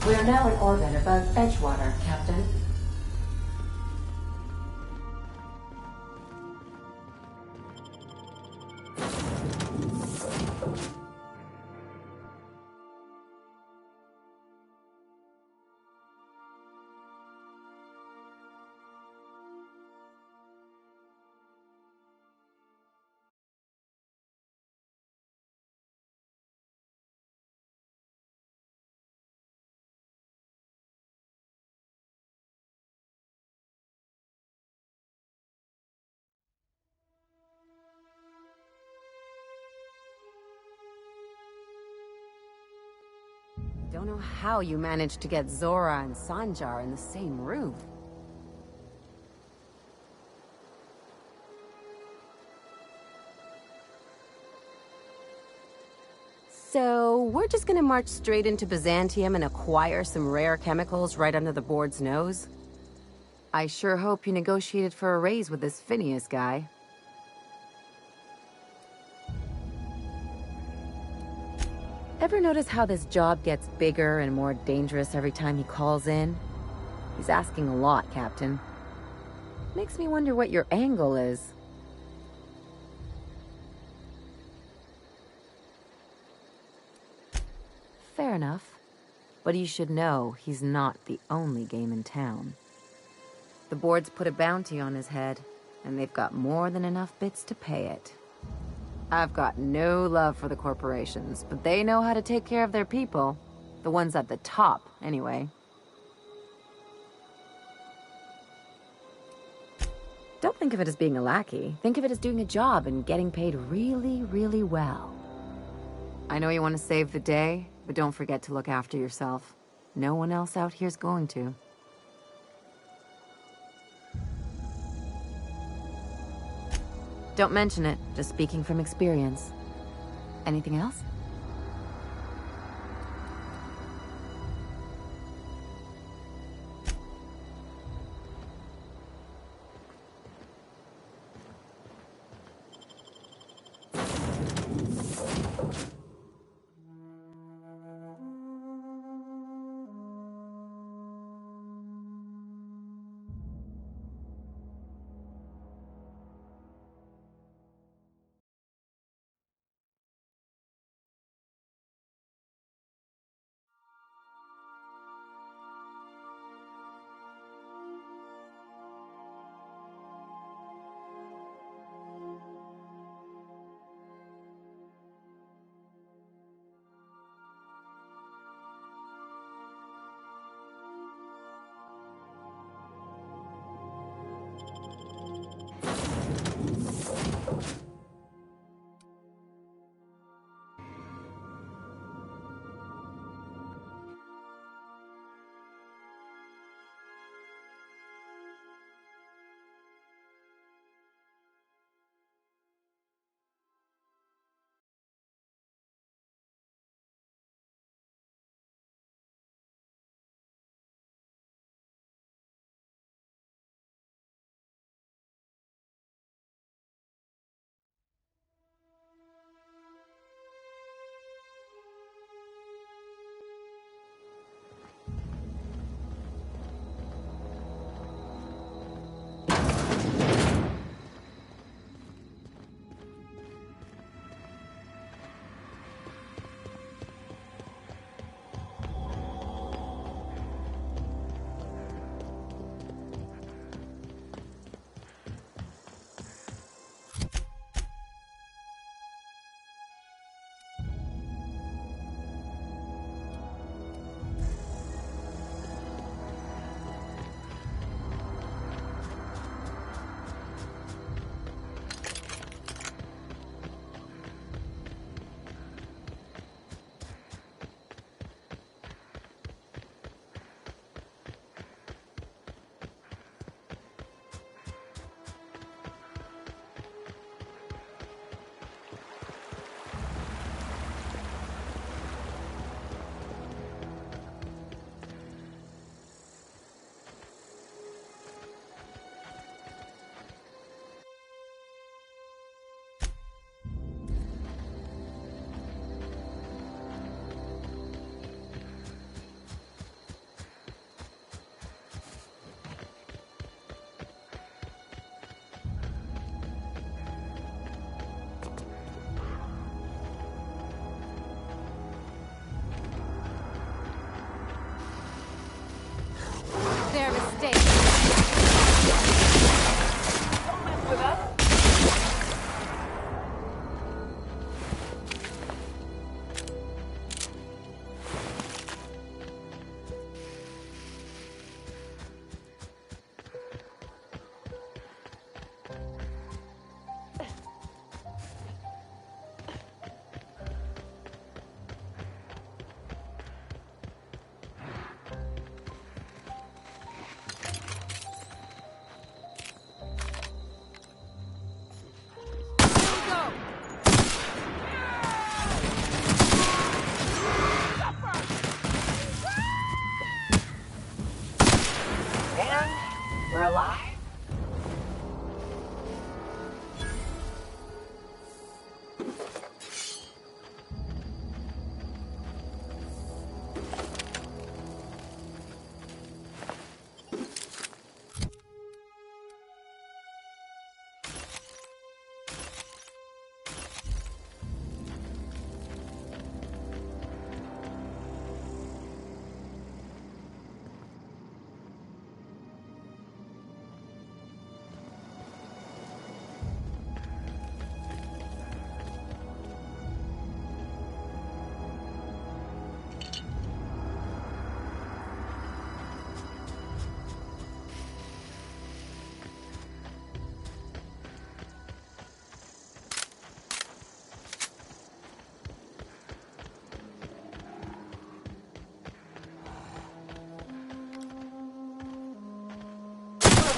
We are now in orbit above Edgewater, Captain. Don't know how you managed to get Zora and Sanjar in the same room. So, we're just gonna march straight into Byzantium and acquire some rare chemicals right under the board's nose? I sure hope you negotiated for a raise with this Phineas guy. Ever notice how this job gets bigger and more dangerous every time he calls in? He's asking a lot, Captain. Makes me wonder what your angle is. Fair enough. But you should know he's not the only game in town. The board's put a bounty on his head, and they've got more than enough bits to pay it. I've got no love for the corporations, but they know how to take care of their people. The ones at the top, anyway. Don't think of it as being a lackey. Think of it as doing a job and getting paid really, really well. I know you want to save the day, but don't forget to look after yourself. No one else out here's going to. Don't mention it, just speaking from experience. Anything else?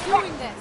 doing this?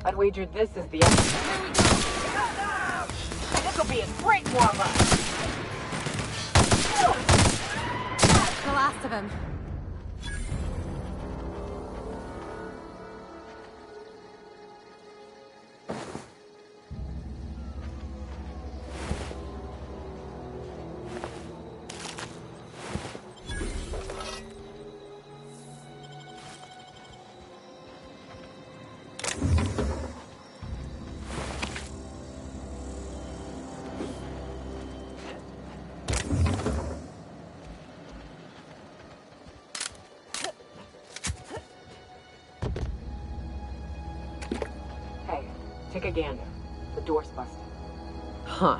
I'd wager this is the end. This'll be a great warm-up. That's the last of him. Take a gander. The door's busted. Huh.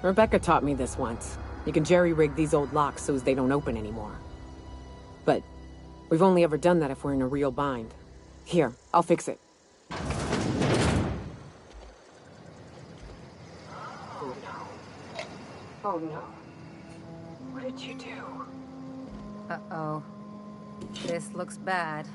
Rebecca taught me this once. You can jerry-rig these old locks so as they don't open anymore. But we've only ever done that if we're in a real bind. Here, I'll fix it. Oh no. Oh no. What did you do? Uh-oh. This looks bad.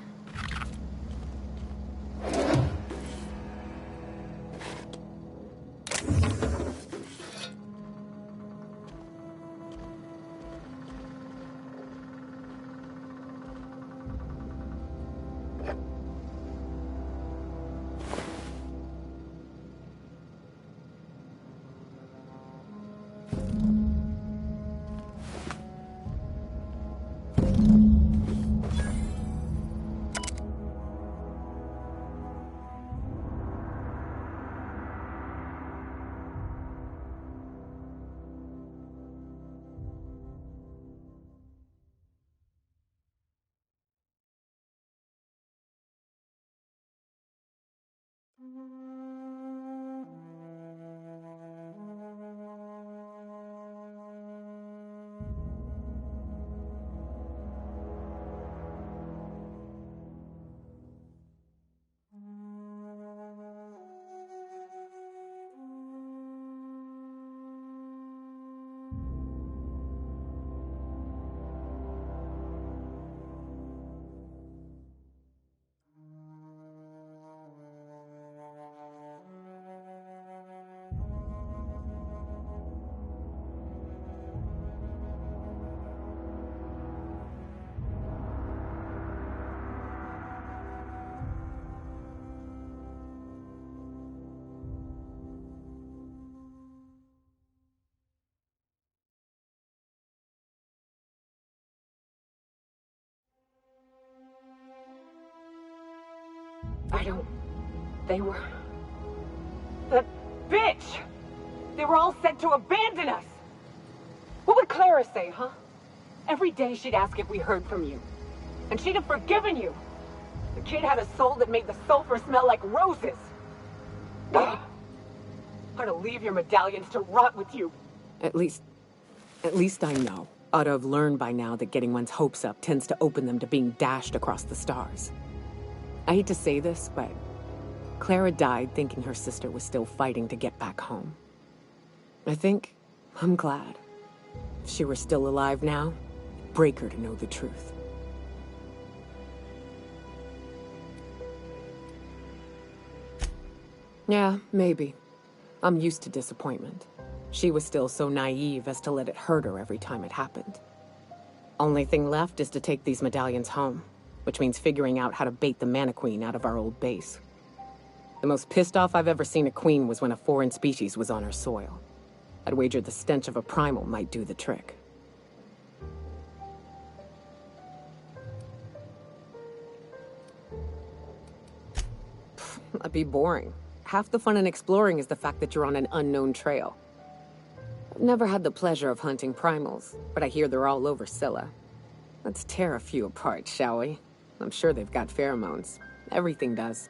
They were... That bitch! They were all set to abandon us! What would Clara say, huh? Every day she'd ask if we heard from you. And she'd have forgiven you! The kid had a soul that made the sulfur smell like roses! Ugh. How to leave your medallions to rot with you! At least I know. Ought to have learned by now that getting one's hopes up tends to open them to being dashed across the stars. I hate to say this, but Clara died thinking her sister was still fighting to get back home. I'm glad. If she were still alive now, it'd break her to know the truth. Yeah, maybe. I'm used to disappointment. She was still so naive as to let it hurt her every time it happened. Only thing left is to take these medallions home, which means figuring out how to bait the Mana Queen out of our old base. The most pissed off I've ever seen a queen was when a foreign species was on her soil. I'd wager the stench of a primal might do the trick. That'd be boring. Half the fun in exploring is the fact that you're on an unknown trail. I've never had the pleasure of hunting primals, but I hear they're all over Scylla. Let's tear a few apart, shall we? I'm sure they've got pheromones. Everything does.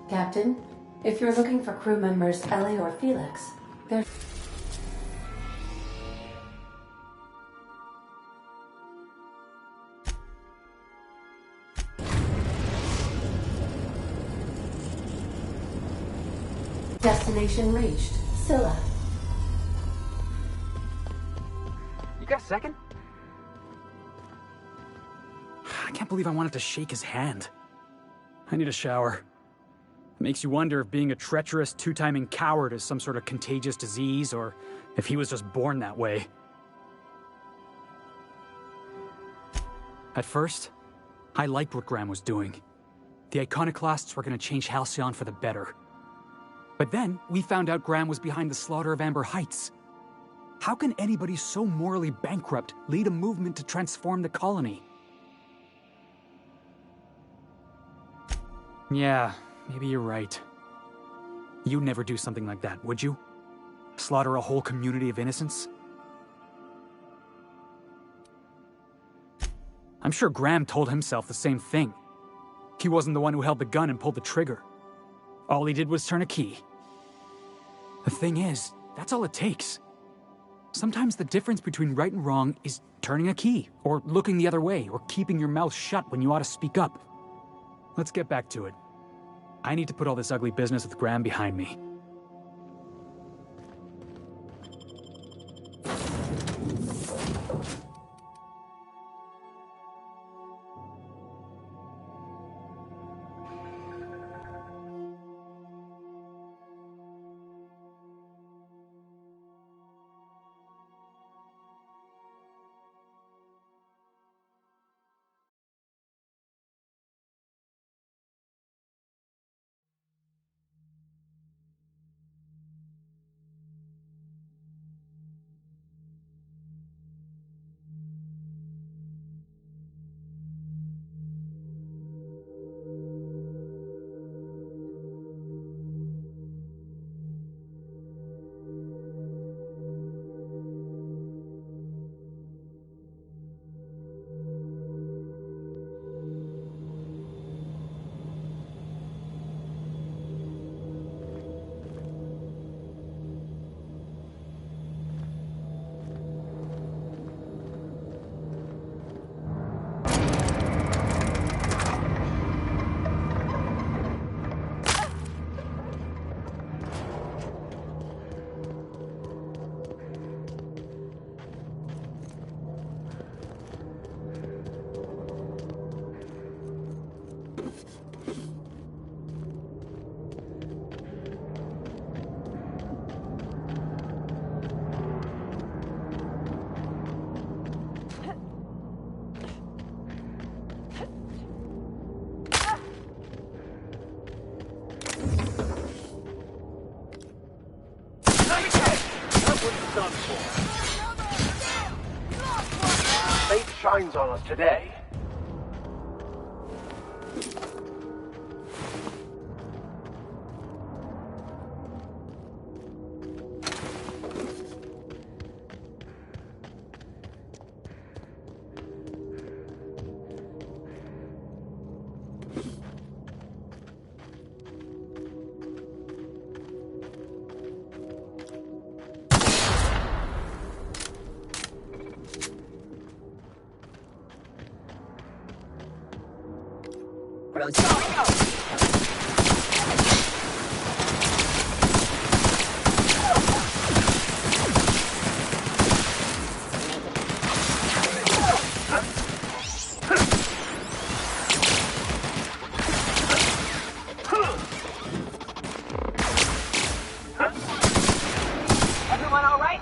Captain, if you're looking for crew members Ellie or Felix, they're... Destination reached. Scylla. You got a second? I can't believe I wanted to shake his hand. I need a shower. It makes you wonder if being a treacherous, two-timing coward is some sort of contagious disease, or if he was just born that way. At first, I liked what Graham was doing. The Iconoclasts were going to change Halcyon for the better. But then, we found out Graham was behind the slaughter of Amber Heights. How can anybody so morally bankrupt lead a movement to transform the colony? Yeah, maybe you're right. You'd never do something like that, would you? Slaughter a whole community of innocents? I'm sure Graham told himself the same thing. He wasn't the one who held the gun and pulled the trigger. All he did was turn a key. The thing is, that's all it takes. Sometimes the difference between right and wrong is turning a key, or looking the other way, or keeping your mouth shut when you ought to speak up. Let's get back to it. I need to put all this ugly business with Graham behind me. what it's done for. Fate shines on us today. Everyone all right?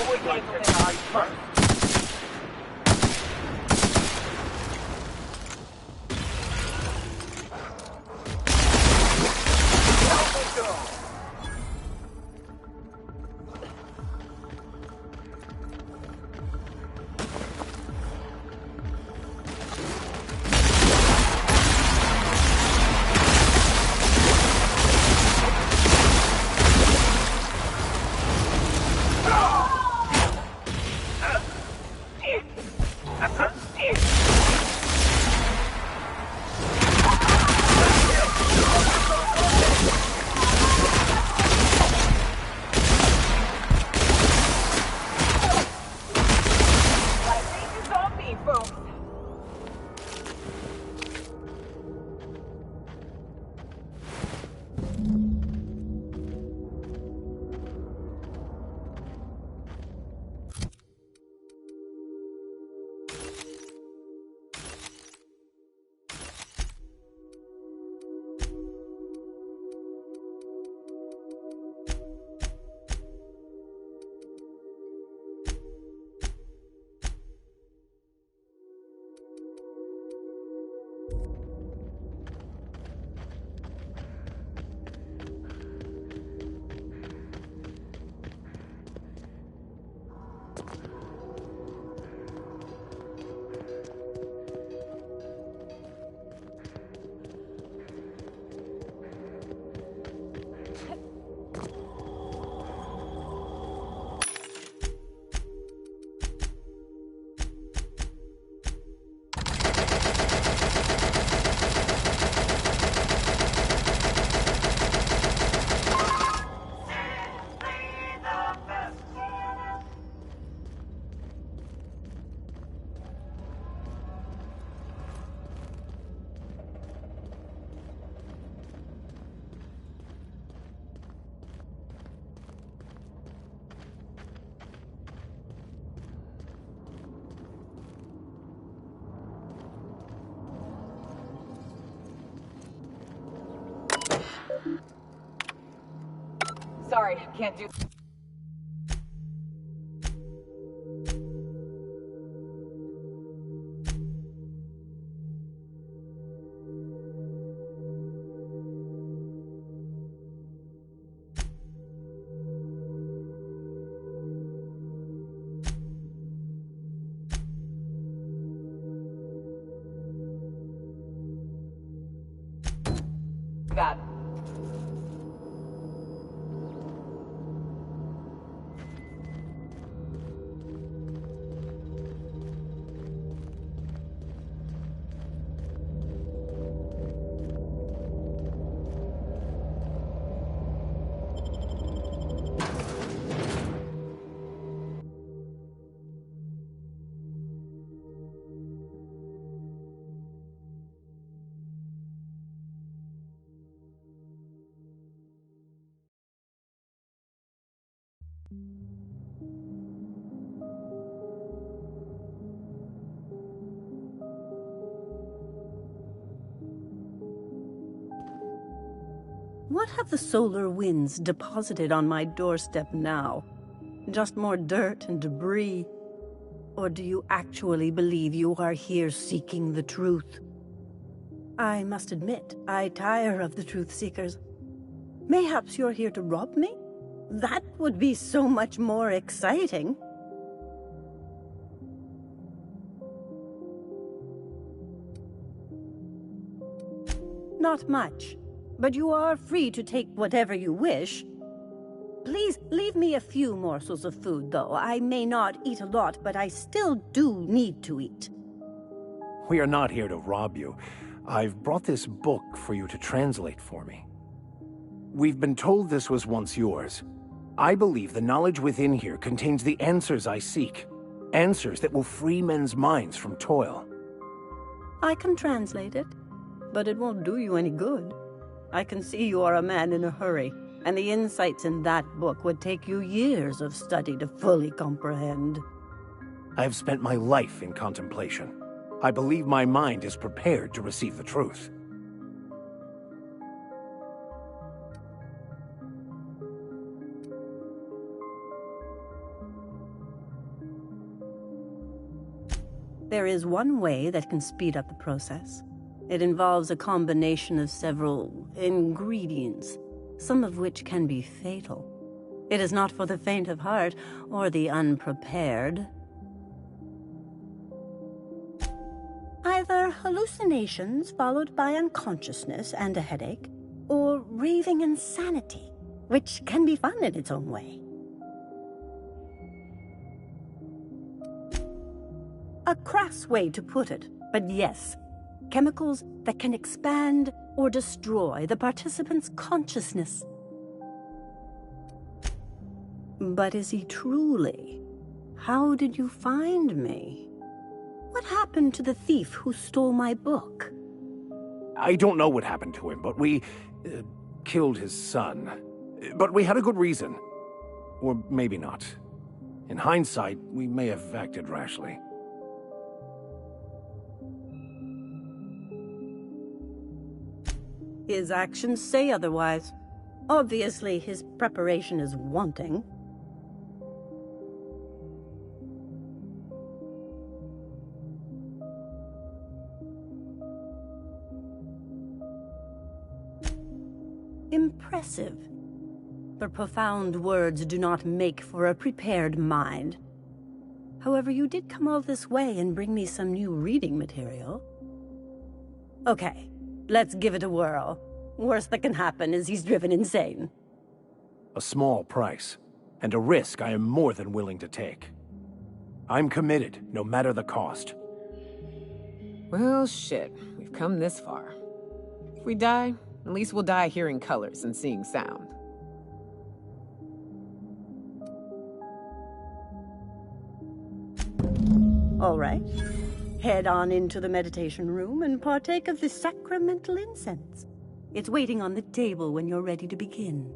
Always like to die first. Sorry, can't do... What have the solar winds deposited on my doorstep now? Just more dirt and debris? Or do you actually believe you are here seeking the truth? I must admit, I tire of the truth seekers. Mayhaps you're here to rob me? That would be so much more exciting. Not much, but you are free to take whatever you wish. Please leave me a few morsels of food, though. I may not eat a lot, but I still do need to eat. We are not here to rob you. I've brought this book for you to translate for me. We've been told this was once yours. I believe the knowledge within here contains the answers I seek. Answers that will free men's minds from toil. I can translate it, but it won't do you any good. I can see you are a man in a hurry, and the insights in that book would take you years of study to fully comprehend. I have spent my life in contemplation. I believe my mind is prepared to receive the truth. There is one way that can speed up the process. It involves a combination of several ingredients, some of which can be fatal. It is not for the faint of heart or the unprepared. Either hallucinations followed by unconsciousness and a headache, or raving insanity, which can be fun in its own way. A crass way to put it, but yes, chemicals that can expand or destroy the participant's consciousness. But is he truly? How did you find me? What happened to the thief who stole my book? I don't know what happened to him, but we killed his son. But we had a good reason. Or maybe not. In hindsight, we may have acted rashly. His actions say otherwise. Obviously, his preparation is wanting. Impressive. But profound words do not make for a prepared mind. However, you did come all this way and bring me some new reading material. Okay, let's give it a whirl. Worst that can happen is he's driven insane. A small price, and a risk I am more than willing to take. I'm committed, no matter the cost. Well, shit. We've come this far. If we die, at least we'll die hearing colors and seeing sound. All right. Head on into the meditation room and partake of the sacramental incense. It's waiting on the table when you're ready to begin.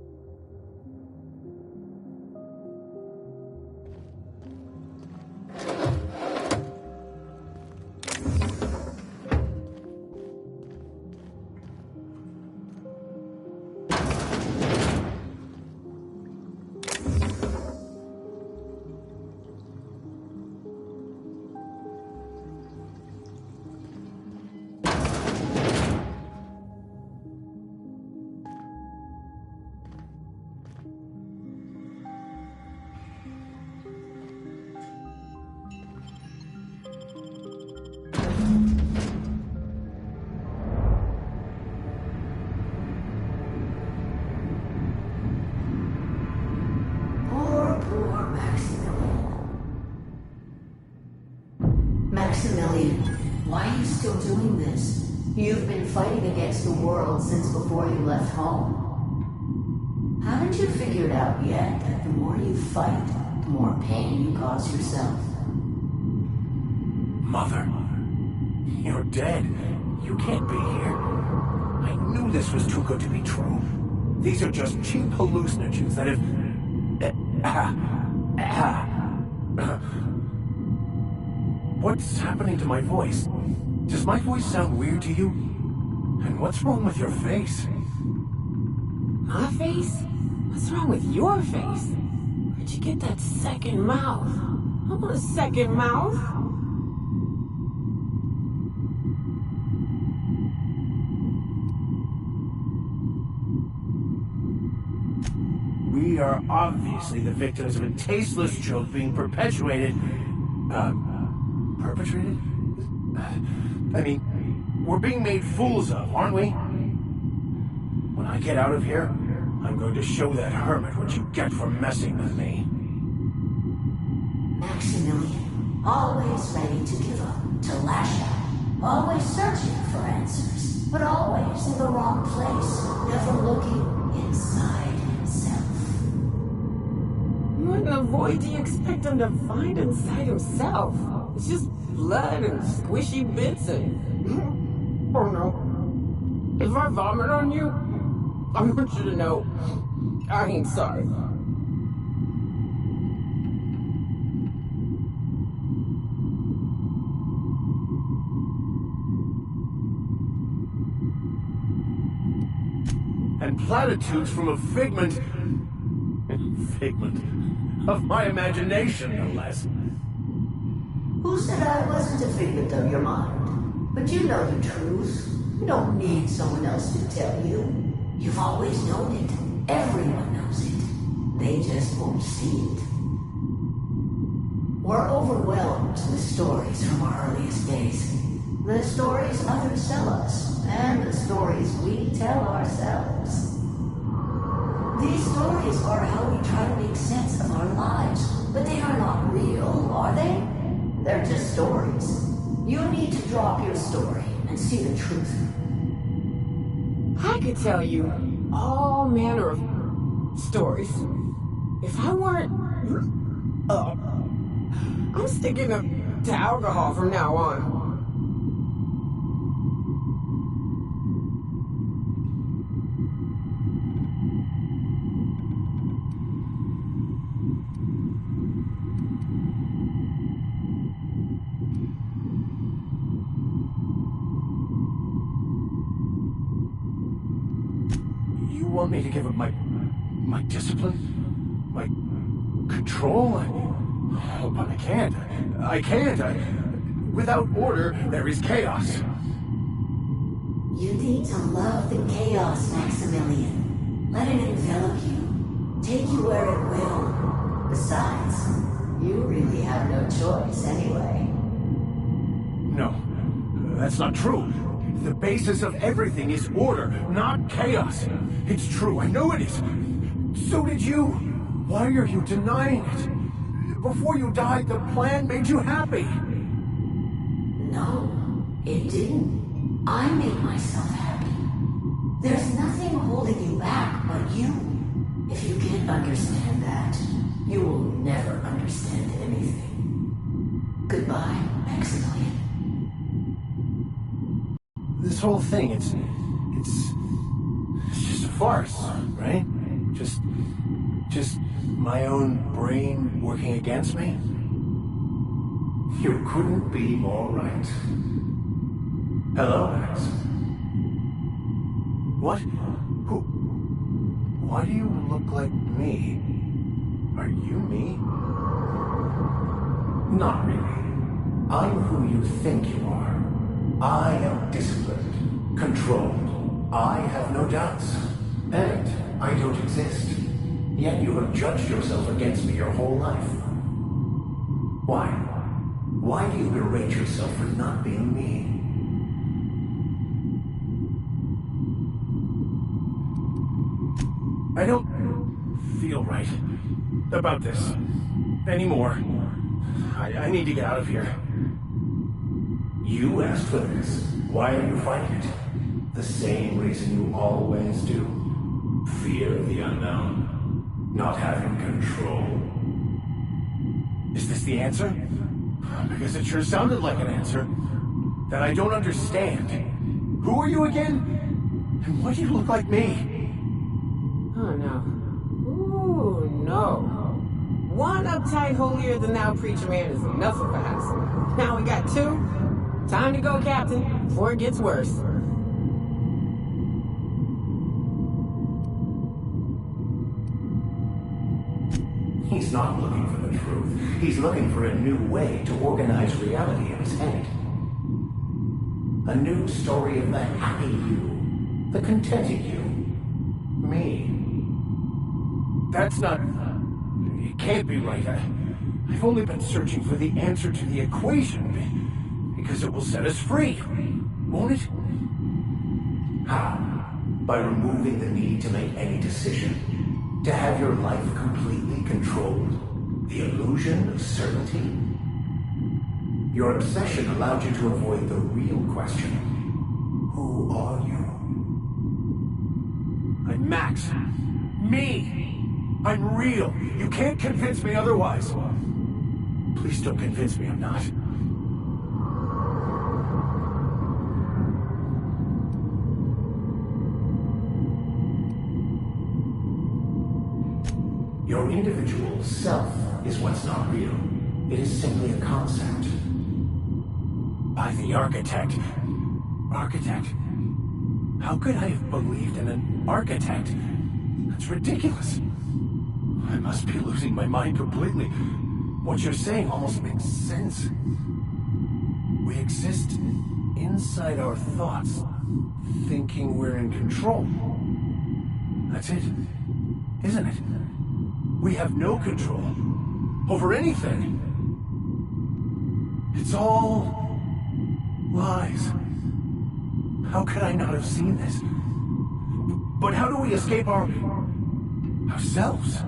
Maximilian, why are you still doing this? You've been fighting against the world since before you left home. Haven't you figured out yet that the more you fight, the more pain you cause yourself? Mother, you're dead. You can't be here. I knew this was too good to be true. These are just cheap hallucinogens that have... What's happening to my voice? Does my voice sound weird to you? And what's wrong with your face? My face? What's wrong with your face? Where'd you get that second mouth? I want a second mouth. We are obviously the victims of a tasteless joke being perpetuated. Perpetrated? I mean, we're being made fools of, aren't we? When I get out of here, I'm going to show that hermit what you get for messing with me. Maximilian, always ready to give up, to lash out, always searching for answers, but always in the wrong place, never looking inside himself. What in the void do you expect him to find inside himself? It's just blood and squishy bits and... Oh no. If I vomit on you, I want you to know I ain't sorry. And platitudes from a figment of my imagination, no less. Who said I wasn't a figment of your mind? But you know the truth. You don't need someone else to tell you. You've always known it. Everyone knows it. They just won't see it. We're overwhelmed with stories from our earliest days. The stories others tell us, and the stories we tell ourselves. These stories are how we try to make sense of our lives, but they are not real, are they? They're just stories. You need to drop your story and see the truth. I could tell you all manner of stories. If I weren't... I'm sticking to alcohol from now on. You want me to give up my discipline? My control? Oh, but I can't. I can't. Without order, there is chaos. You need to love the chaos, Maximilian. Let it envelop you. Take you where it will. Besides, you really have no choice anyway. No, that's not true. The basis of everything is order, not chaos. It's true, I know it is. So did you. Why are you denying it? Before you died, the plan made you happy. No, it didn't. I made myself happy. There's nothing holding you back but you. If you can't understand that, you will never understand anything. Goodbye, Maximilian. This whole thing, it's just a farce, right? Just my own brain working against me? You couldn't be more right. Hello, Max. What? Who? Why do you look like me? Are you me? Not really. I'm who you think you are. I am disciplined, controlled. I have no doubts. And I don't exist. Yet you have judged yourself against me your whole life. Why? Why do you berate yourself for not being me? I don't feel right about this anymore. I need to get out of here. You asked for this. Why are you fighting it? The same reason you always do. Fear of the unknown. Not having control. Is this the answer? Because it sure sounded like an answer that I don't understand. Who are you again? And why do you look like me? Oh no. Ooh, no. One uptight holier-than-thou preacher man is enough of a hassle. Now we got two. Time to go, Captain, before it gets worse. not looking for the truth. He's looking for a new way to organize reality in his head. A new story of the happy you, the contented you, me. That's not... It can't be right. I've only been searching for the answer to the equation, because it will set us free, won't it? How? By removing the need to make any decision? To have your life completely controlled? The illusion of certainty? Your obsession allowed you to avoid the real question. Who are you? I'm Max. Me! I'm real. You can't convince me otherwise. Please don't convince me I'm not. Your individual self is what's not real. It is simply a concept. By the architect. Architect? How could I have believed in an architect? That's ridiculous. I must be losing my mind completely. What you're saying almost makes sense. We exist inside our thoughts, thinking we're in control. That's it, isn't it? We have no control over anything. It's all lies. How could I not have seen this? But how do we escape ourselves?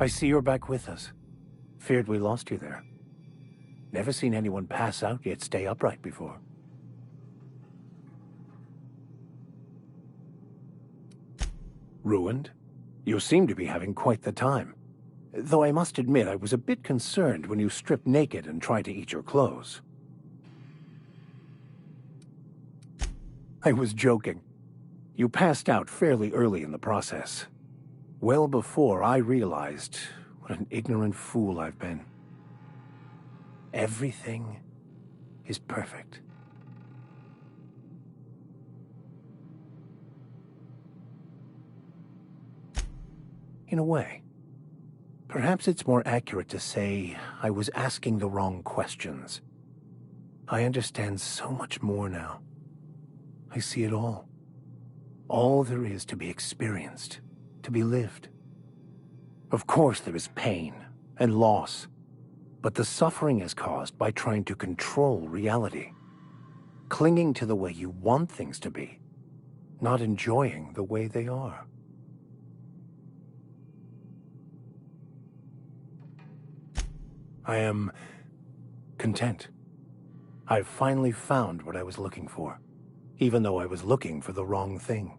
I see you're back with us. Feared we lost you there. Never seen anyone pass out yet stay upright before. Ruined? You seem to be having quite the time. Though I must admit I was a bit concerned when you stripped naked and tried to eat your clothes. I was joking. You passed out fairly early in the process. Well before I realized what an ignorant fool I've been. Everything is perfect. In a way. Perhaps it's more accurate to say I was asking the wrong questions. I understand so much more now. I see it all. All there is to be experienced, to be lived. Of course there is pain and loss, but the suffering is caused by trying to control reality, clinging to the way you want things to be, not enjoying the way they are. I am content. I've finally found what I was looking for, even though I was looking for the wrong thing.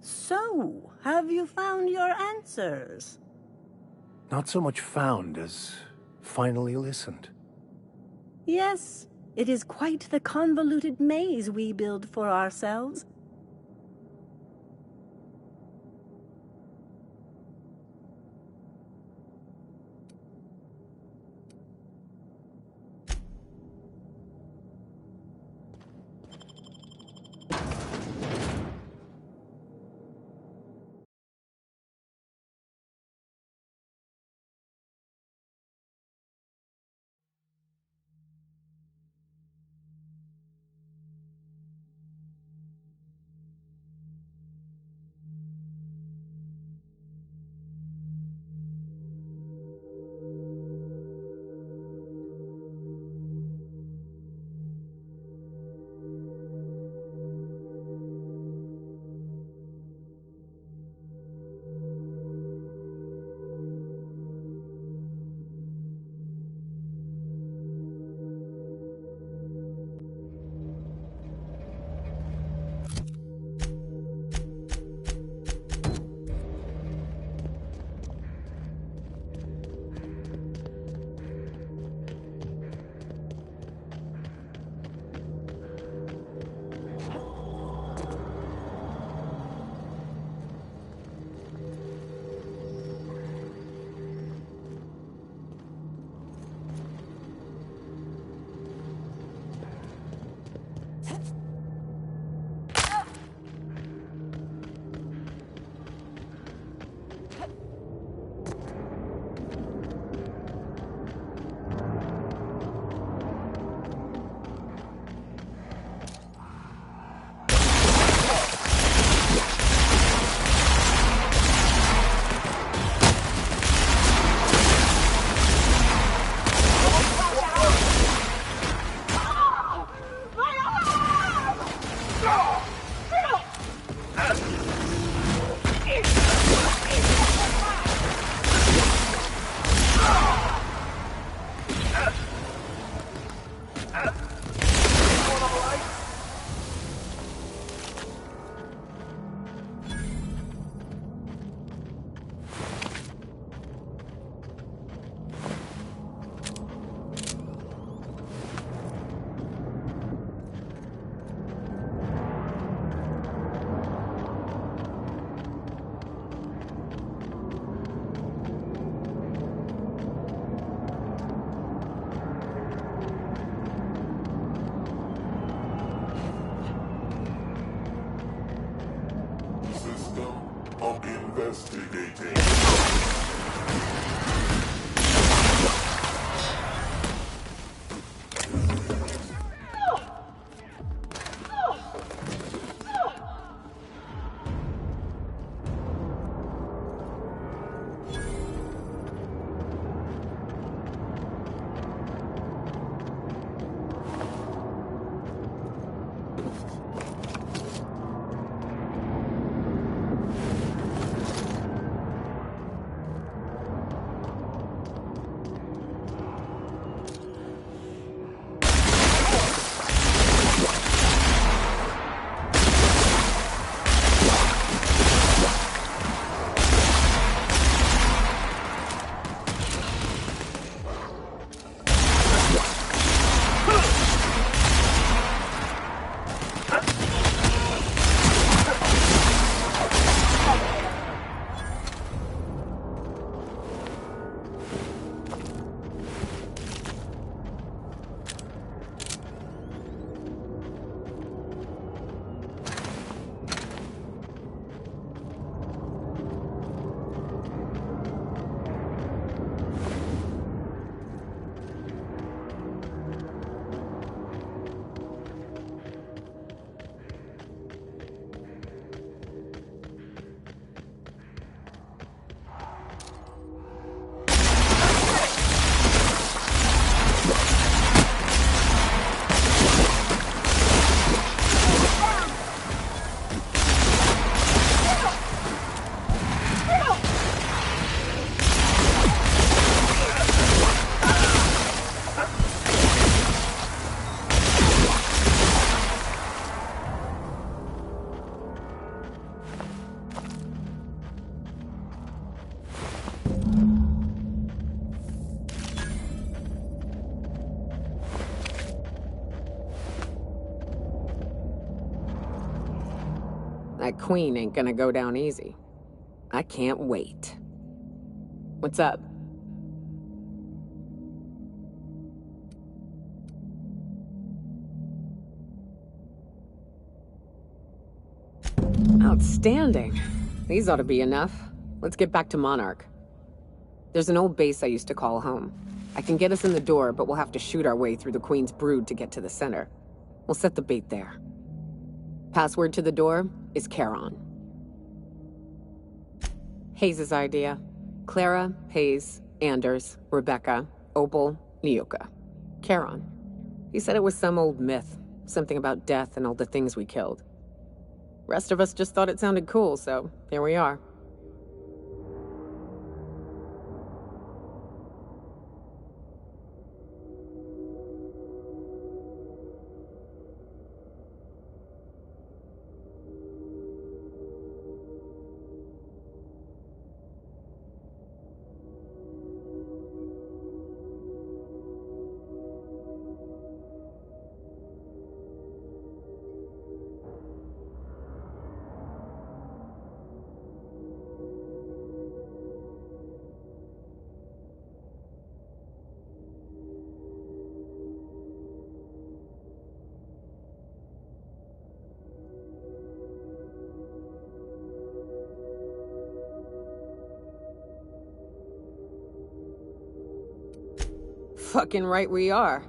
So, have you found your answers? Not so much found as finally listened. Yes, it is quite the convoluted maze we build for ourselves. investigating. That queen ain't gonna go down easy. I can't wait. What's up? Outstanding. These ought to be enough. Let's get back to Monarch. There's an old base I used to call home. I can get us in the door, but we'll have to shoot our way through the Queen's brood to get to the center. We'll set the bait there. Password to the door is Charon. Hayes' idea. Clara, Hayes, Anders, Rebecca, Opal, Niuka. Charon. He said it was some old myth. Something about death and all the things we killed. Rest of us just thought it sounded cool, so here we are. Fucking right we are.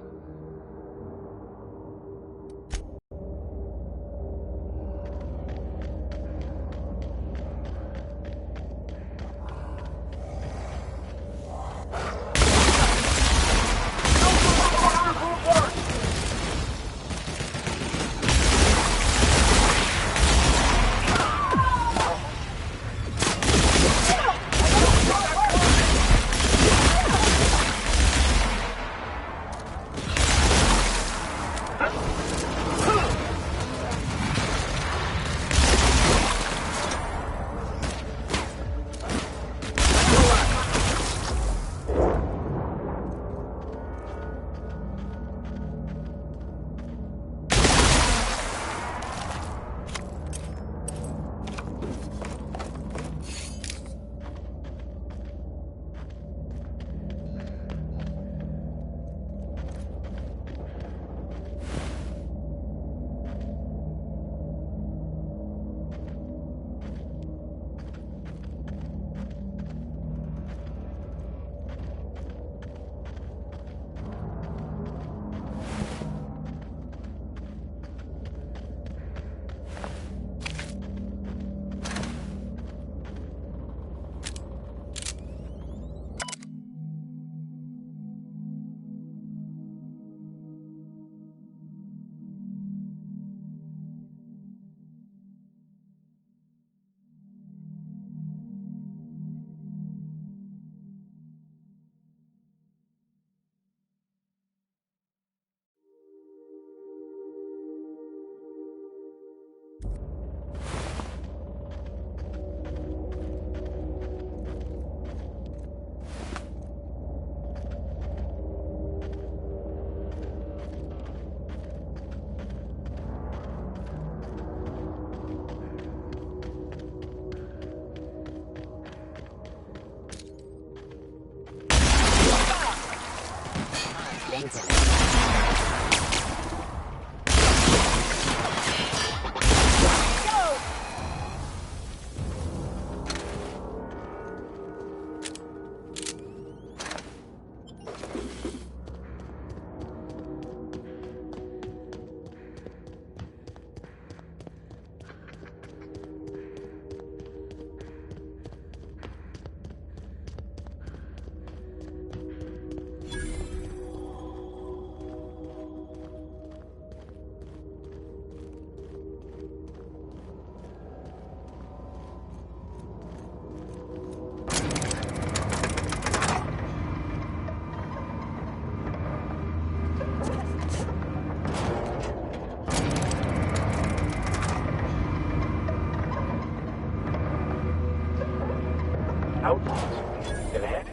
outlaws. An ad?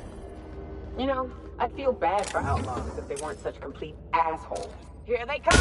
You know, I feel bad for outlaws if they weren't such complete assholes. Here they come!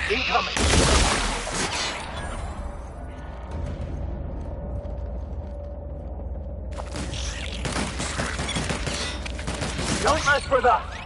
Incoming! Don't mess with us!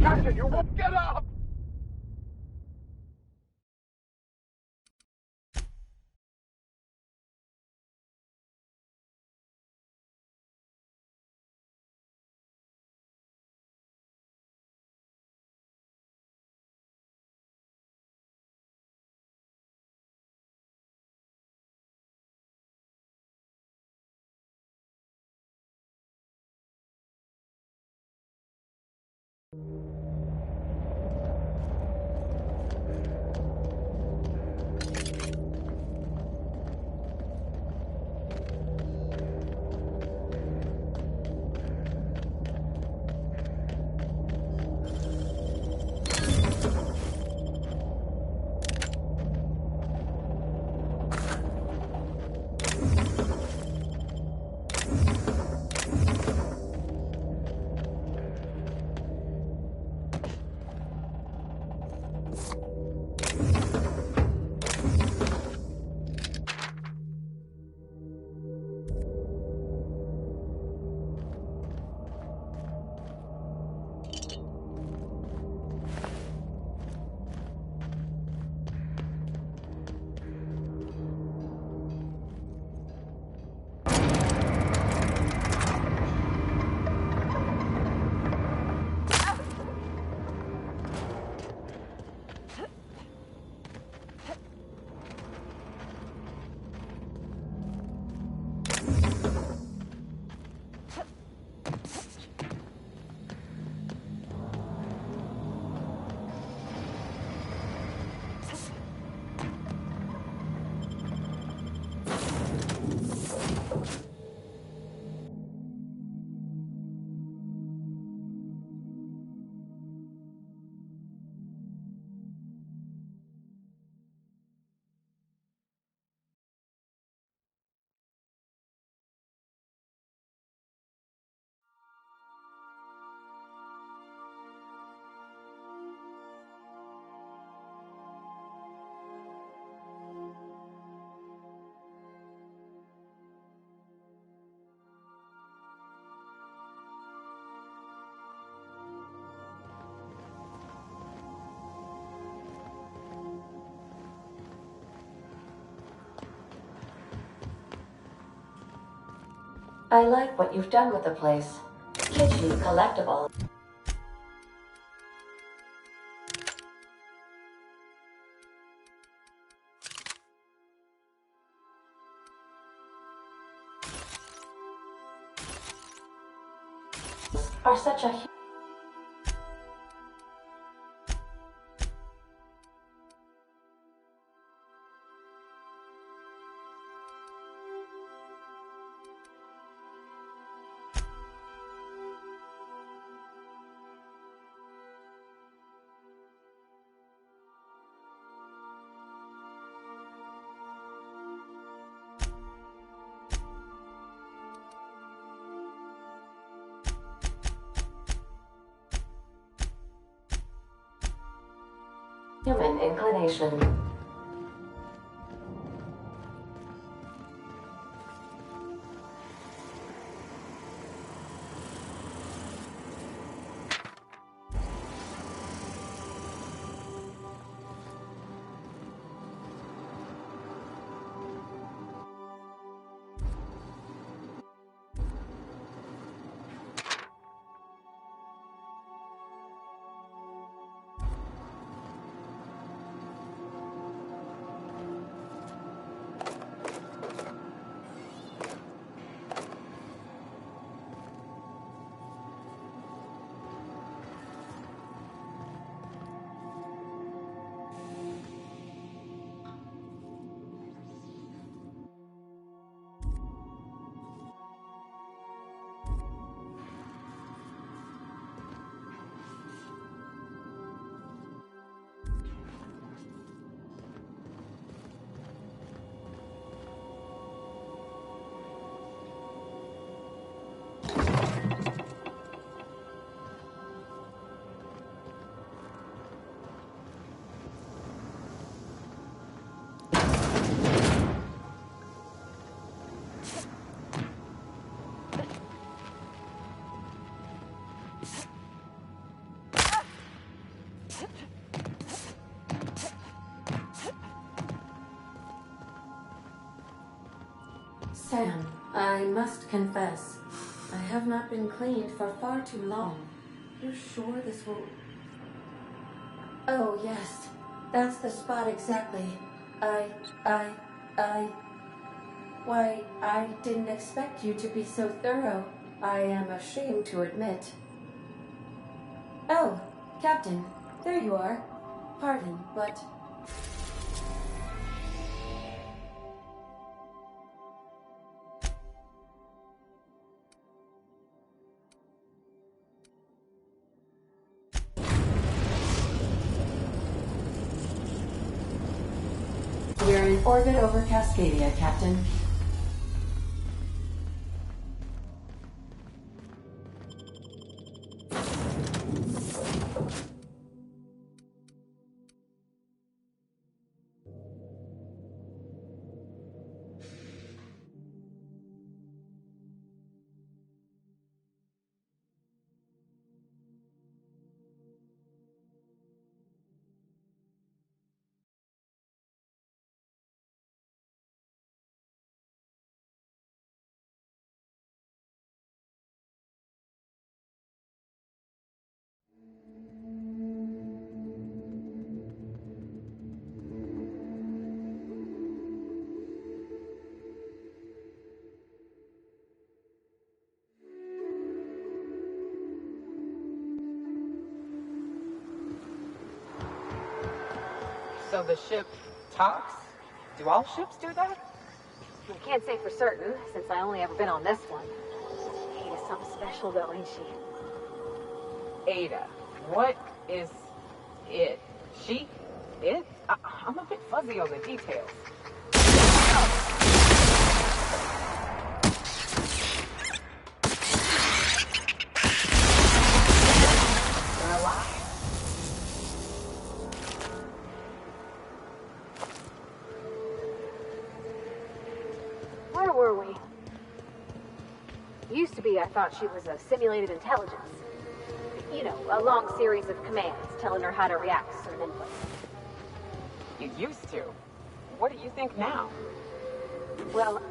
Captain, you won't get up! I like what you've done with the place. Kitschy collectible. Are such a human inclination. Sam, I must confess, I have not been cleaned for far too long. You're sure this will... Oh, yes. That's the spot exactly. Why, I didn't expect you to be so thorough. I am ashamed to admit. Oh, Captain, there you are. Pardon, but... We're in orbit over Cascadia, Captain. So the ship talks? Do all ships do that? I can't say for certain, since I only ever been on this one. Ada's something special though, ain't she? Ada. What is it? She? It? I'm a bit fuzzy on the details. They're alive. Where were we? Used to be, I thought she was a simulated intelligence. You know, a long series of commands telling her how to react to certain inputs. You used to. What do you think now? Well,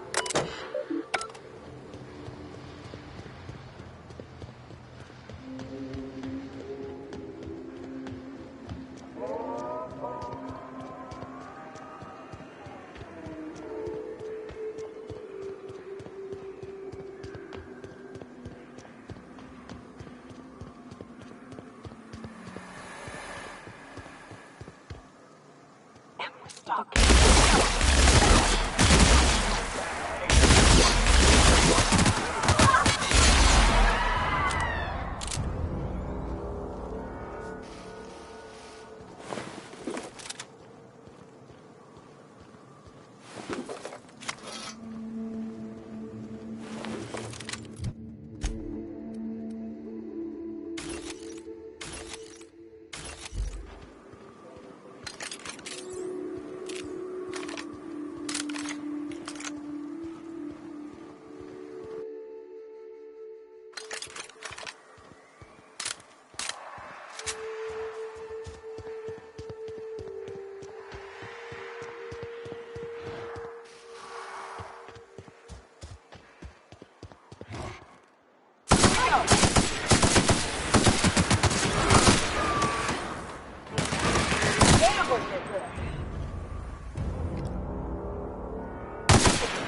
Stop.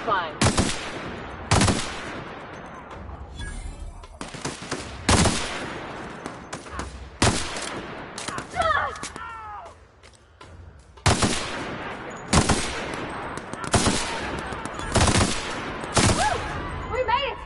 Fine. we made it!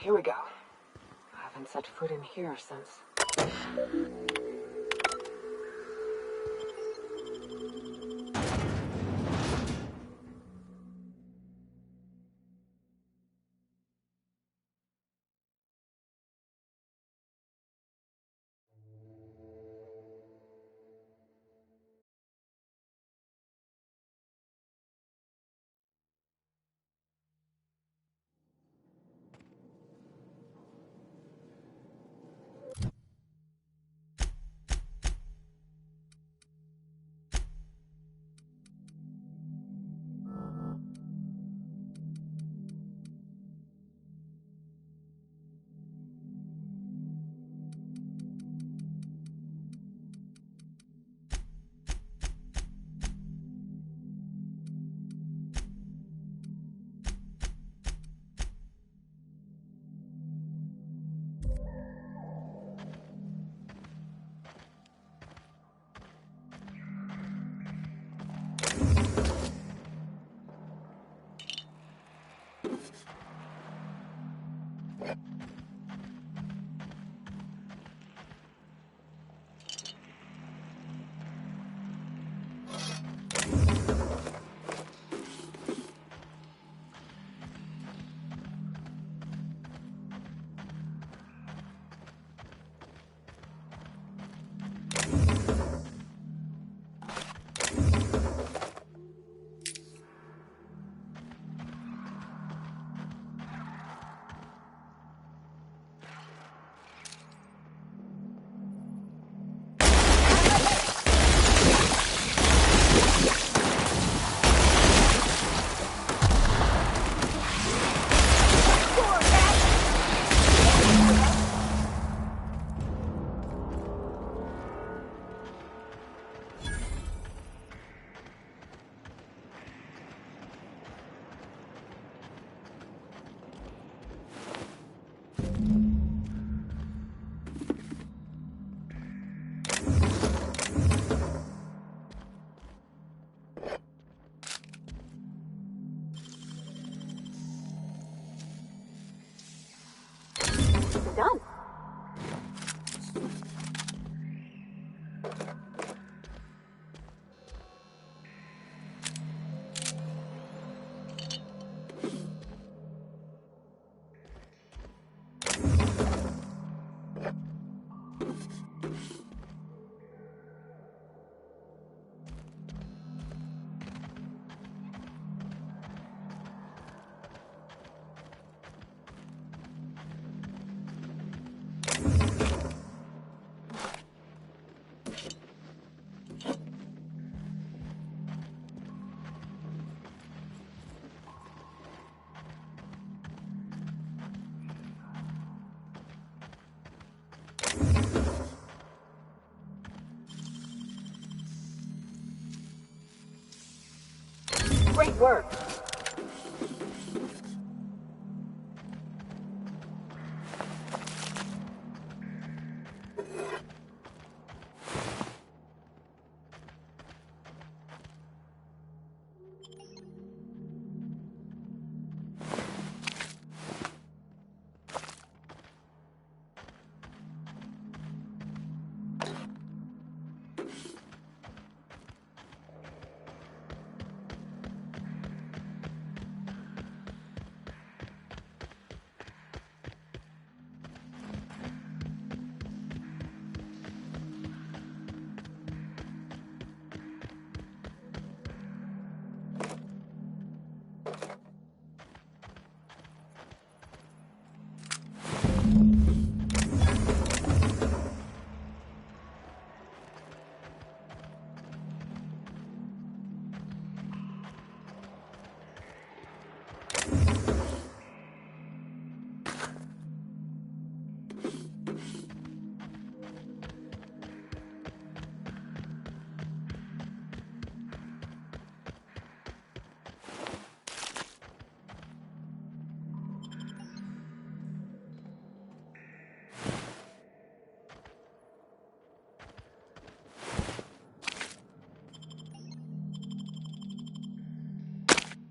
Here we go. I haven't set foot in here since... Done. Great work.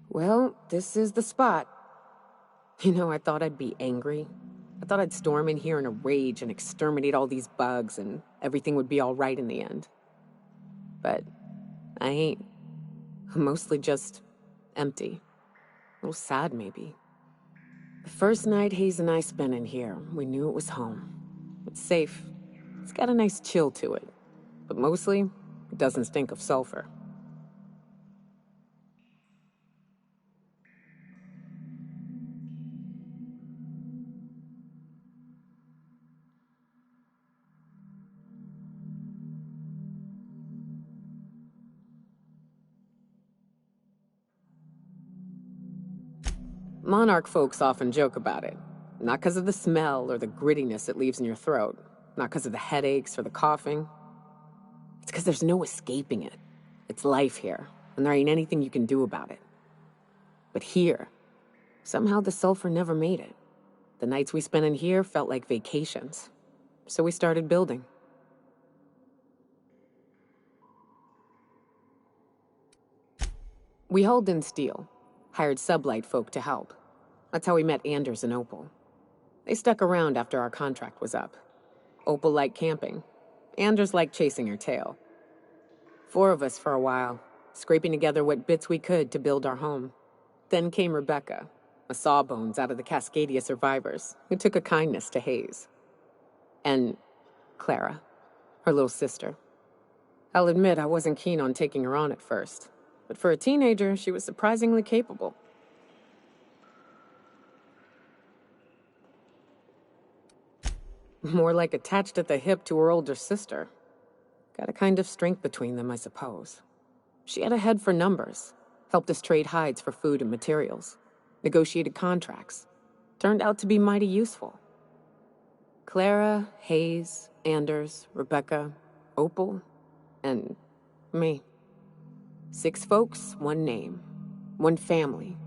Well, this is the spot. You know, I thought I'd be angry, I thought I'd storm in here in a rage and exterminate all these bugs and everything would be all right in the end. But I ain't. I'm mostly just empty. A little sad, maybe. The first night Hayes and I spent in here, we knew it was home. It's safe. It's got a nice chill to it. But mostly, it doesn't stink of sulfur. Monarch folks often joke about it. Not because of the smell or the grittiness it leaves in your throat. Not because of the headaches or the coughing. It's because there's no escaping it. It's life here, and there ain't anything you can do about it. But here, somehow the sulfur never made it. The nights we spent in here felt like vacations. So we started building. We hauled in steel. Hired sublight folk to help. That's how we met Anders and Opal. They stuck around after our contract was up. Opal liked camping. Anders liked chasing her tail. 4 of us for a while, scraping together what bits we could to build our home. Then came Rebecca, a sawbones out of the Cascadia survivors, who took a kindness to Hayes. And Clara, her little sister. I'll admit I wasn't keen on taking her on at first. But for a teenager, she was surprisingly capable. More like attached at the hip to her older sister. Got a kind of strength between them, I suppose. She had a head for numbers, helped us trade hides for food and materials, negotiated contracts. Turned out to be mighty useful. Clara, Hayes, Anders, Rebecca, Opal, and me. 6 folks, 1 name, 1 family,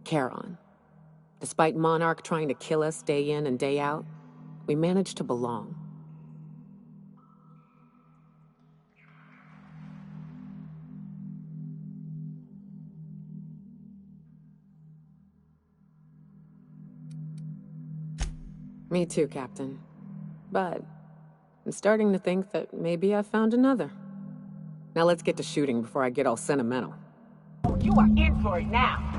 Charon. Despite Monarch trying to kill us day in and day out, we managed to belong. Me too, Captain. But I'm starting to think that maybe I found another. Now let's get to shooting before I get all sentimental. You are in for it now.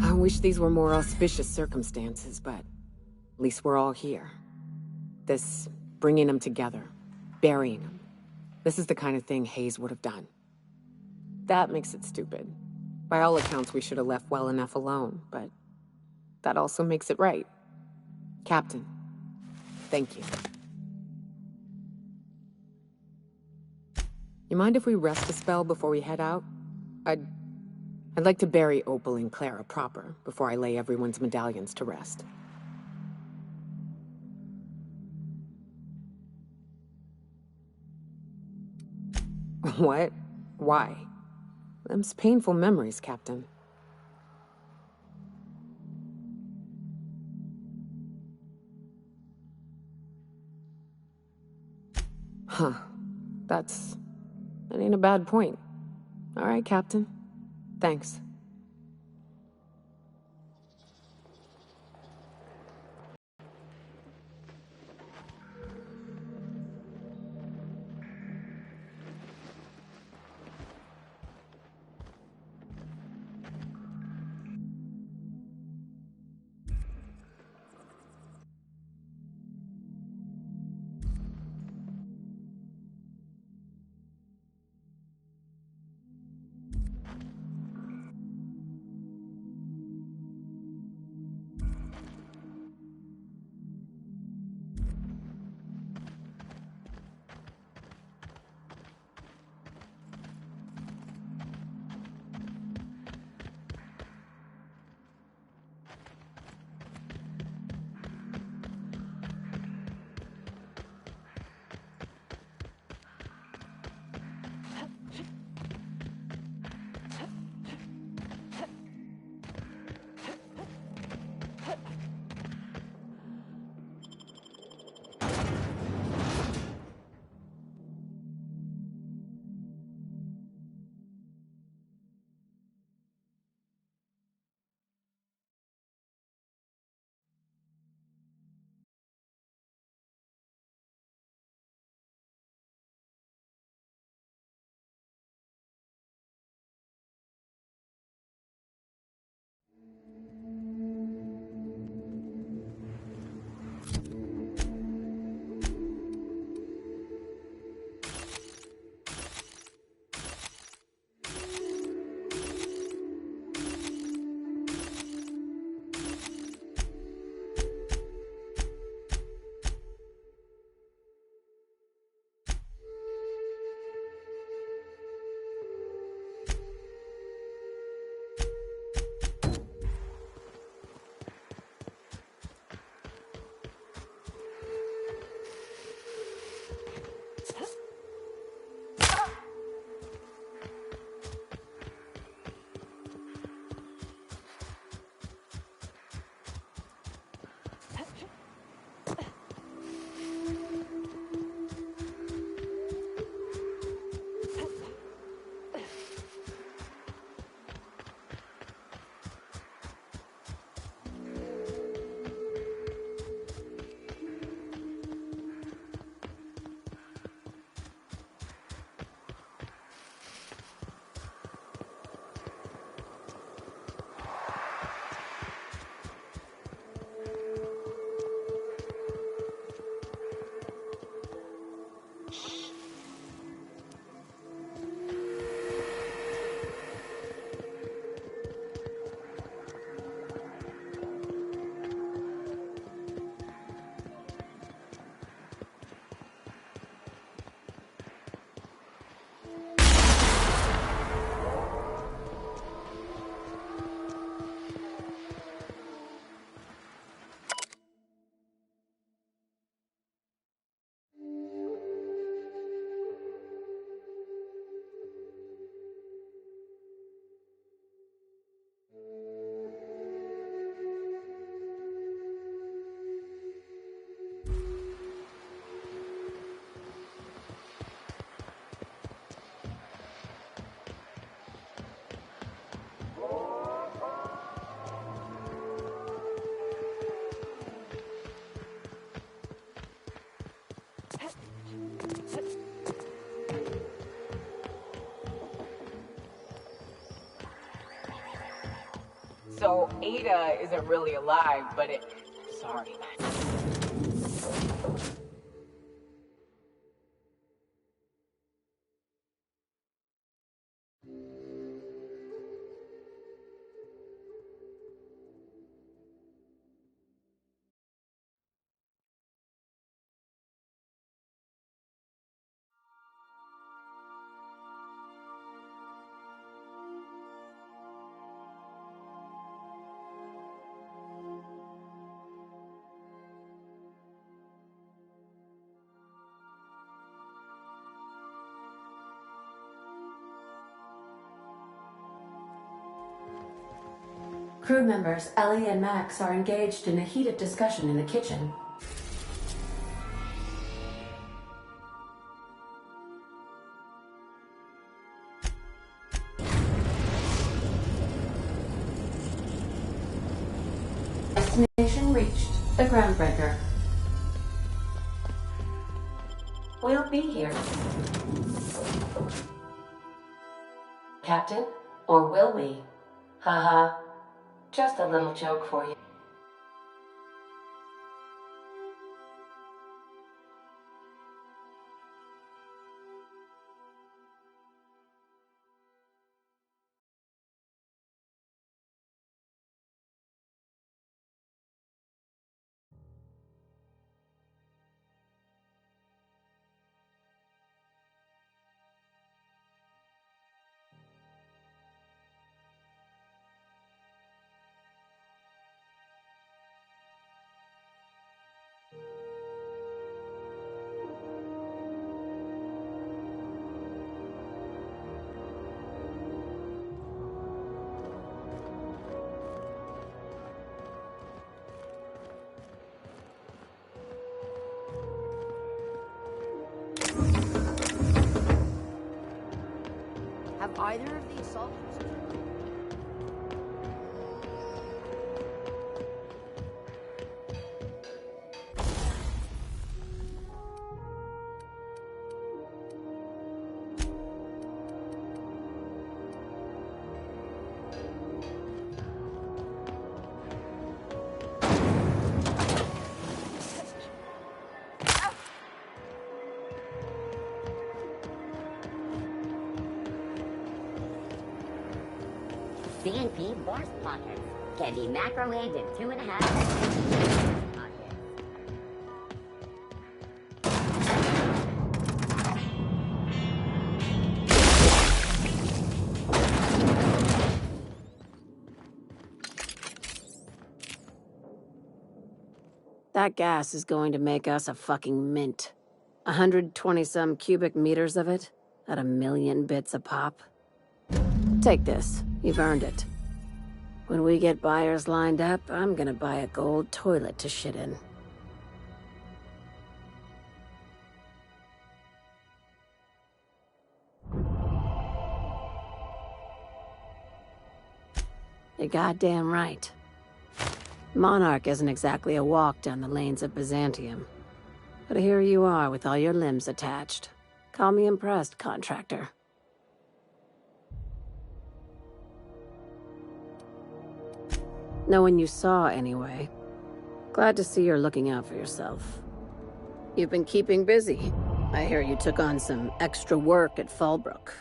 I wish these were more auspicious circumstances, but at least we're all here. This bringing them together, burying them. This is the kind of thing Hayes would have done. That makes it stupid. By all accounts, we should have left well enough alone, but that also makes it right. Captain, thank you. You mind if we rest a spell before we head out? I'd like to bury Opal and Clara proper before I lay everyone's medallions to rest. What? Why? Them's painful memories, Captain. Huh. That ain't a bad point. All right, Captain. Thanks. So Ada isn't really alive, but it... Sorry. Crew members Ellie and Max are engaged in a heated discussion in the kitchen. Destination reached. The Groundbreaker. We'll be here. Captain? Or will we? Haha. Just a little joke for you. Have either of the assault cruisers... CNP Borscht pockets can be microwaved in 2.5 seconds. That gas is going to make us a fucking mint. 120-some cubic meters of it, at 1,000,000 bits a pop. Take this. You've earned it. When we get buyers lined up, I'm gonna buy a gold toilet to shit in. You're goddamn right. Monarch isn't exactly a walk down the lanes of Byzantium. But here you are with all your limbs attached. Call me impressed, contractor. No one you saw, anyway. Glad to see you're looking out for yourself. You've been keeping busy. I hear you took on some extra work at Fallbrook.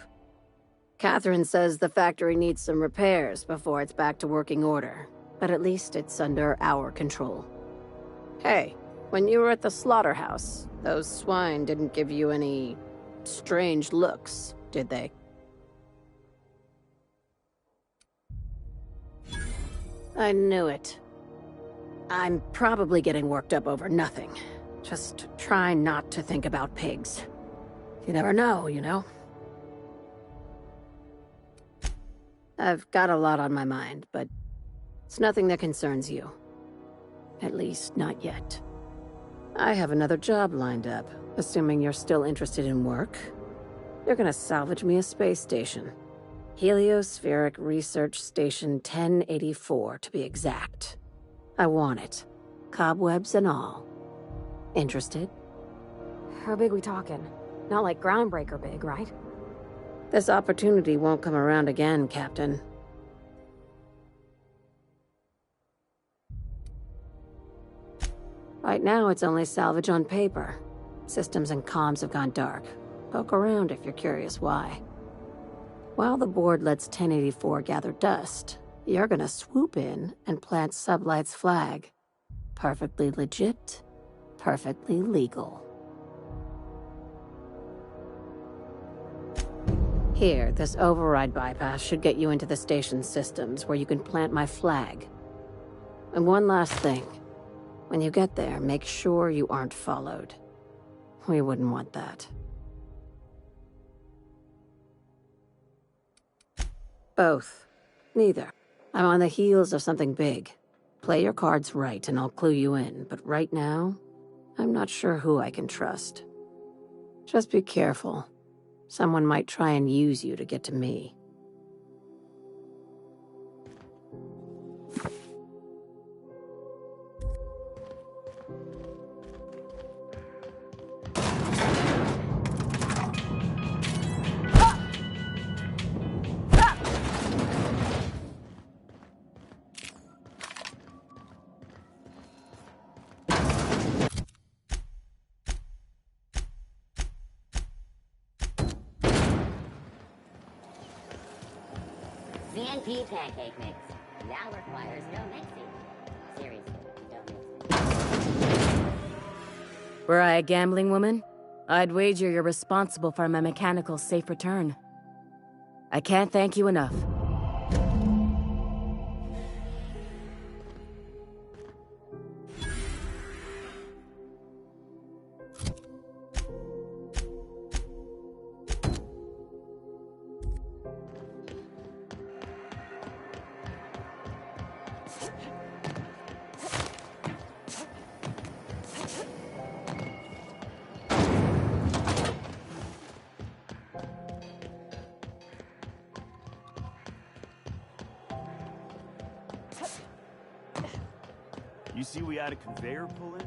Catherine says the factory needs some repairs before it's back to working order, but at least it's under our control. Hey, when you were at the slaughterhouse, those swine didn't give you any strange looks, did they? I knew it. I'm probably getting worked up over nothing. Just try not to think about pigs. You never know, you know? I've got a lot on my mind, but it's nothing that concerns you. At least, not yet. I have another job lined up, assuming you're still interested in work. You're gonna salvage me a space station. Heliospheric Research Station 1084, to be exact. I want it. Cobwebs and all. Interested? How big we talking? Not like groundbreaker big, right? This opportunity won't come around again, Captain. Right now, it's only salvage on paper. Systems and comms have gone dark. Poke around if you're curious why. While the board lets 1084 gather dust, you're gonna swoop in and plant Sublight's flag. Perfectly legit, perfectly legal. Here, this override bypass should get you into the station's systems where you can plant my flag. And one last thing. When you get there, make sure you aren't followed. We wouldn't want that. Both. Neither. I'm on the heels of something big. Play your cards right and I'll clue you in, but right now, I'm not sure who I can trust. Just be careful. Someone might try and use you to get to me. CNP pancake mix now requires no mixing. Seriously, no mixing. Were I a gambling woman, I'd wager you're responsible for my mechanical safe return. I can't thank you enough. You see we had a conveyor pull in?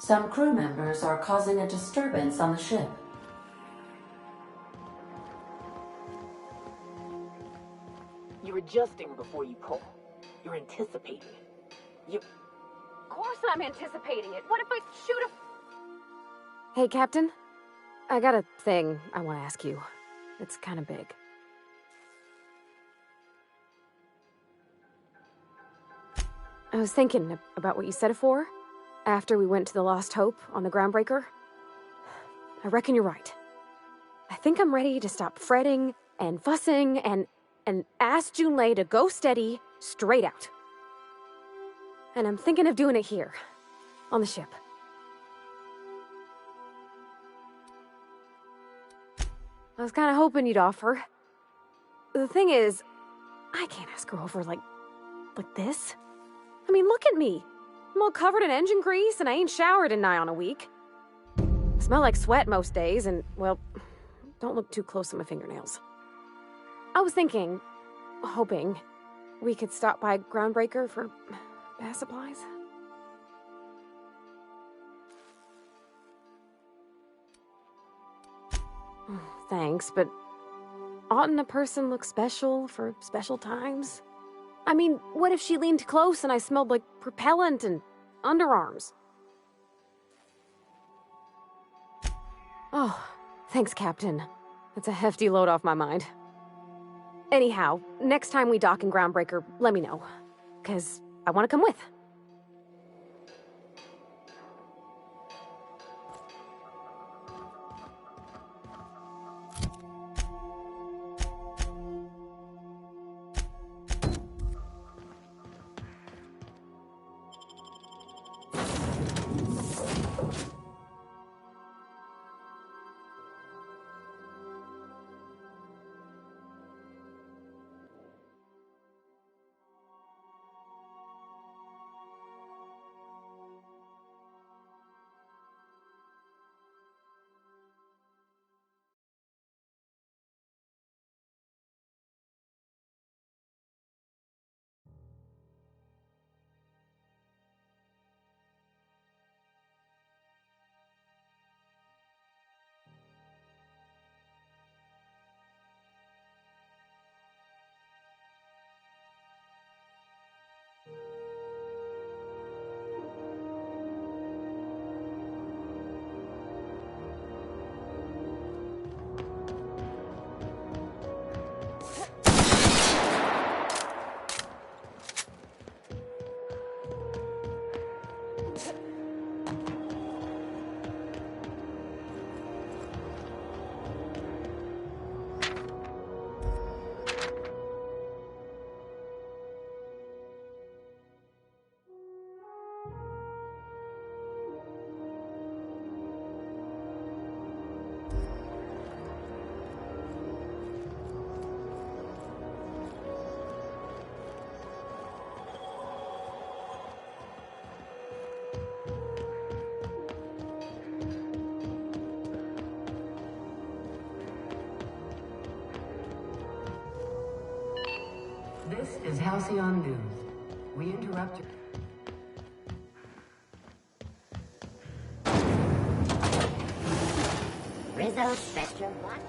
Some crew members are causing a disturbance on the ship. You're adjusting before you pull. You're anticipating it. You... Of course I'm anticipating it. What if I shoot a... Hey, Captain. I got a thing I want to ask you. It's kind of big. I was thinking about what you said before, after we went to the Lost Hope on the Groundbreaker. I reckon you're right. I think I'm ready to stop fretting and fussing and ask Junlei to go steady, straight out. And I'm thinking of doing it here, on the ship. I was kind of hoping you'd offer. The thing is, I can't ask her over like this. I mean, look at me. I'm all covered in engine grease and I ain't showered in nigh on a week. I smell like sweat most days and, well, don't look too close at my fingernails. I was thinking, hoping, we could stop by Groundbreaker for bath supplies. Thanks, but oughtn't a person look special for special times? I mean, what if she leaned close and I smelled like propellant and underarms? Oh, thanks, Captain. That's a hefty load off my mind. Anyhow, next time we dock in Groundbreaker, let me know. 'Cause I want to come with. This is Halcyon News. We interrupt. Rizzo Spectrum Watcher.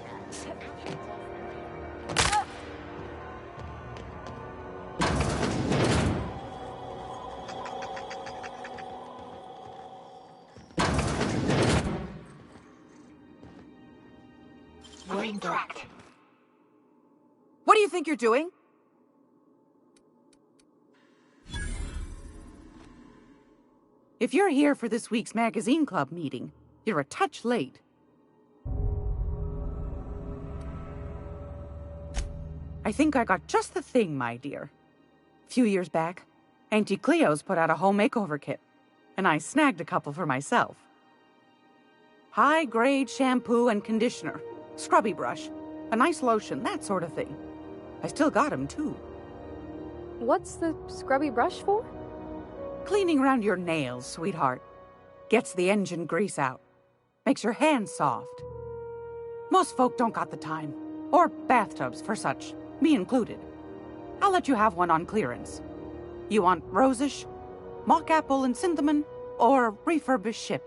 Correct. What do you think you're doing? If you're here for this week's magazine club meeting, you're a touch late. I think I got just the thing, my dear. A few years back, Auntie Cleo's put out a home makeover kit, and I snagged a couple for myself. High-grade shampoo and conditioner, scrubby brush, a nice lotion, that sort of thing. I still got 'em, too. What's the scrubby brush for? Cleaning around your nails, sweetheart. Gets the engine grease out. Makes your hands soft. Most folk don't got the time. Or bathtubs for such, me included. I'll let you have one on clearance. You want rosish, mock apple and cinnamon, or refurbished ship?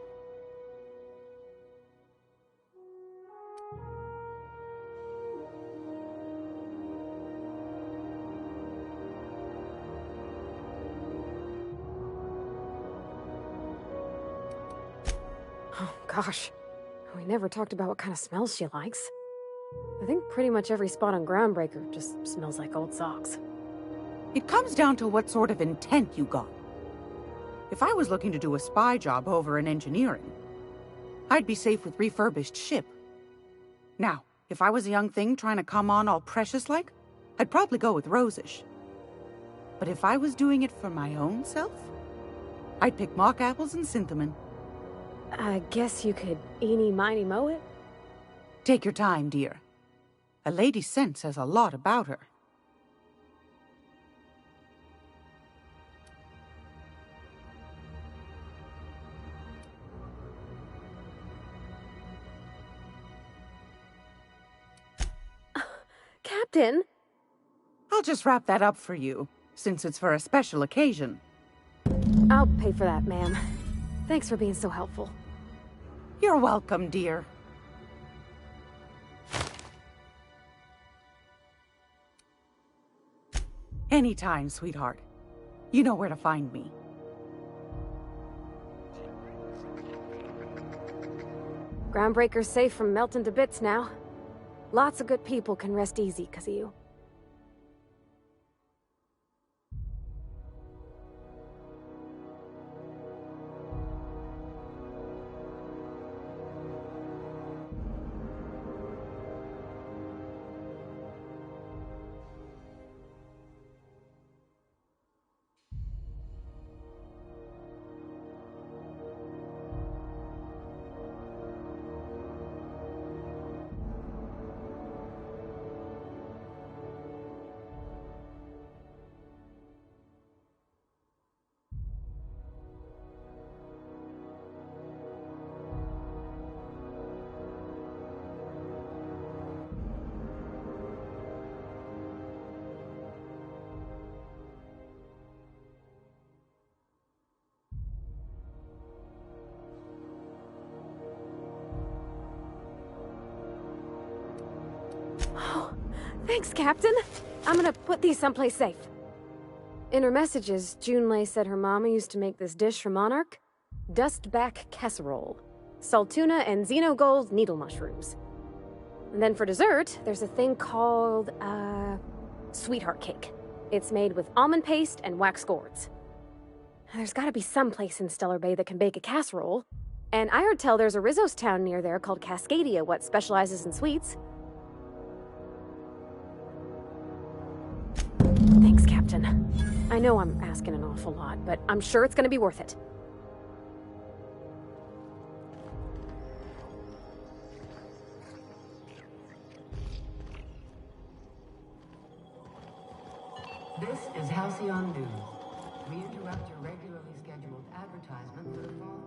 Gosh, we never talked about what kind of smells she likes. I think pretty much every spot on Groundbreaker just smells like old socks. It comes down to what sort of intent you got. If I was looking to do a spy job over in engineering, I'd be safe with refurbished ship. Now, if I was a young thing trying to come on all precious-like, I'd probably go with Rosish. But if I was doing it for my own self, I'd pick mock apples and Synthamin. I guess you could eeny-miny-moe it? Take your time, dear. A lady's scent says a lot about her. Captain? I'll just wrap that up for you, since it's for a special occasion. I'll pay for that, ma'am. Thanks for being so helpful. You're welcome, dear. Anytime, sweetheart. You know where to find me. Groundbreaker's safe from melting to bits now. Lots of good people can rest easy because of you. Thanks, Captain. I'm gonna put these someplace safe. In her messages, Junlei said her mama used to make this dish for Monarch. Dustback casserole. Saltuna and xenogold needle mushrooms. And then for dessert, there's a thing called, sweetheart cake. It's made with almond paste and wax gourds. There's gotta be some place in Stellar Bay that can bake a casserole. And I heard tell there's a Rizzo's town near there called Cascadia, what specializes in sweets. Thanks, Captain. I know I'm asking an awful lot, but I'm sure it's gonna be worth it. This is Halcyon News. We interrupt your regularly scheduled advertisement for the following.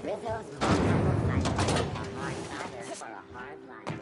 Rizzo's Monarch Life. A hard cider for a hard life.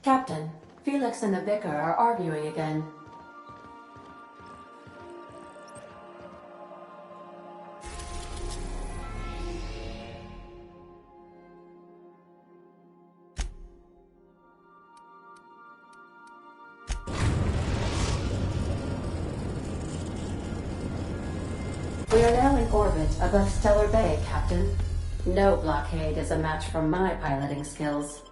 Captain, Felix and the Vicar are arguing again. We are now in orbit above Stellar Bay, Captain. No blockade is a match for my piloting skills.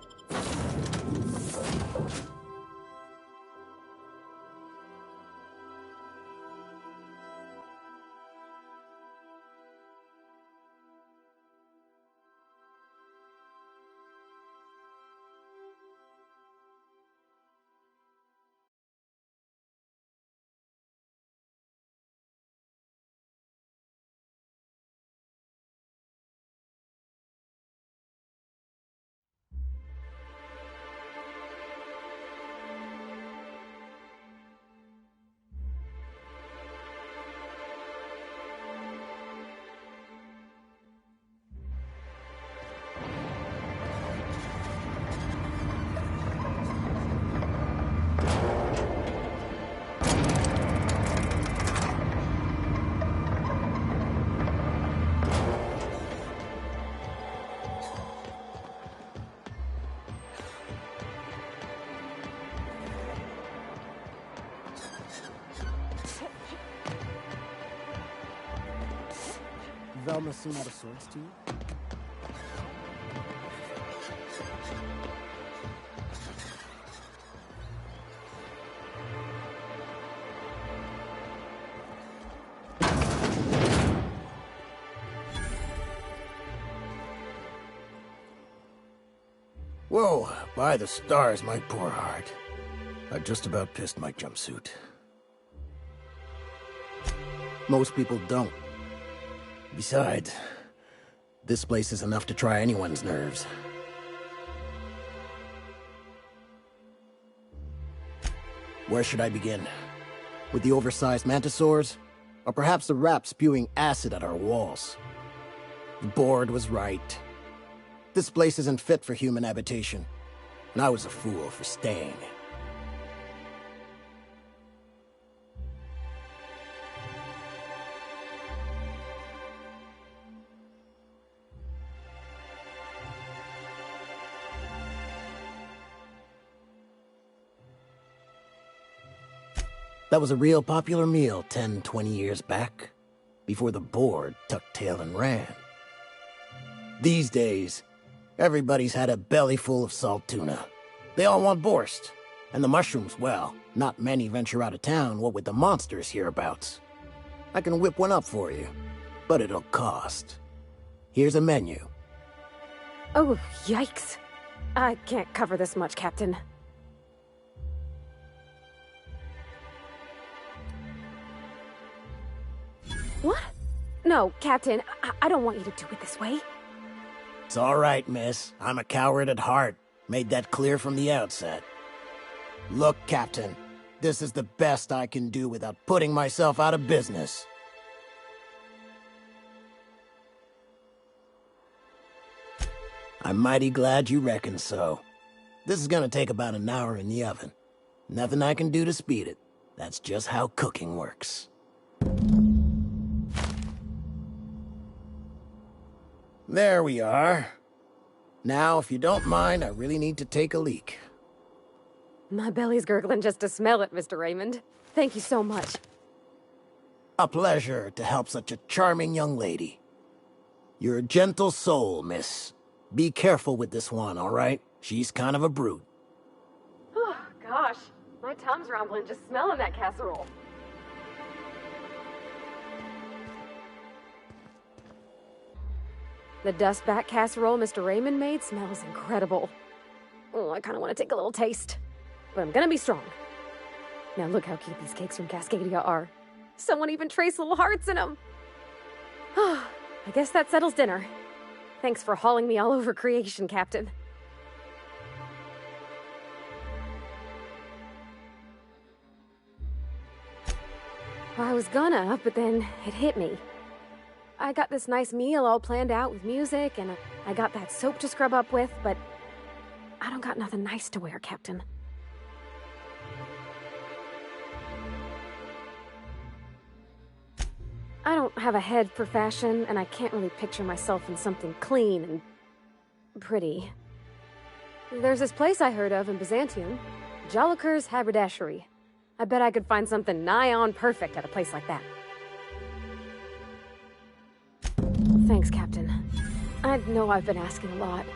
Velma seem out of sorts to you? Whoa, by the stars, my poor heart. I just about pissed my jumpsuit. Most people don't. Besides, this place is enough to try anyone's nerves. Where should I begin? With the oversized mantisaurs? Or perhaps the rats spewing acid at our walls? The board was right. This place isn't fit for human habitation, and I was a fool for staying. That was a real popular meal 10, 20 years back, before the board tucked tail and ran. These days, everybody's had a belly full of salt tuna. They all want borscht. And the mushrooms, well, not many venture out of town, what with the monsters hereabouts. I can whip one up for you, but it'll cost. Here's a menu. Oh, yikes. I can't cover this much, Captain. What? No, Captain, I don't want you to do it this way. It's all right, miss. I'm a coward at heart. Made that clear from the outset. Look, Captain, this is the best I can do without putting myself out of business. I'm mighty glad you reckon so. This is gonna take about an hour in the oven. Nothing I can do to speed it. That's just how cooking works. There we are. Now, if you don't mind, I really need to take a leak. My belly's gurgling just to smell it, Mr. Raymond. Thank you so much. A pleasure to help such a charming young lady. You're a gentle soul, miss. Be careful with this one, all right? She's kind of a brute. Oh, gosh. My tum's rumbling just smelling that casserole. The dustback casserole Mr. Raymond made smells incredible. Oh, I kind of want to take a little taste. But I'm gonna be strong. Now look how cute these cakes from Cascadia are. Someone even traced little hearts in them. I guess that settles dinner. Thanks for hauling me all over creation, Captain. Well, I was gonna, but then it hit me. I got this nice meal all planned out with music, and I got that soap to scrub up with, but I don't got nothing nice to wear, Captain. I don't have a head for fashion, and I can't really picture myself in something clean and pretty. There's this place I heard of in Byzantium, Jolicoeur's Haberdashery. I bet I could find something nigh on perfect at a place like that. Thanks, Captain. I know I've been asking a lot,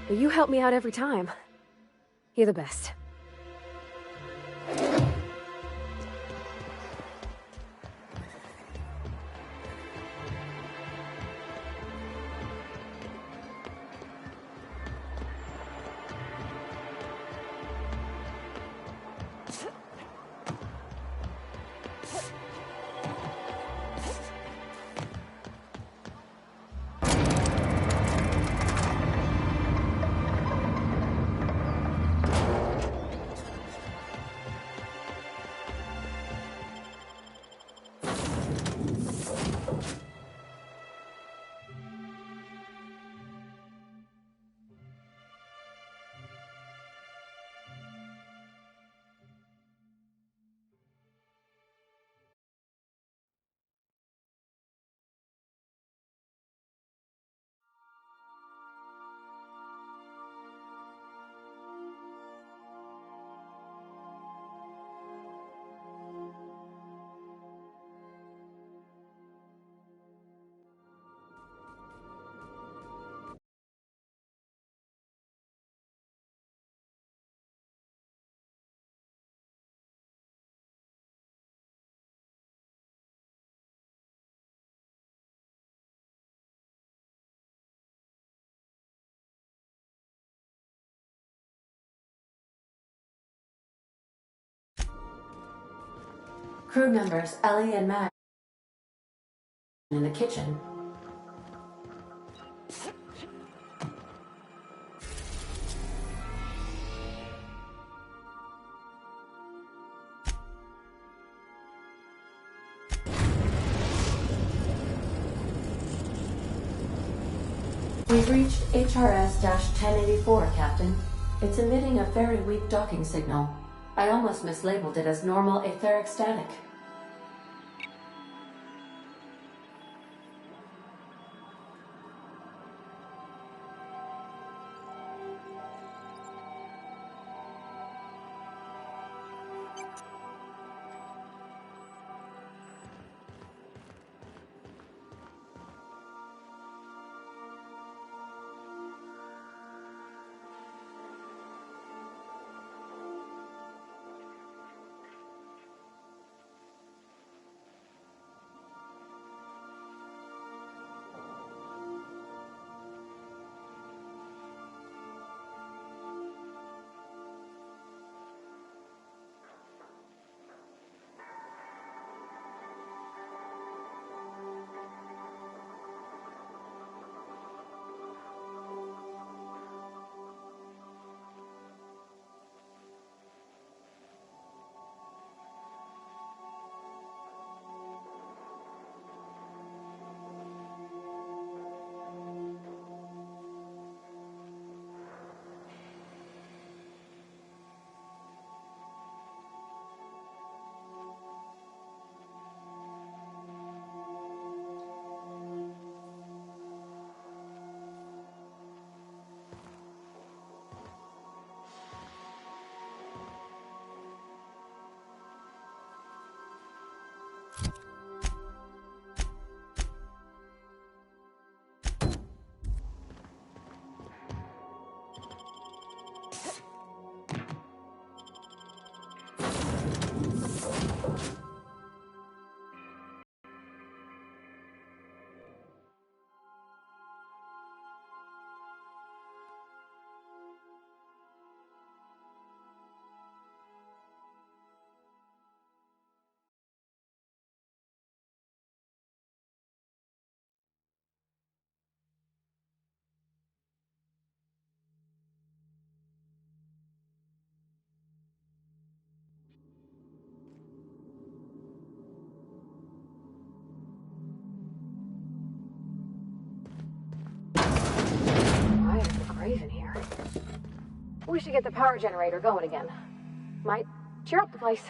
but you help me out every time. You're the best. Crew members Ellie and Matt in the kitchen. We've reached HRS-1084, Captain. It's emitting a very weak docking signal. I almost mislabeled it as normal etheric static. In here. We should get the power generator going again. Might cheer up the place.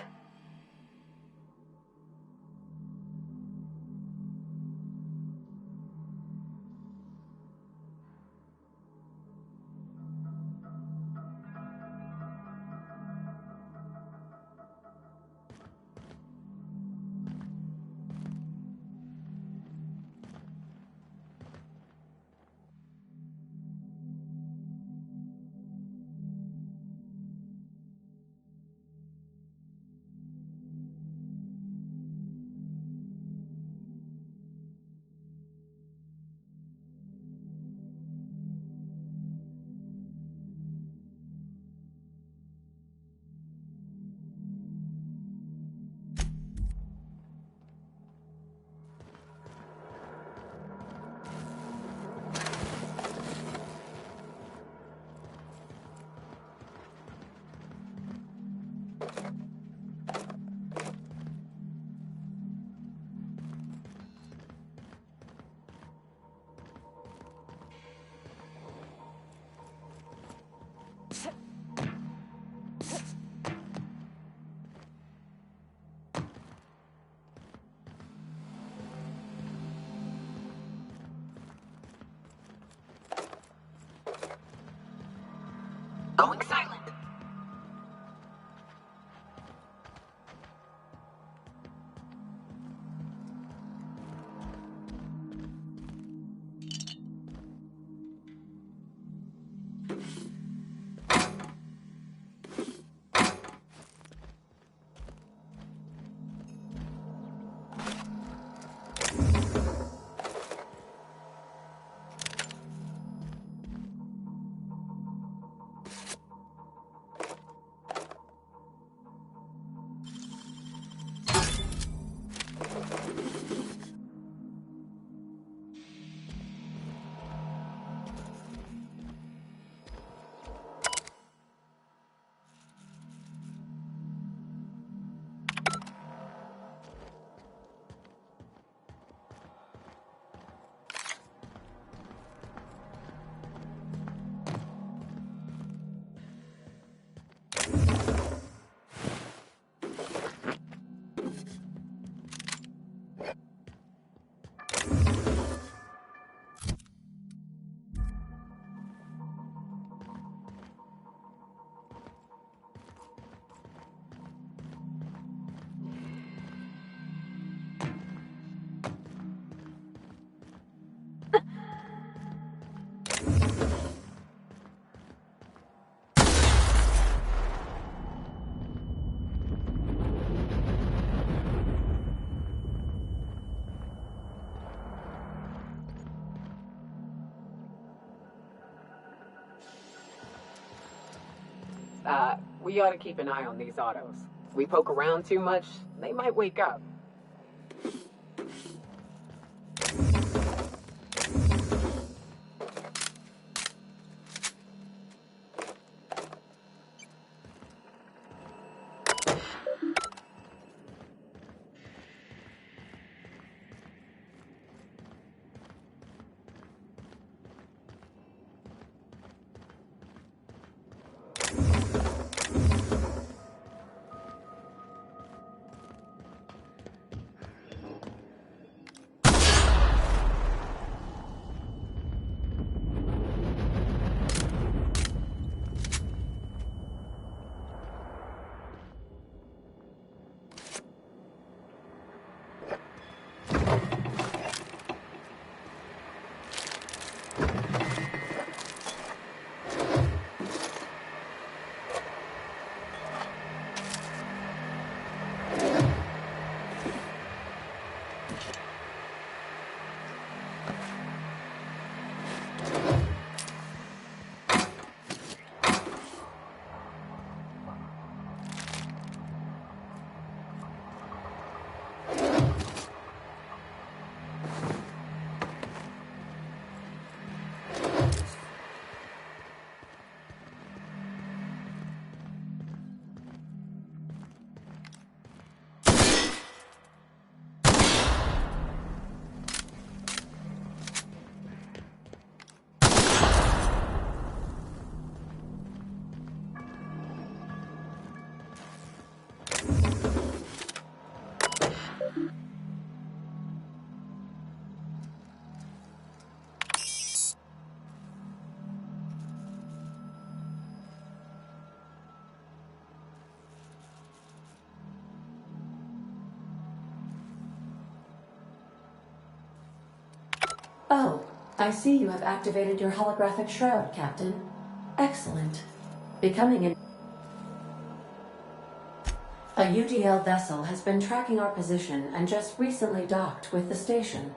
going silent. We ought to keep an eye on these autos. If we poke around too much, they might wake up. Oh, I see you have activated your holographic shroud, Captain. Excellent. Becoming a UDL vessel has been tracking our position and just recently docked with the station.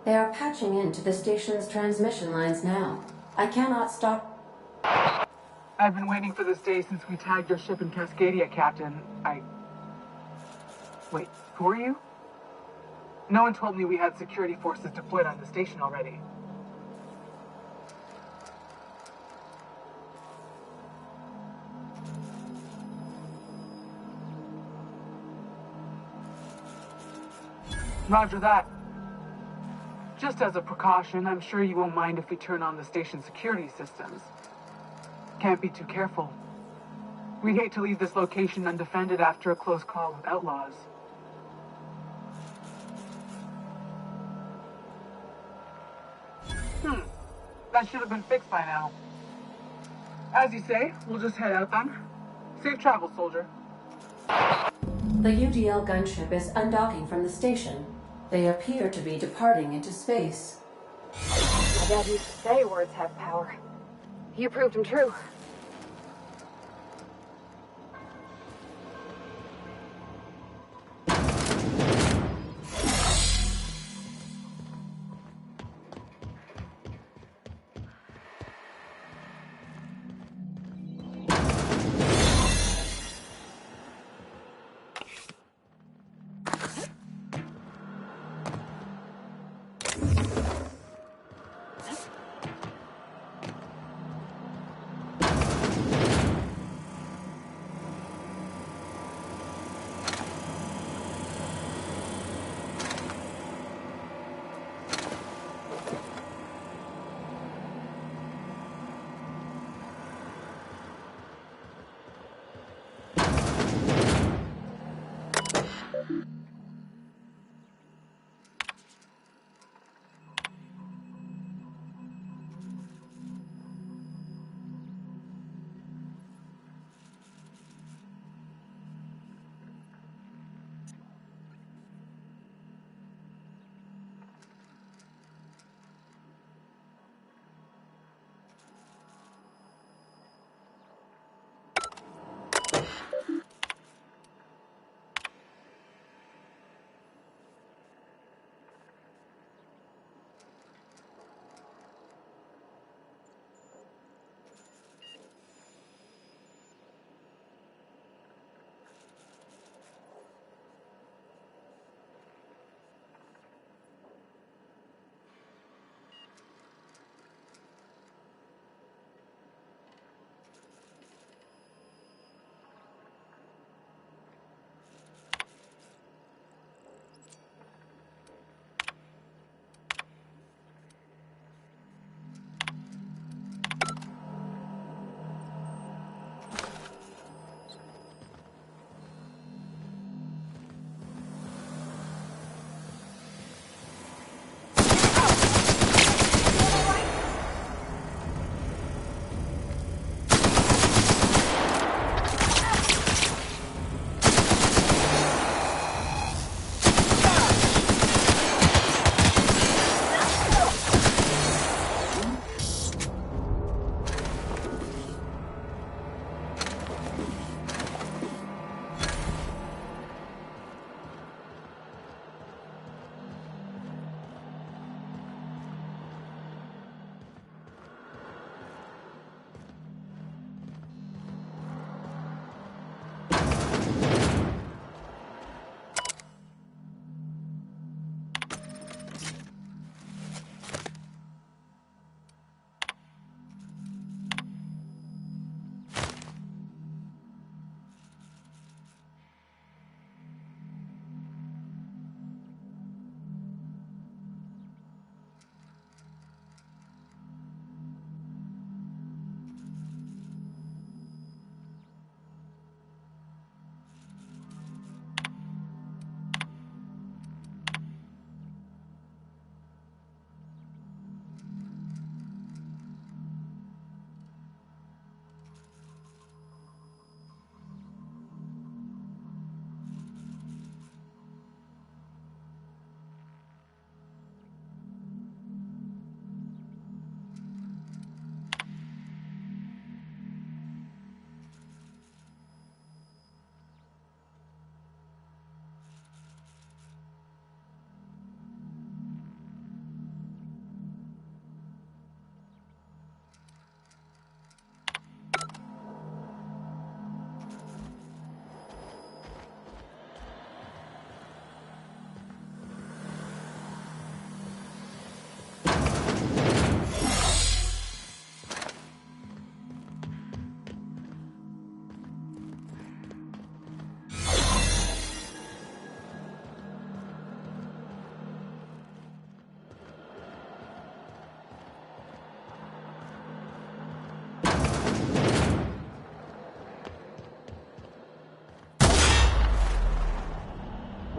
They are patching into the station's transmission lines now. I cannot stop. I've been waiting for this day since we tagged your ship in Cascadia, Captain. Wait, who are you? No one told me we had security forces deployed on the station already. Roger that. Just as a precaution, I'm sure you won't mind if we turn on the station security systems. Can't be too careful. We'd hate to leave this location undefended after a close call with outlaws. That should have been fixed by now. As you say, we'll just head out then. Safe travel, soldier. The UDL gunship is undocking from the station. They appear to be departing into space. My dad used to say words have power. You proved them true.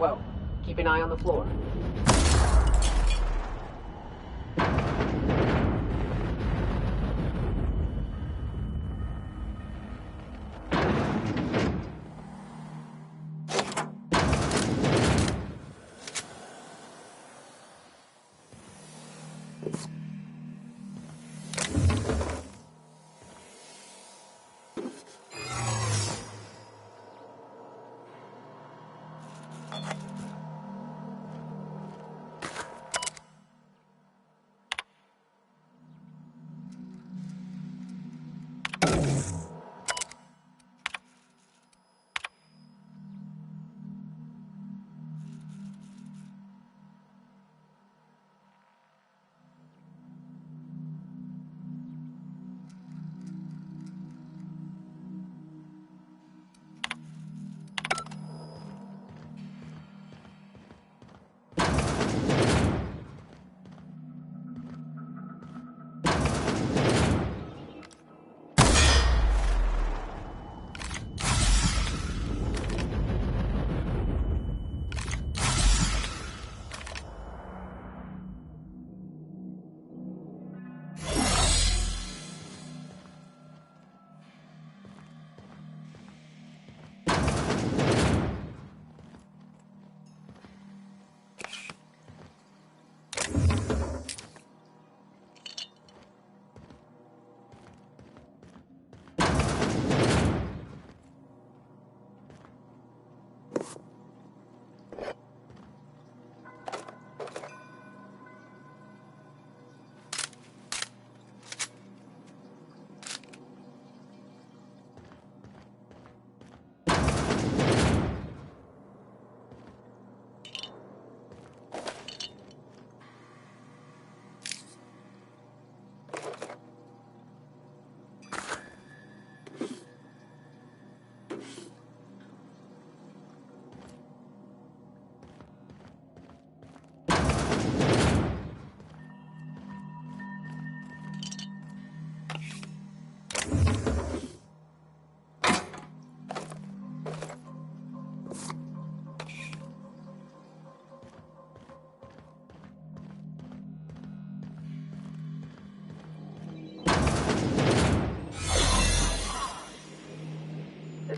Whoa. Keep an eye on the floor.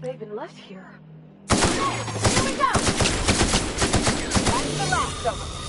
They've been left here. Here we go! That's the last of them.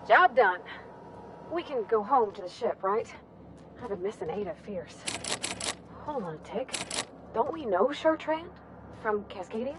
Job done. We can go home to the ship, right? I've been missing Ada fierce. Hold on a tick. Don't we know Chartrand? From Cascadia?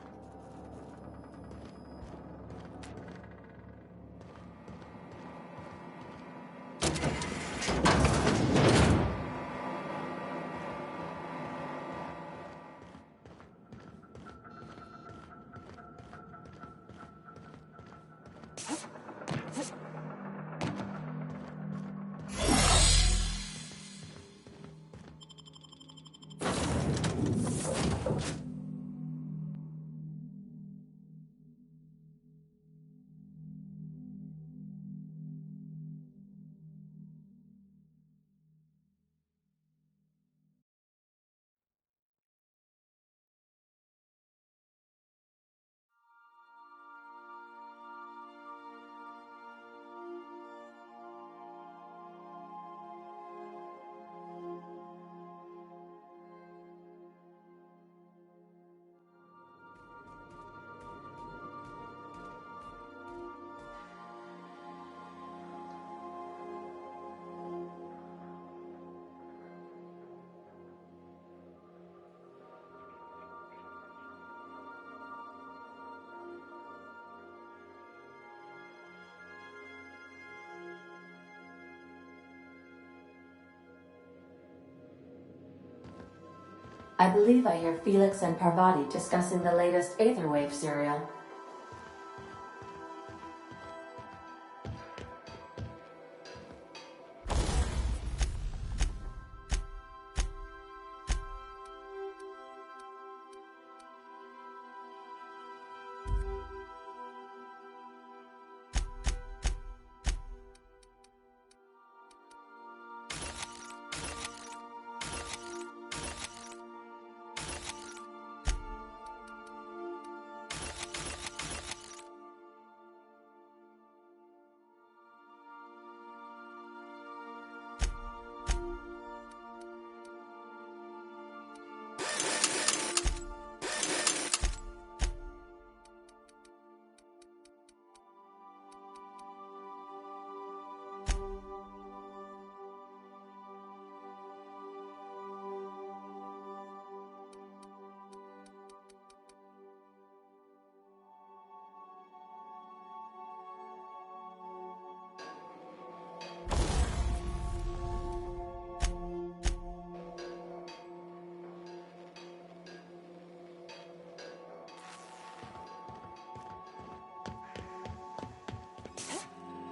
I believe I hear Felix and Parvati discussing the latest Aetherwave serial.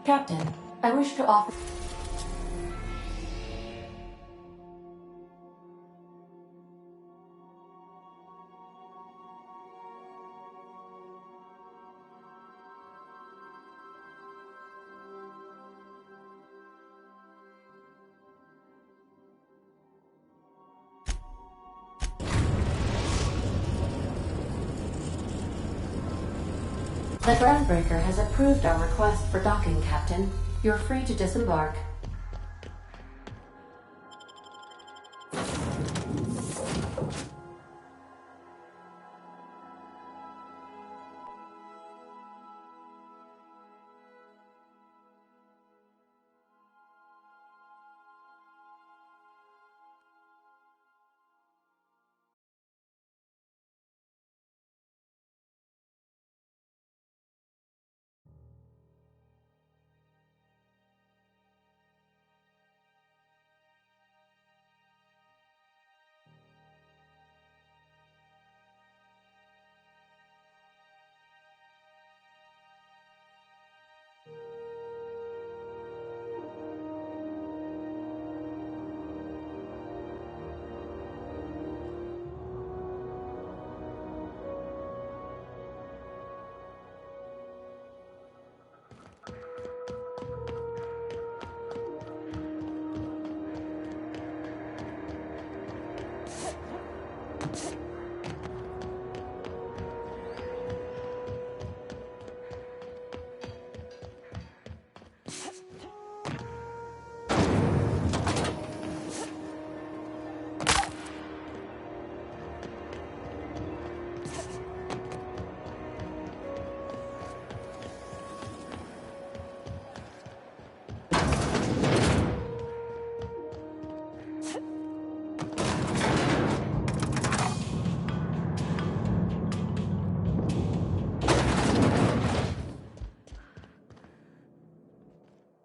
Captain, I wish to offer... The Groundbreaker has approved our request for docking, Captain. You're free to disembark.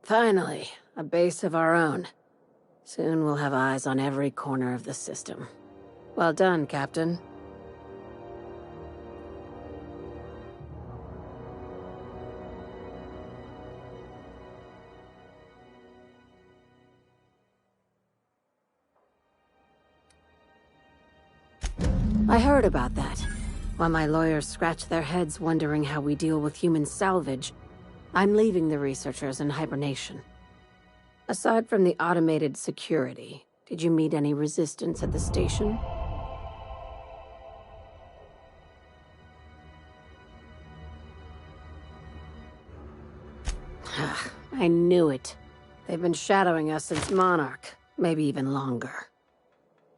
Finally, a base of our own. Soon we'll have eyes on every corner of the system. Well done, Captain. I heard about that. While my lawyers scratch their heads wondering how we deal with human salvage, I'm leaving the researchers in hibernation. Aside from the automated security, did you meet any resistance at the station? I knew it. They've been shadowing us since Monarch, maybe even longer.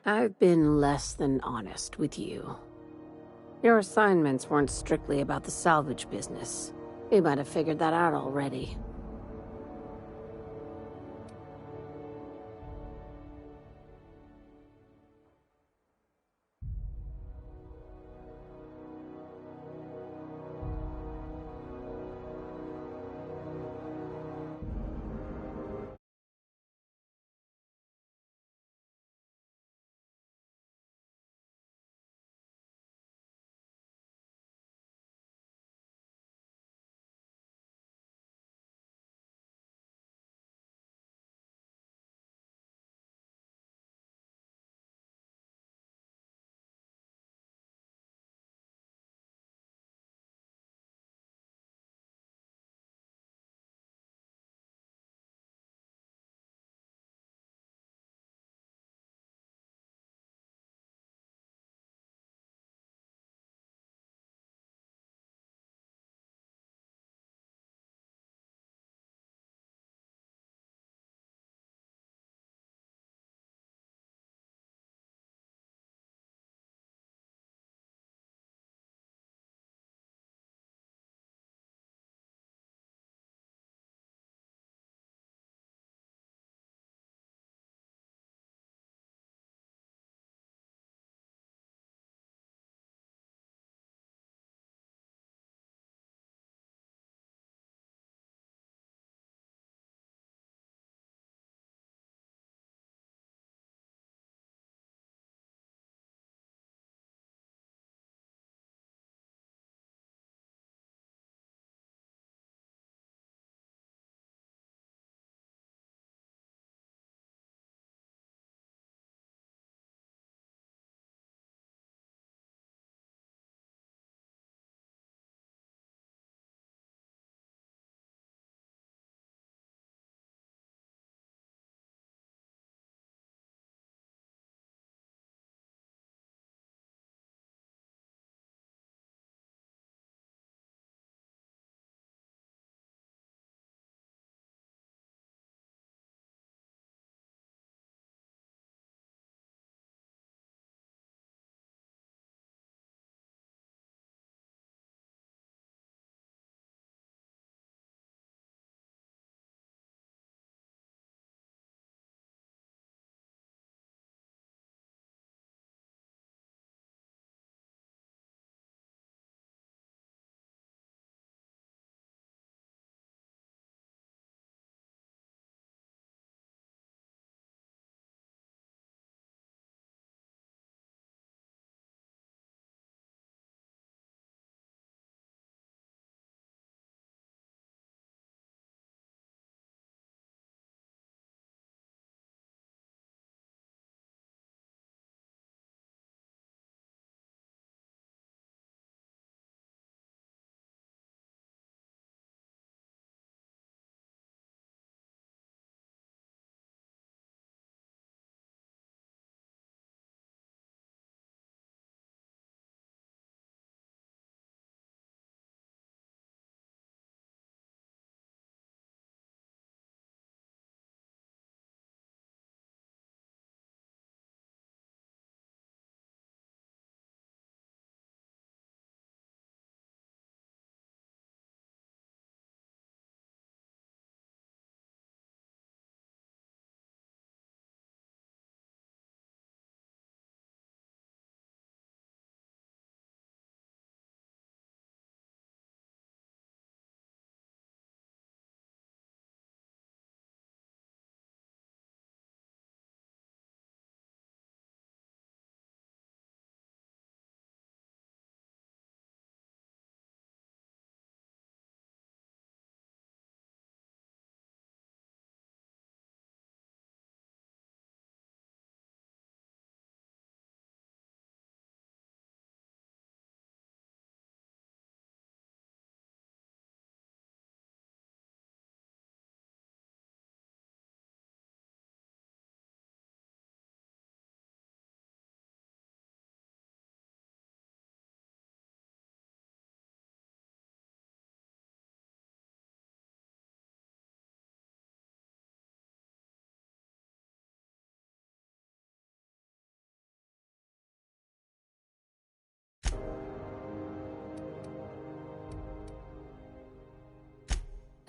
I've been less than honest with you. Your assignments weren't strictly about the salvage business. You might have figured that out already.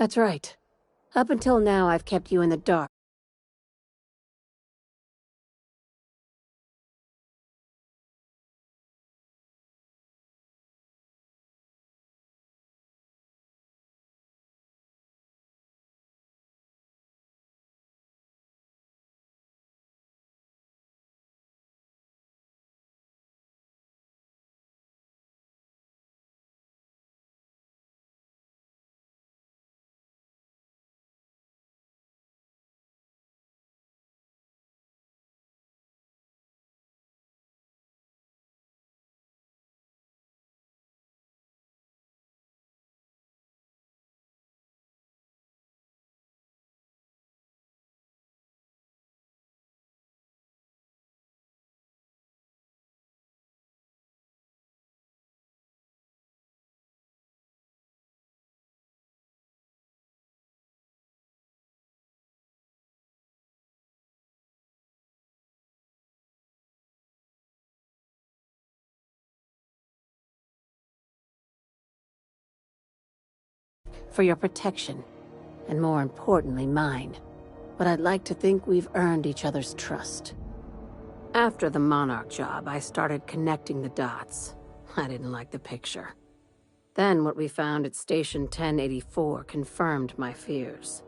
That's right. Up until now, I've kept you in the dark. For your protection, and more importantly, mine. But I'd like to think we've earned each other's trust. After the Monarch job, I started connecting the dots. I didn't like the picture. Then what we found at Station 1084 confirmed my fears.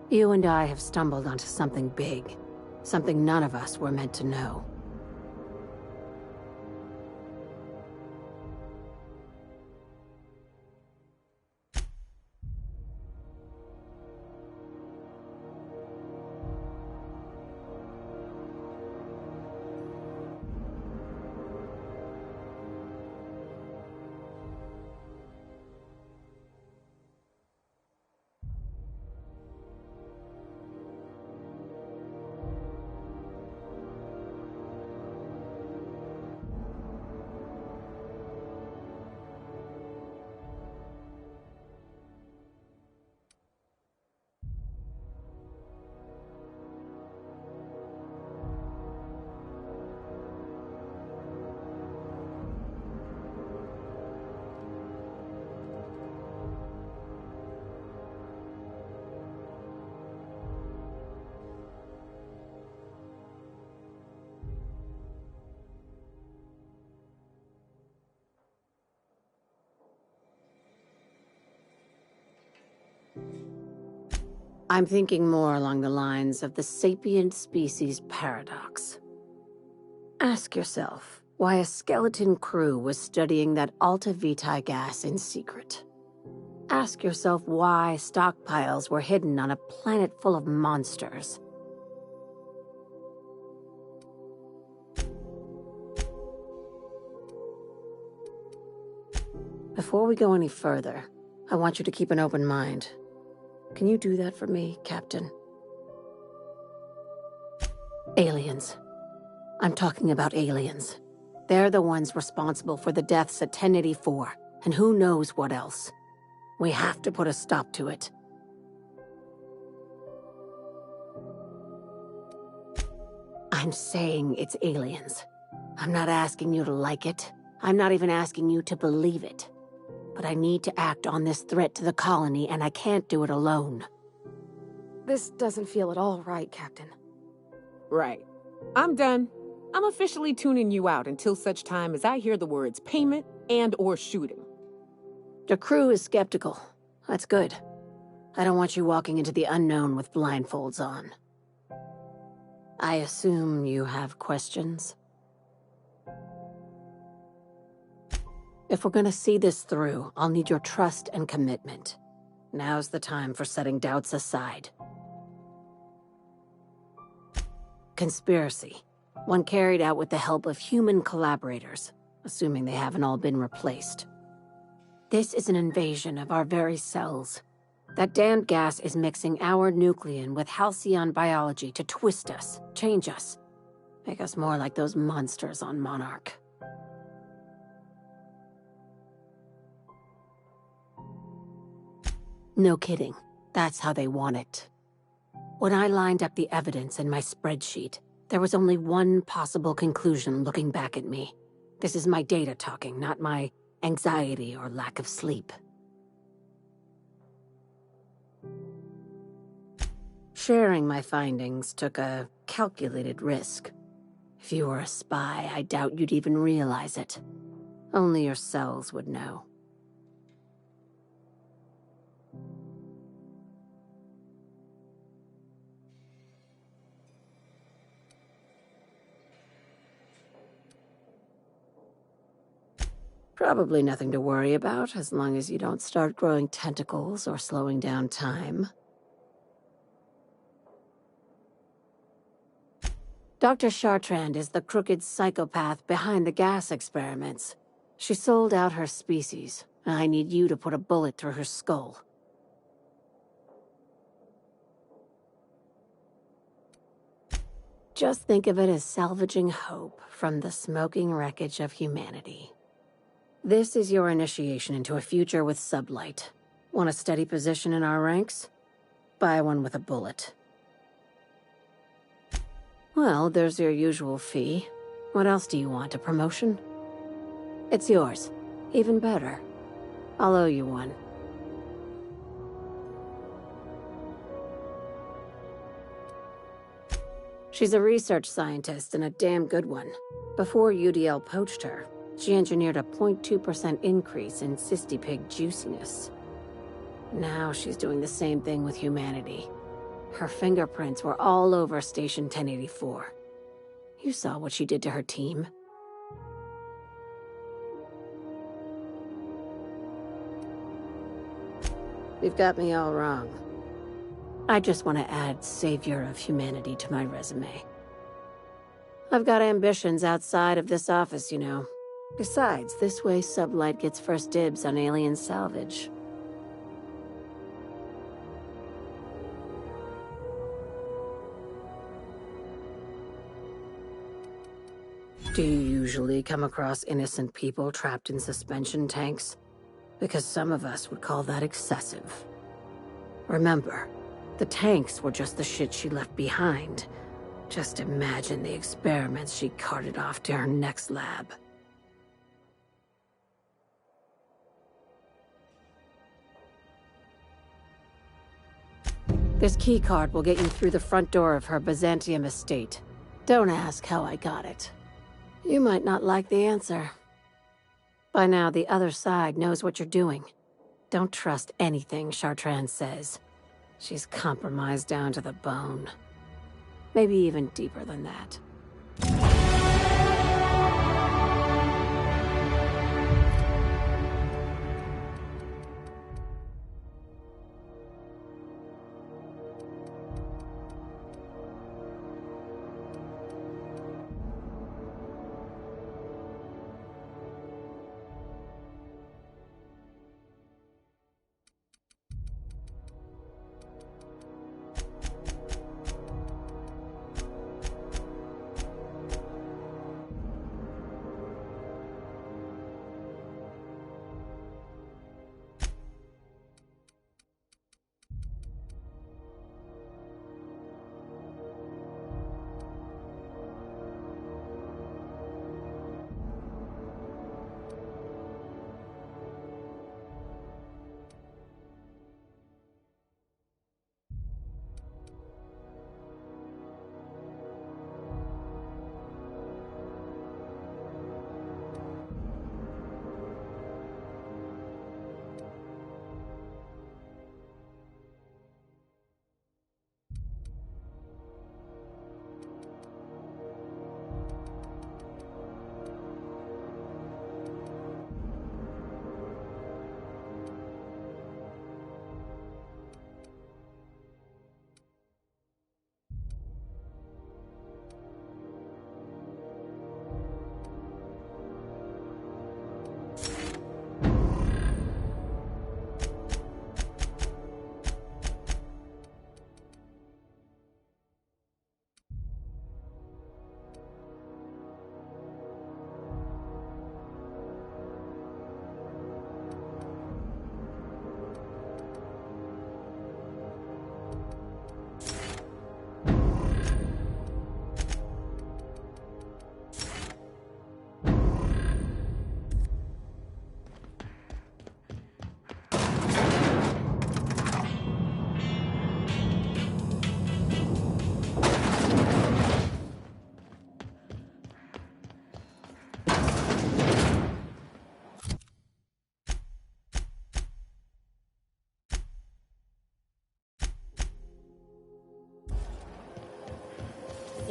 You and I have stumbled onto something big. Something none of us were meant to know. I'm thinking more along the lines of the sapient species paradox. Ask yourself why a skeleton crew was studying that Alta Vitae gas in secret. Ask yourself why stockpiles were hidden on a planet full of monsters. Before we go any further, I want you to keep an open mind. Can you do that for me, Captain? Aliens. I'm talking about aliens. They're the ones responsible for the deaths at 1084, and who knows what else. We have to put a stop to it. I'm saying it's aliens. I'm not asking you to like it. I'm not even asking you to believe it. But I need to act on this threat to the colony, and I can't do it alone. This doesn't feel at all right, Captain. Right. I'm done. I'm officially tuning you out until such time as I hear the words payment and/or shooting. The crew is skeptical. That's good. I don't want you walking into the unknown with blindfolds on. I assume you have questions? If we're gonna see this through, I'll need your trust and commitment. Now's the time for setting doubts aside. Conspiracy. One carried out with the help of human collaborators, assuming they haven't all been replaced. This is an invasion of our very cells. That damned gas is mixing our nucleon with halcyon biology to twist us, change us, make us more like those monsters on Monarch. No kidding. That's how they want it. When I lined up the evidence in my spreadsheet, there was only one possible conclusion looking back at me. This is my data talking, not my anxiety or lack of sleep. Sharing my findings took a calculated risk. If you were a spy, I doubt you'd even realize it. Only your cells would know. Probably nothing to worry about, as long as you don't start growing tentacles or slowing down time. Dr. Chartrand is the crooked psychopath behind the gas experiments. She sold out her species, and I need you to put a bullet through her skull. Just think of it as salvaging hope from the smoking wreckage of humanity. This is your initiation into a future with sublight. Want a steady position in our ranks? Buy one with a bullet. Well, there's your usual fee. What else do you want, a promotion? It's yours. Even better. I'll owe you one. She's a research scientist and a damn good one. Before UDL poached her, she engineered a 0.2% increase in cystipig juiciness. Now she's doing the same thing with humanity. Her fingerprints were all over Station 1084. You saw what she did to her team. You've got me all wrong. I just want to add Savior of Humanity to my resume. I've got ambitions outside of this office, you know. Besides, this way Sublight gets first dibs on alien salvage. Do you usually come across innocent people trapped in suspension tanks? Because some of us would call that excessive. Remember, the tanks were just the shit she left behind. Just imagine the experiments she carted off to her next lab. This keycard will get you through the front door of her Byzantium estate. Don't ask how I got it. You might not like the answer. By now, the other side knows what you're doing. Don't trust anything Chartrand says. She's compromised down to the bone. Maybe even deeper than that.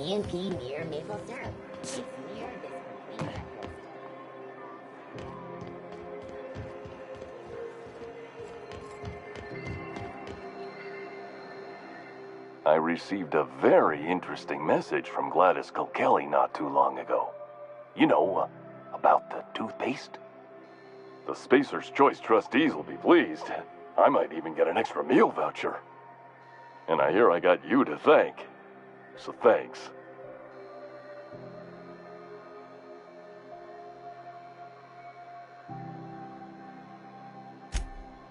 CMP near maple syrup. It's near this complete checklist. I received a very interesting message from Gladys Kilkelly not too long ago. You know, about the toothpaste. The Spacer's Choice trustees will be pleased. I might even get an extra meal voucher. And I hear I got you to thank. So thanks.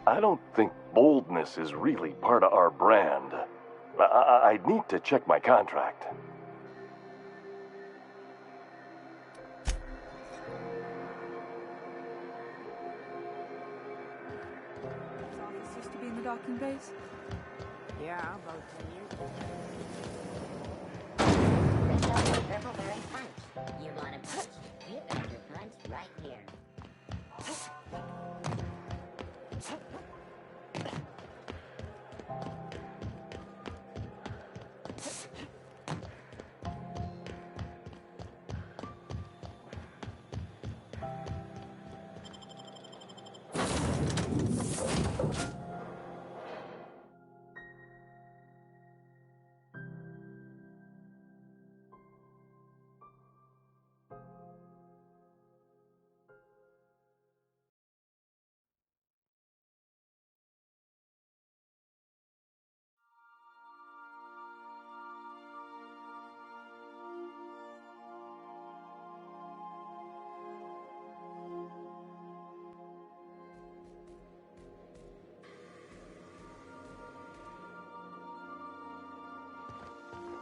I don't think boldness is really part of our brand. I'd need to check my contract. His office used to be in the docking base? Yeah, about 10 years ago. This is the Purple Berry Punch. You want a punch? You got your punch right here.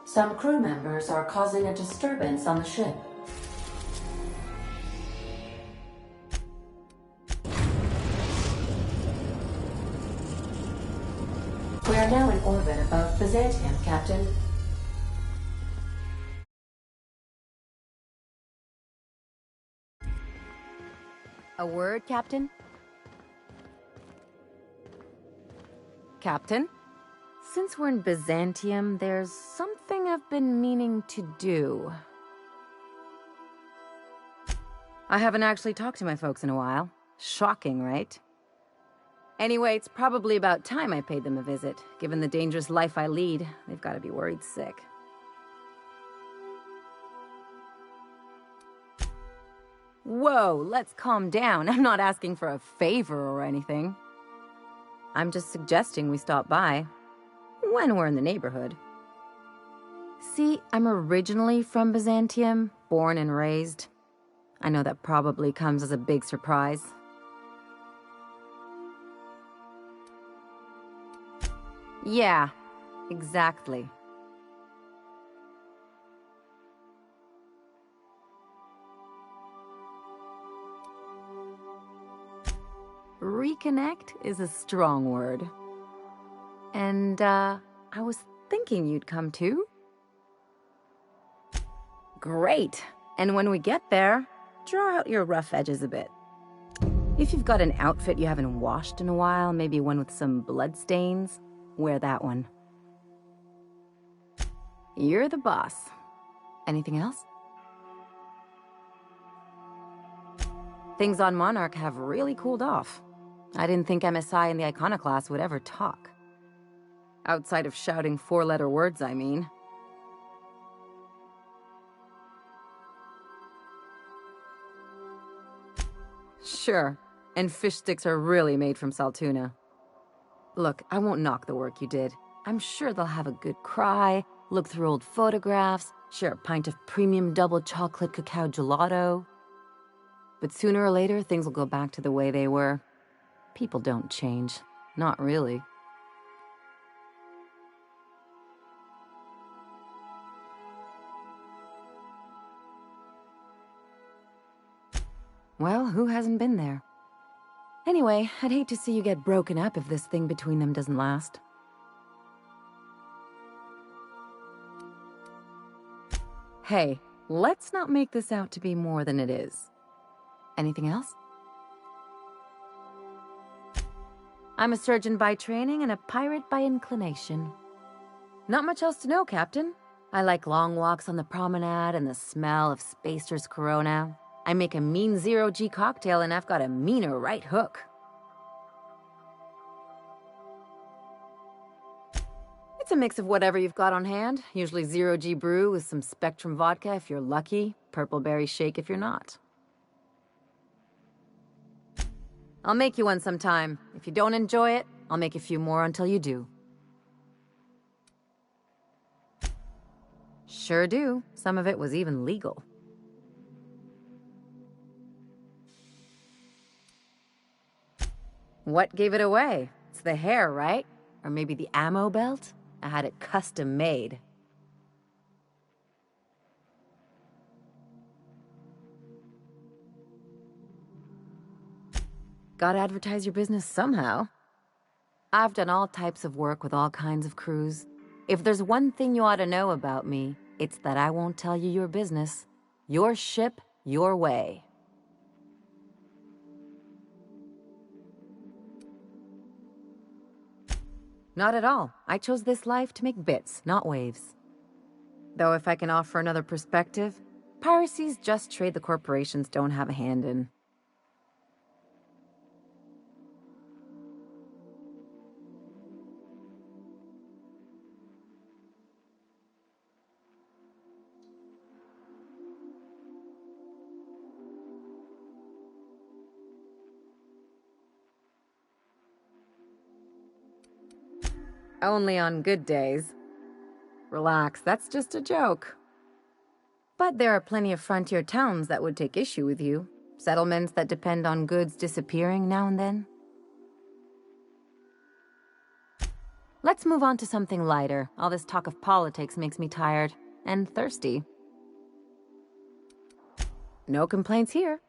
Some crew members are causing a disturbance on the ship. We are now in orbit above Byzantium, Captain. A word, Captain? Captain? Since we're in Byzantium, there's something I've been meaning to do. I haven't actually talked to my folks in a while. Shocking, right? Anyway, it's probably about time I paid them a visit. Given the dangerous life I lead, they've got to be worried sick. Whoa, let's calm down. I'm not asking for a favor or anything. I'm just suggesting we stop by. When we're in the neighborhood. See, I'm originally from Byzantium, born and raised. I know that probably comes as a big surprise. Yeah, exactly. Reconnect is a strong word. And, I was thinking you'd come too. Great. And when we get there, draw out your rough edges a bit. If you've got an outfit you haven't washed in a while, maybe one with some blood stains, wear that one. You're the boss. Anything else? Things on Monarch have really cooled off. I didn't think MSI and the Iconoclast would ever talk. Outside of shouting four-letter words, I mean. Sure, and fish sticks are really made from Saltuna. Look, I won't knock the work you did. I'm sure they'll have a good cry, look through old photographs, share a pint of premium double chocolate cacao gelato. But sooner or later, things will go back to the way they were. People don't change. Not really. Well, who hasn't been there? Anyway, I'd hate to see you get broken up if this thing between them doesn't last. Hey, let's not make this out to be more than it is. Anything else? I'm a surgeon by training and a pirate by inclination. Not much else to know, Captain. I like long walks on the promenade and the smell of Spacer's Corona. I make a mean zero-G cocktail and I've got a meaner right hook. It's a mix of whatever you've got on hand. Usually zero-G brew with some Spectrum vodka if you're lucky, purple berry shake if you're not. I'll make you one sometime. If you don't enjoy it, I'll make a few more until you do. Sure do. Some of it was even legal. What gave it away? It's the hair, right? Or maybe the ammo belt? I had it custom made. Gotta advertise your business somehow. I've done all types of work with all kinds of crews. If there's one thing you ought to know about me, it's that I won't tell you your business. Your ship, your way. Not at all. I chose this life to make bits, not waves. Though if I can offer another perspective, piracy's just trade the corporations don't have a hand in. Only on good days. Relax, that's just a joke. But there are plenty of frontier towns that would take issue with you. Settlements that depend on goods disappearing now and then. Let's move on to something lighter. All this talk of politics makes me tired and thirsty. No complaints here.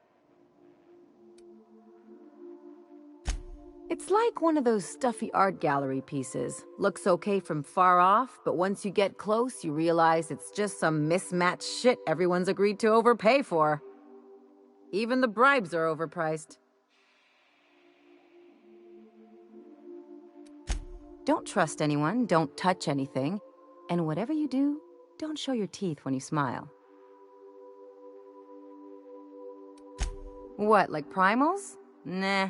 It's like one of those stuffy art gallery pieces. Looks okay from far off, but once you get close, you realize it's just some mismatched shit everyone's agreed to overpay for. Even the bribes are overpriced. Don't trust anyone, don't touch anything, and whatever you do, don't show your teeth when you smile. What, like primals? Nah.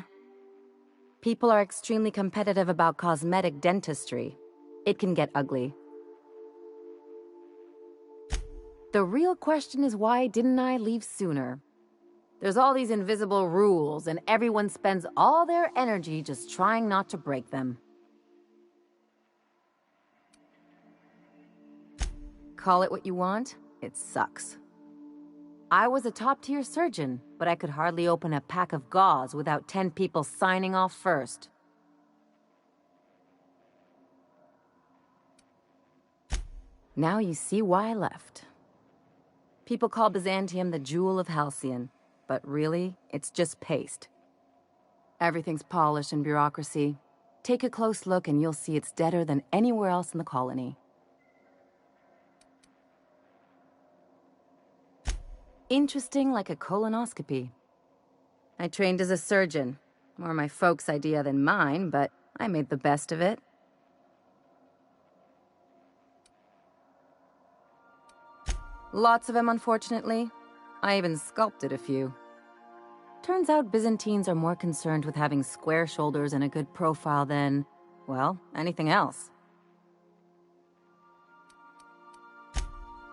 People are extremely competitive about cosmetic dentistry. It can get ugly. The real question is, why didn't I leave sooner? There's all these invisible rules, and everyone spends all their energy just trying not to break them. Call it what you want, it sucks. I was a top-tier surgeon, but I could hardly open a pack of gauze without 10 people signing off first. Now you see why I left. People call Byzantium the jewel of Halcyon, but really, it's just paste. Everything's polished and bureaucracy. Take a close look and you'll see it's deader than anywhere else in the colony. Interesting like a colonoscopy. I trained as a surgeon. More my folks' idea than mine, but I made the best of it. Lots of them, unfortunately. I even sculpted a few. Turns out Byzantines are more concerned with having square shoulders and a good profile than, well, anything else.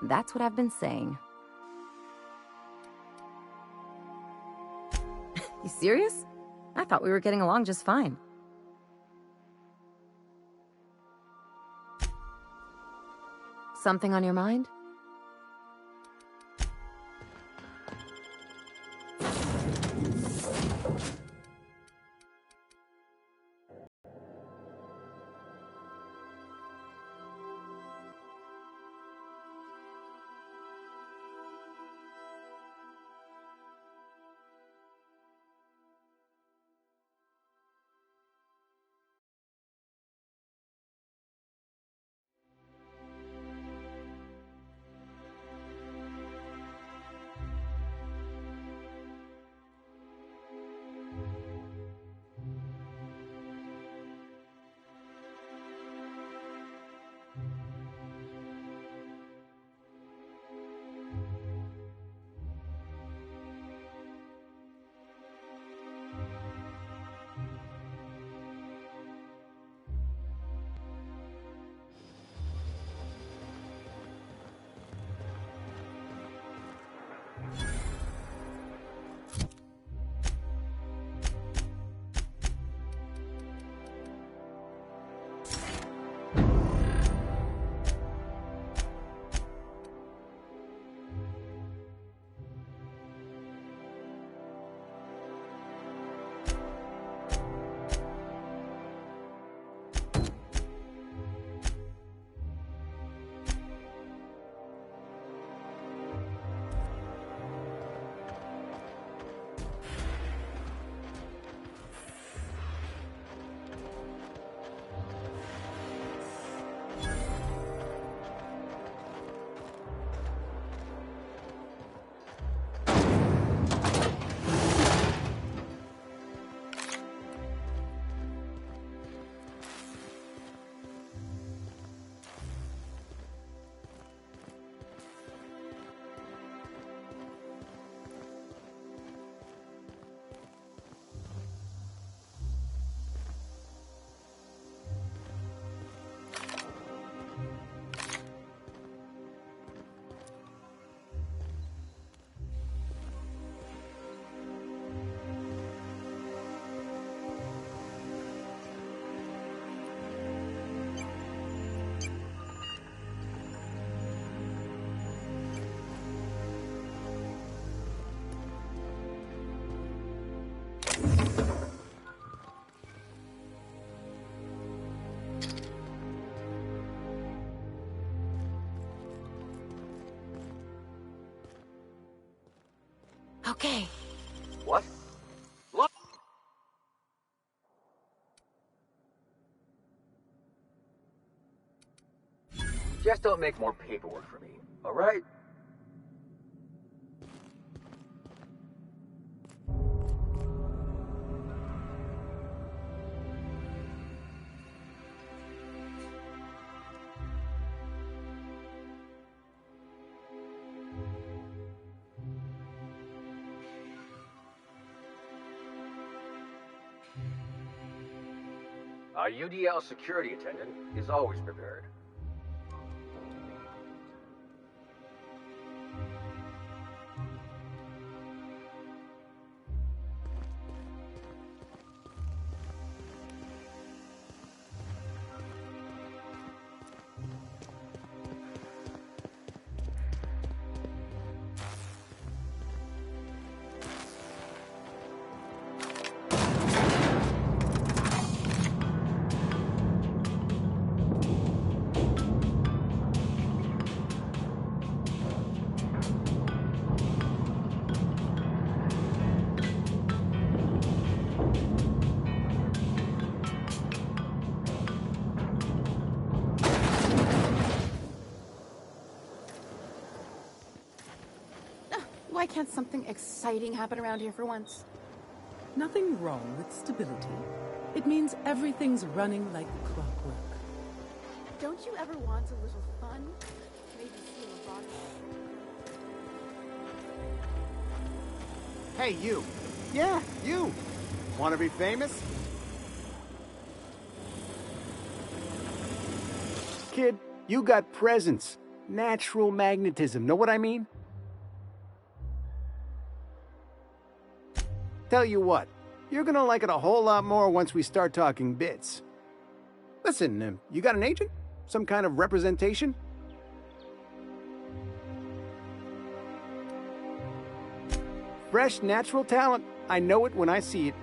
That's what I've been saying. You serious? I thought we were getting along just fine. Something on your mind? Okay. What? Look! Just don't make more paperwork for me, alright? Our UDL security attendant is always prepared. Why can't something exciting happen around here for once? Nothing wrong with stability. It means everything's running like clockwork. Don't you ever want a little fun? Maybe see a rocket. Hey, you. Yeah, you. Want to be famous? Kid, you got presence. Natural magnetism. Know what I mean? Tell you what, you're gonna like it a whole lot more once we start talking bits. Listen, you got an agent? Some kind of representation? Fresh, natural talent. I know it when I see it.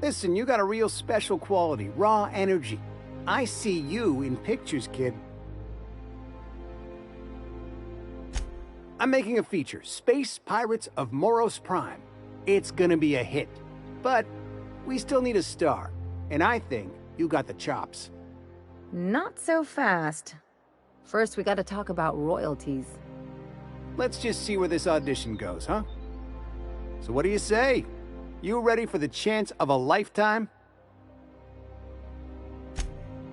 Listen, you got a real special quality, raw energy. I see you in pictures, kid. I'm making a feature, Space Pirates of Moros Prime. It's gonna be a hit. But we still need a star. And I think you got the chops. Not so fast. First, we gotta talk about royalties. Let's just see where this audition goes, huh? So what do you say? You ready for the chance of a lifetime?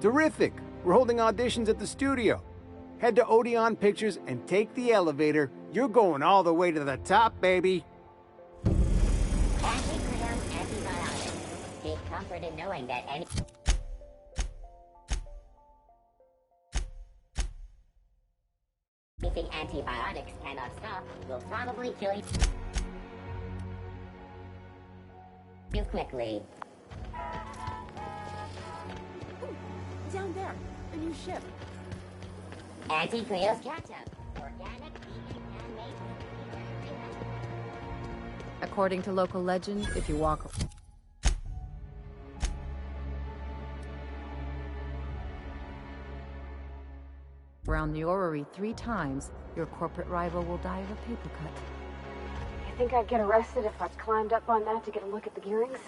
Terrific! We're holding auditions at the studio. Head to Odeon Pictures and take the elevator. You're going all the way to the top, baby. Antibiotics. Take comfort in knowing that anything antibiotics cannot stop will probably kill you quickly. Ooh, down there, a new ship. Anti-Creo's ketchup. Organic, vegan, handmade. According to local legend, if you walk around the orrery 3 times, your corporate rival will die of a paper cut. You think I'd get arrested if I climbed up on that to get a look at the gearings?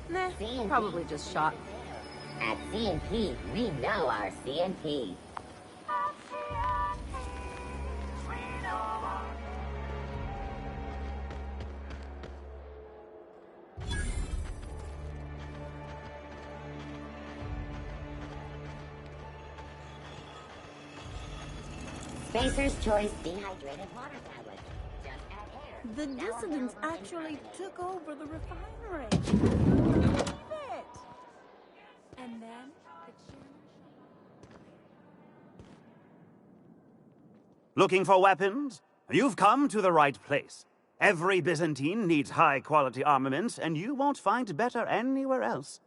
Nah, probably just shot. At CNP, we know our CNP. Spacer's Choice dehydrated water tablet. Just add air. The Now dissidents available in actually packets. took over the refinery. Fit. And then the Looking for weapons? You've come to the right place. Every Byzantine needs high-quality armaments, and you won't find better anywhere else.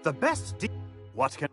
The best deal. What can...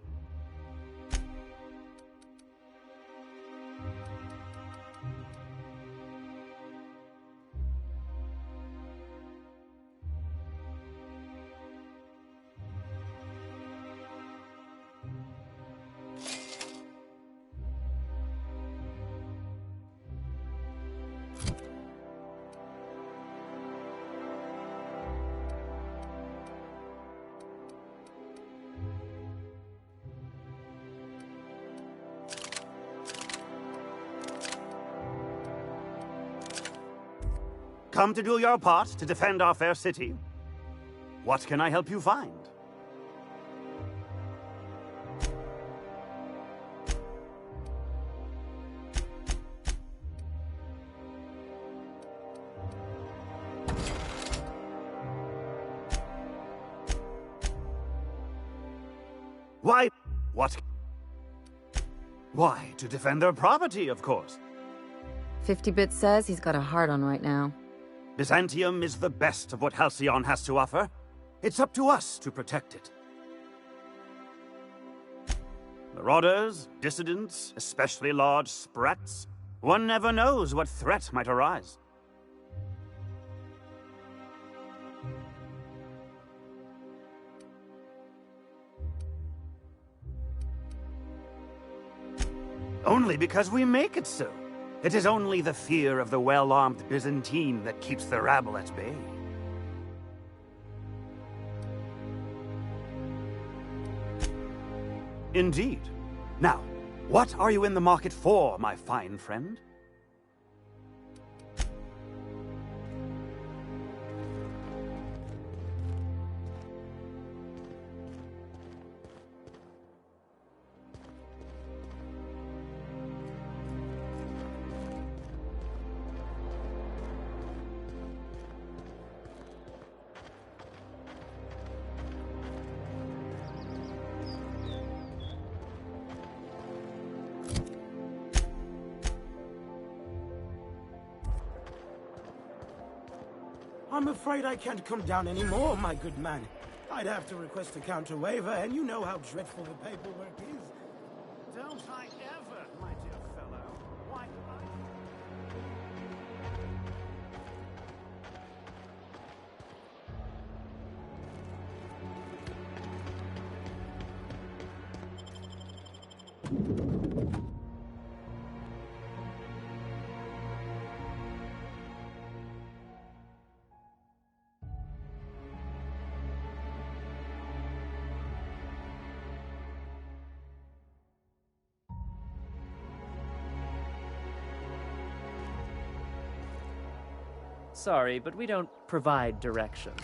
Come to do your part to defend our fair city? What can I help you find? Why? What? Why, to defend their property, of course. 50-Bit says he's got a hard on right now. Byzantium is the best of what Halcyon has to offer. It's up to us to protect it. Marauders, dissidents, especially large sprats. One never knows what threat might arise. Only because we make it so. It is only the fear of the well-armed Byzantine that keeps the rabble at bay. Indeed. Now, what are you in the market for, my fine friend? I'm afraid I can't come down anymore, my good man. I'd have to request a counter waiver, and you know how dreadful the paperwork is. Don't I ever, my dear fellow. Why, Sorry, but we don't provide directions.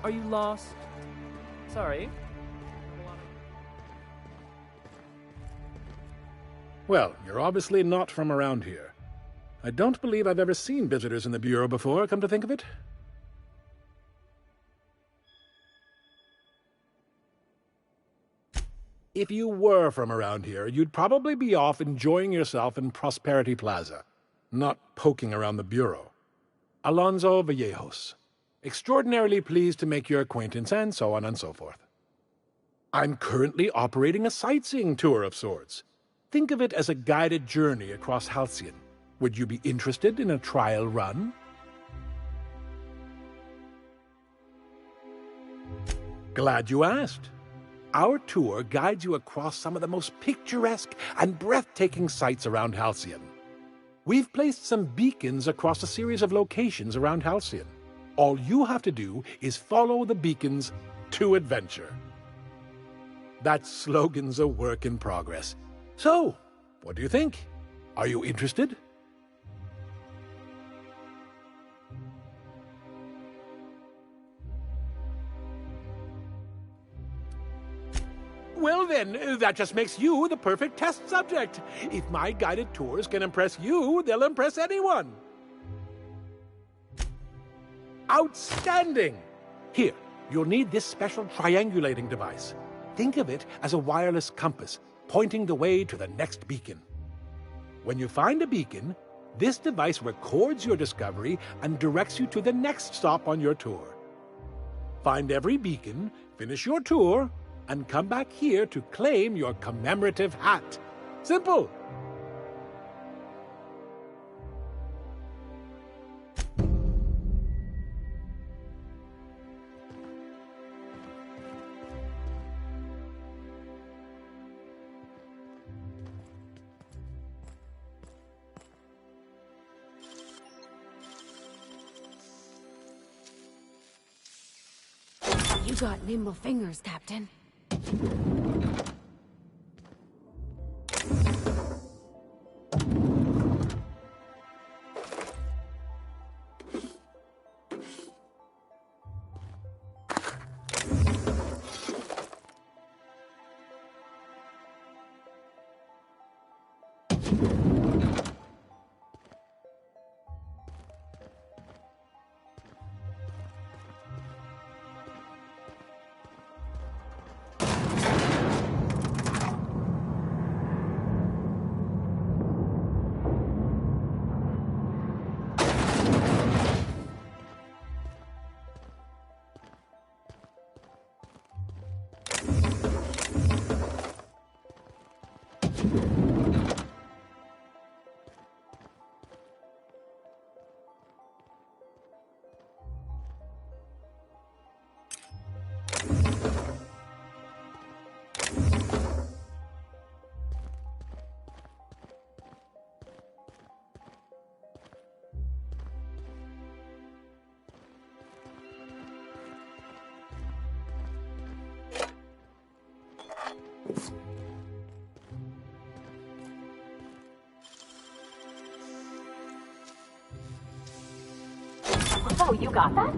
Are you lost? Sorry. Well, you're obviously not from around here. I don't believe I've ever seen visitors in the Bureau before, come to think of it. If you were from around here, you'd probably be off enjoying yourself in Prosperity Plaza, not poking around the Bureau. Alonso Vallejos. Extraordinarily pleased to make your acquaintance, and so on and so forth. I'm currently operating a sightseeing tour of sorts. Think of it as a guided journey across Halcyon. Would you be interested in a trial run? Glad you asked. Our tour guides you across some of the most picturesque and breathtaking sights around Halcyon. We've placed some beacons across a series of locations around Halcyon. All you have to do is follow the beacons to adventure. That slogan's a work in progress. So, what do you think? Are you interested? Well then, that just makes you the perfect test subject. If my guided tours can impress you, they'll impress anyone. Outstanding! Here, you'll need this special triangulating device. Think of it as a wireless compass, pointing the way to the next beacon. When you find a beacon, this device records your discovery and directs you to the next stop on your tour. Find every beacon, finish your tour, and come back here to claim your commemorative hat. Simple! You got nimble fingers, Captain. Oh, you got that?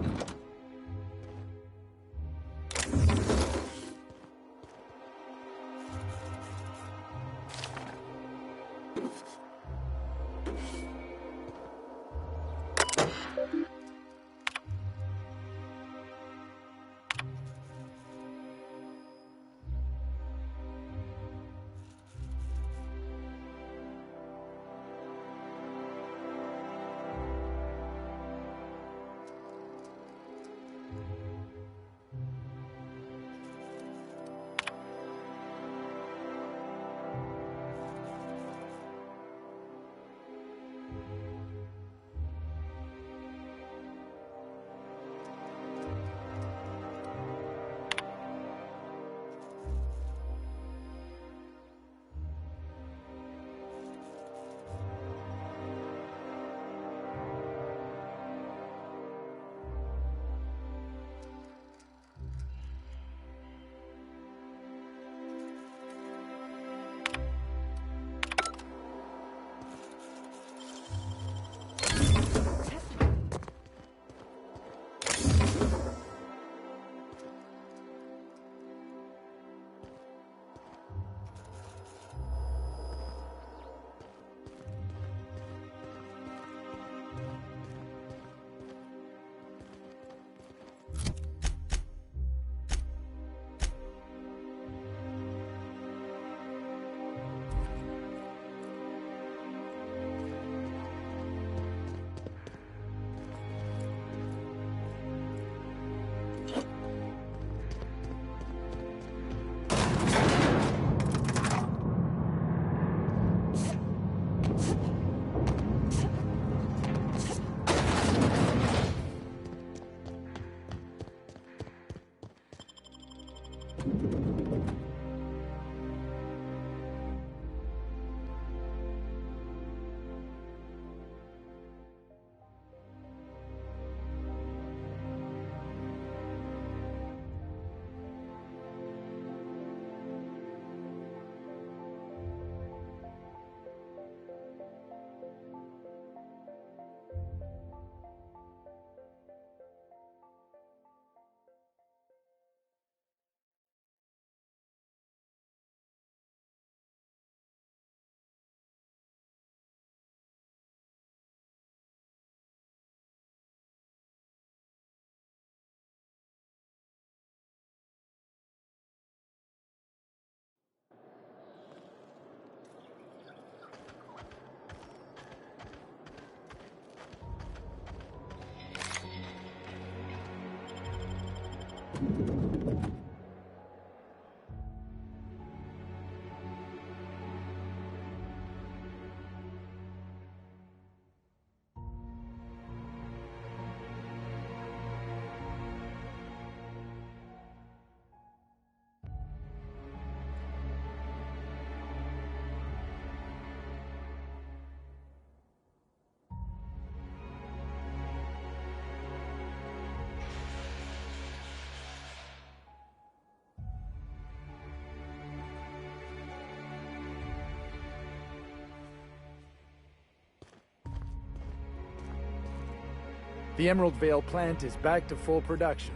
The Emerald Vale plant is back to full production.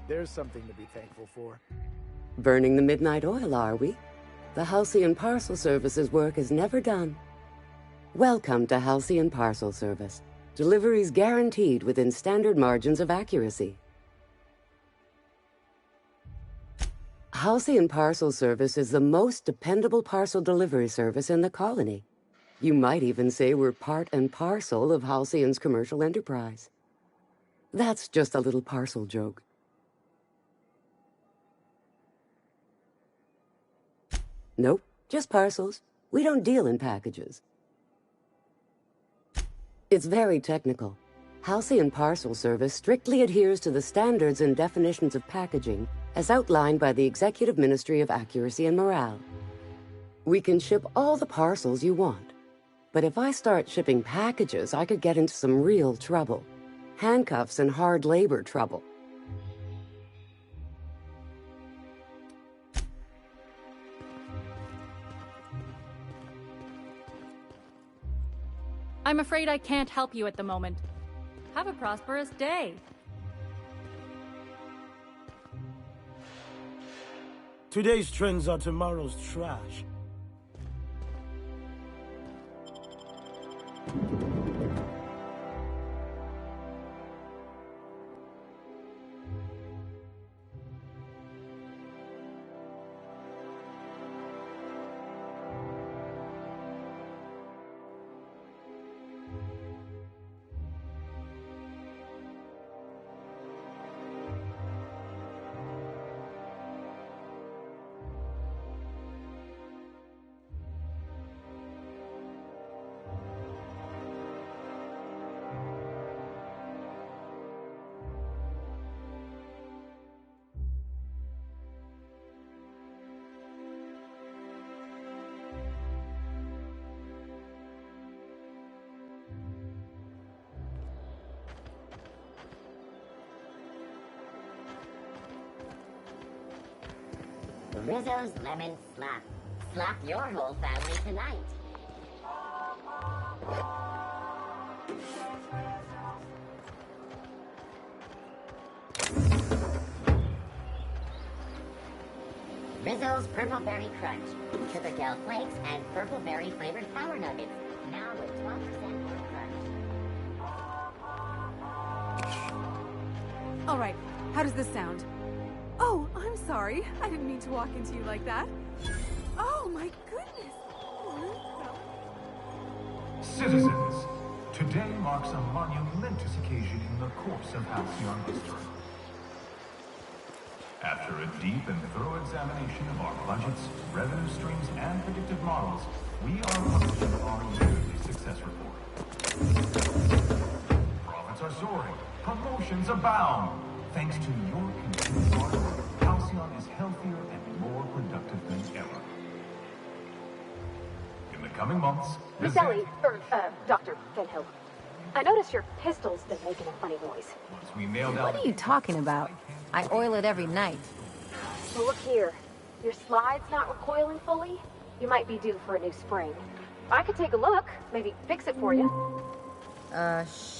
There's something to be thankful for. Burning the midnight oil, are we? The Halcyon Parcel Service's work is never done. Welcome to Halcyon Parcel Service. Deliveries guaranteed within standard margins of accuracy. Halcyon Parcel Service is the most dependable parcel delivery service in the colony. You might even say we're part and parcel of Halcyon's commercial enterprise. That's just a little parcel joke. Nope, just parcels. We don't deal in packages. It's very technical. Halcyon Parcel Service strictly adheres to the standards and definitions of packaging as outlined by the Executive Ministry of Accuracy and Morale. We can ship all the parcels you want. But if I start shipping packages, I could get into some real trouble. Handcuffs and hard labor trouble. I'm afraid I can't help you at the moment. Have a prosperous day. Today's trends are tomorrow's trash. Rizzo's Lemon Slap. Slap your whole family tonight. Rizzo's Purple Berry Crunch. Sugar Gel Flakes and Purple Berry flavored Power Nuggets. Now with 12% more crunch. All right, how does this sound? Oh, I'm sorry. I didn't mean to walk into you like that. Oh, my goodness. Citizens, today marks a monumentous occasion in the course of Halcyon history. After a deep and thorough examination of our budgets, revenue streams, and predictive models, we are publishing our yearly success report. Profits are soaring, promotions abound. Thanks to your continued hard work, Halcyon is healthier and more productive than ever. In the coming months, Miss Ellie, Dr. Fenhill, I noticed your pistol's been making a funny noise. once we nail down... What are you talking about? I oil it every night. Well, look here. Your slide's not recoiling fully. You might be due for a new spring. I could take a look, maybe fix it for you.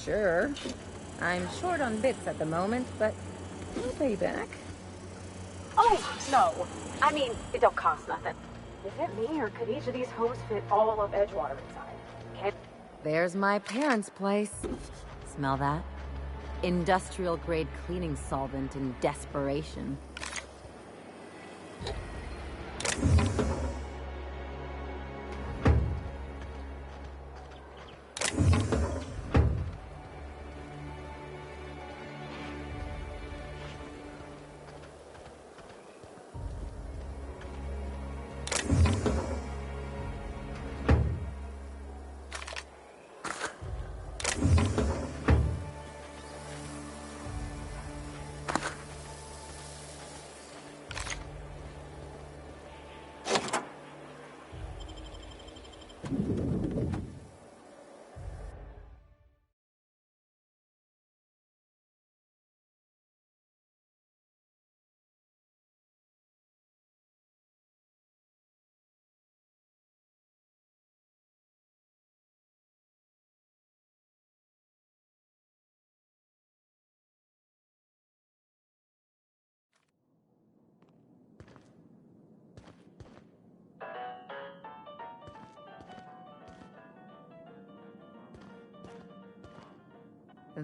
Sure. I'm short on bits at the moment, but I'll pay you back. Oh, no. I mean, it don't cost nothing. Is it me, or could each of these homes fit all of Edgewater inside? Okay. There's my parents' place. Smell that? Industrial-grade cleaning solvent in desperation.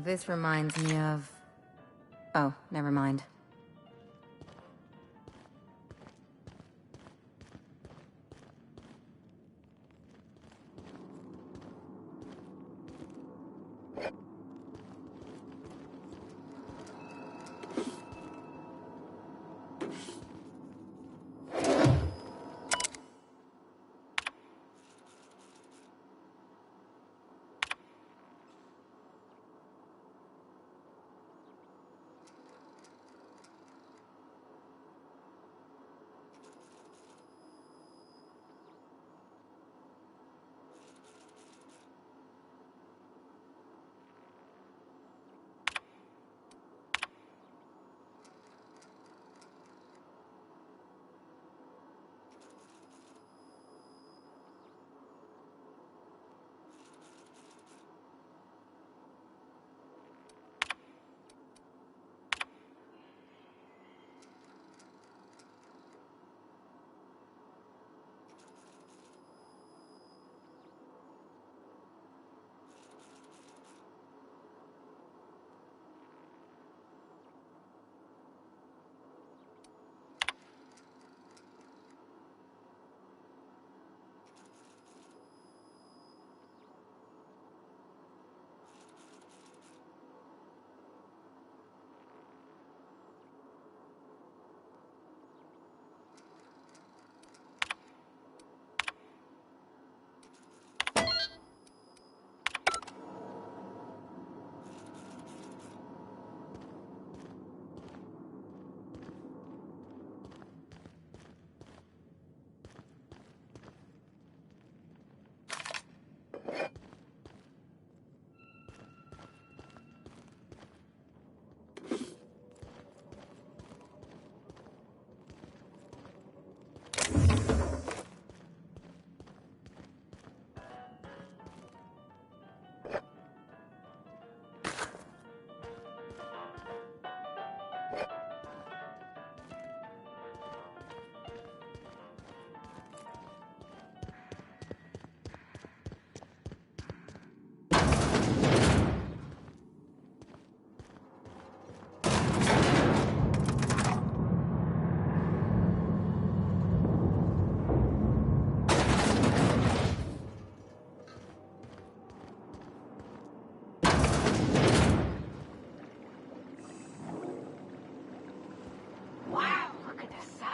This reminds me of... Oh, never mind.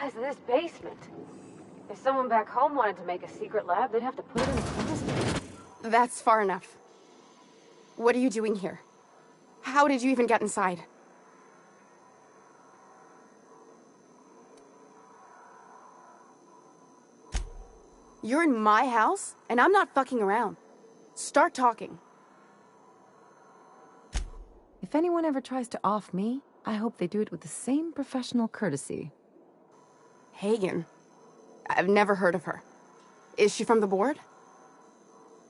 Of this basement. If someone back home wanted to make a secret lab, they'd have to put it in a closet. That's far enough. What are you doing here? How did you even get inside? You're in my house, and I'm not fucking around. Start talking. If anyone ever tries to off me, I hope they do it with the same professional courtesy. Hagen? I've never heard of her. Is she from the board?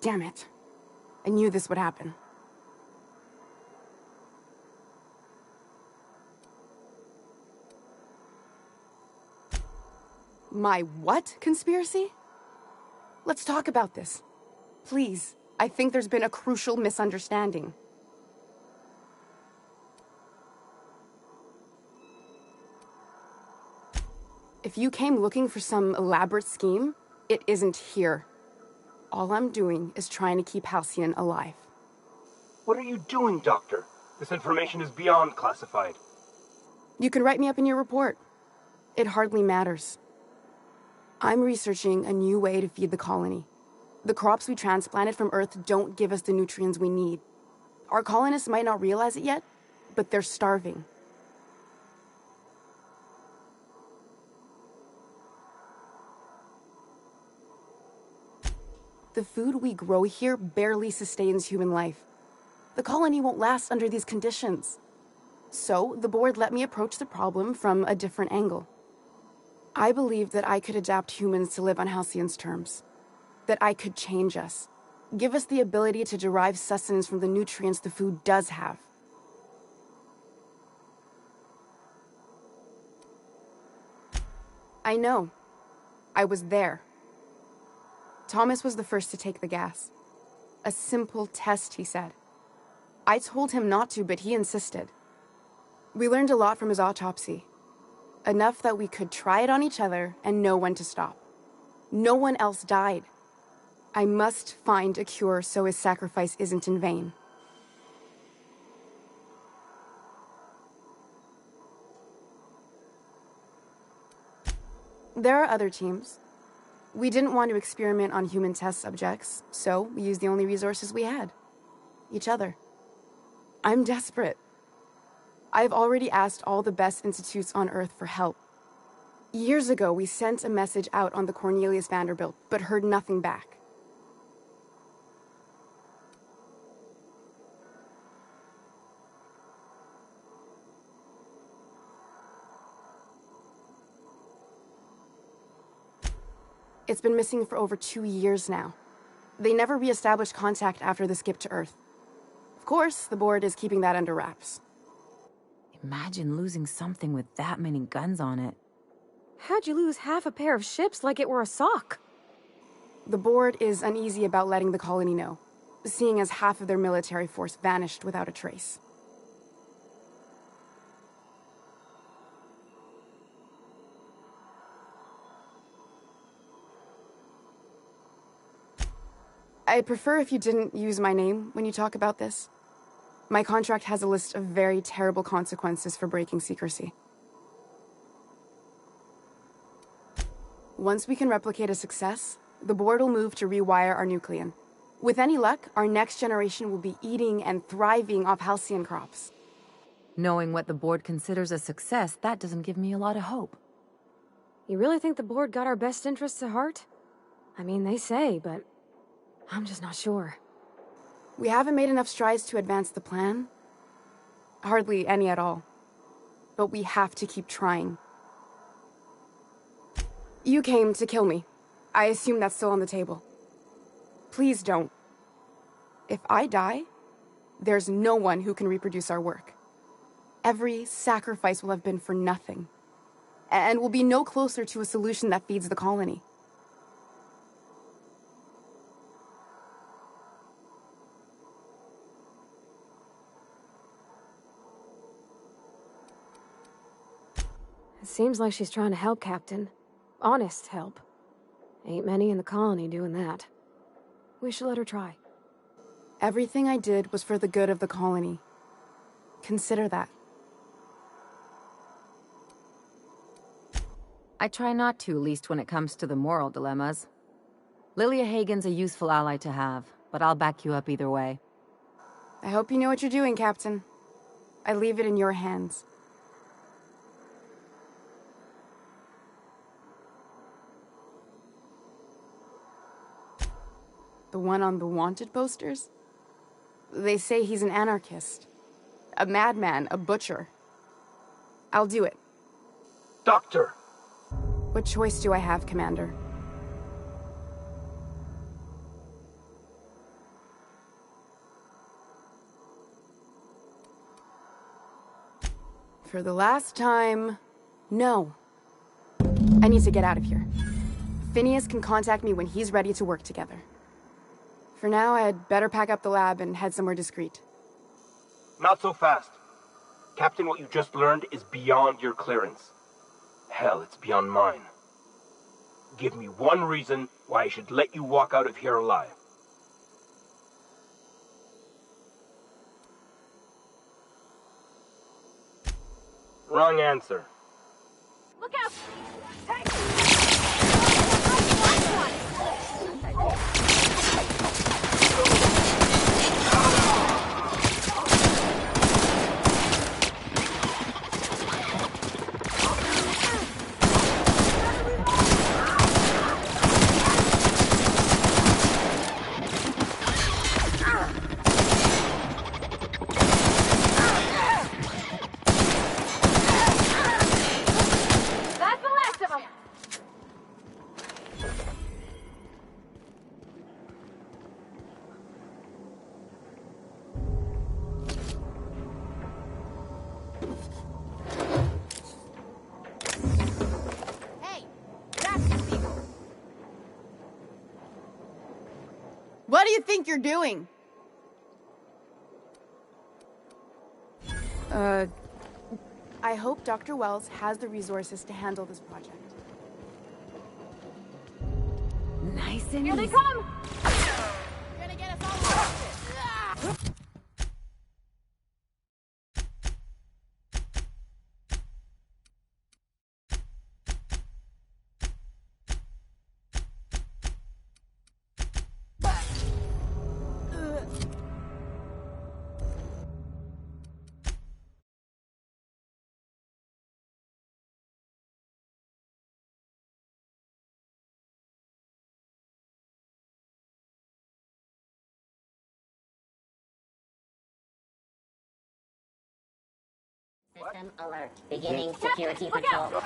Damn it. I knew this would happen. My what conspiracy? Let's talk about this. Please, I think there's been a crucial misunderstanding. If you came looking for some elaborate scheme, it isn't here. All I'm doing is trying to keep Halcyon alive. What are you doing, Doctor? This information is beyond classified. You can write me up in your report. It hardly matters. I'm researching a new way to feed the colony. The crops we transplanted from Earth don't give us the nutrients we need. Our colonists might not realize it yet, but they're starving. The food we grow here barely sustains human life. The colony won't last under these conditions. So, the board let me approach the problem from a different angle. I believed that I could adapt humans to live on Halcyon's terms. That I could change us. Give us the ability to derive sustenance from the nutrients the food does have. I know. I was there. Thomas was the first to take the gas. A simple test, he said. I told him not to, but he insisted. We learned a lot from his autopsy. Enough that we could try it on each other and know when to stop. No one else died. I must find a cure so his sacrifice isn't in vain. There are other teams. We didn't want to experiment on human test subjects, so we used the only resources we had. Each other. I'm desperate. I've already asked all the best institutes on Earth for help. Years ago, we sent a message out on the Cornelius Vanderbilt, but heard nothing back. It's been missing for over 2 years now. They never re-established contact after the skip to Earth. Of course, the board is keeping that under wraps. Imagine losing something with that many guns on it. How'd you lose half a pair of ships like it were a sock? The board is uneasy about letting the colony know, seeing as half of their military force vanished without a trace. I'd prefer if you didn't use my name when you talk about this. My contract has a list of very terrible consequences for breaking secrecy. Once we can replicate a success, the board will move to rewire our nucleon. With any luck, our next generation will be eating and thriving off halcyon crops. Knowing what the board considers a success, that doesn't give me a lot of hope. You really think the board got our best interests at heart? I mean, they say, but I'm just not sure. We haven't made enough strides to advance the plan. Hardly any at all. But we have to keep trying. You came to kill me. I assume that's still on the table. Please don't. If I die, there's no one who can reproduce our work. Every sacrifice will have been for nothing. And we'll be no closer to a solution that feeds the colony. It seems like she's trying to help, Captain. Honest help. Ain't many in the colony doing that. We should let her try. Everything I did was for the good of the colony. Consider that. I try not to, least when it comes to the moral dilemmas. Lilia Hagen's a useful ally to have, but I'll back you up either way. I hope you know what you're doing, Captain. I leave it in your hands. The one on the wanted posters? They say he's an anarchist. A madman, a butcher. I'll do it. Doctor! What choice do I have, Commander? For the last time, no. I need to get out of here. Phineas can contact me when he's ready to work together. For now, I'd better pack up the lab and head somewhere discreet. Not so fast. Captain, what you just learned is beyond your clearance. Hell, it's beyond mine. Give me one reason why I should let you walk out of here alive. Wrong answer. Look out! Hey! What do you think you're doing? I hope Dr. Wells has the resources to handle this project. Nice and Here they easy. come! You're gonna get us all arrested. System alert. Beginning security patrol.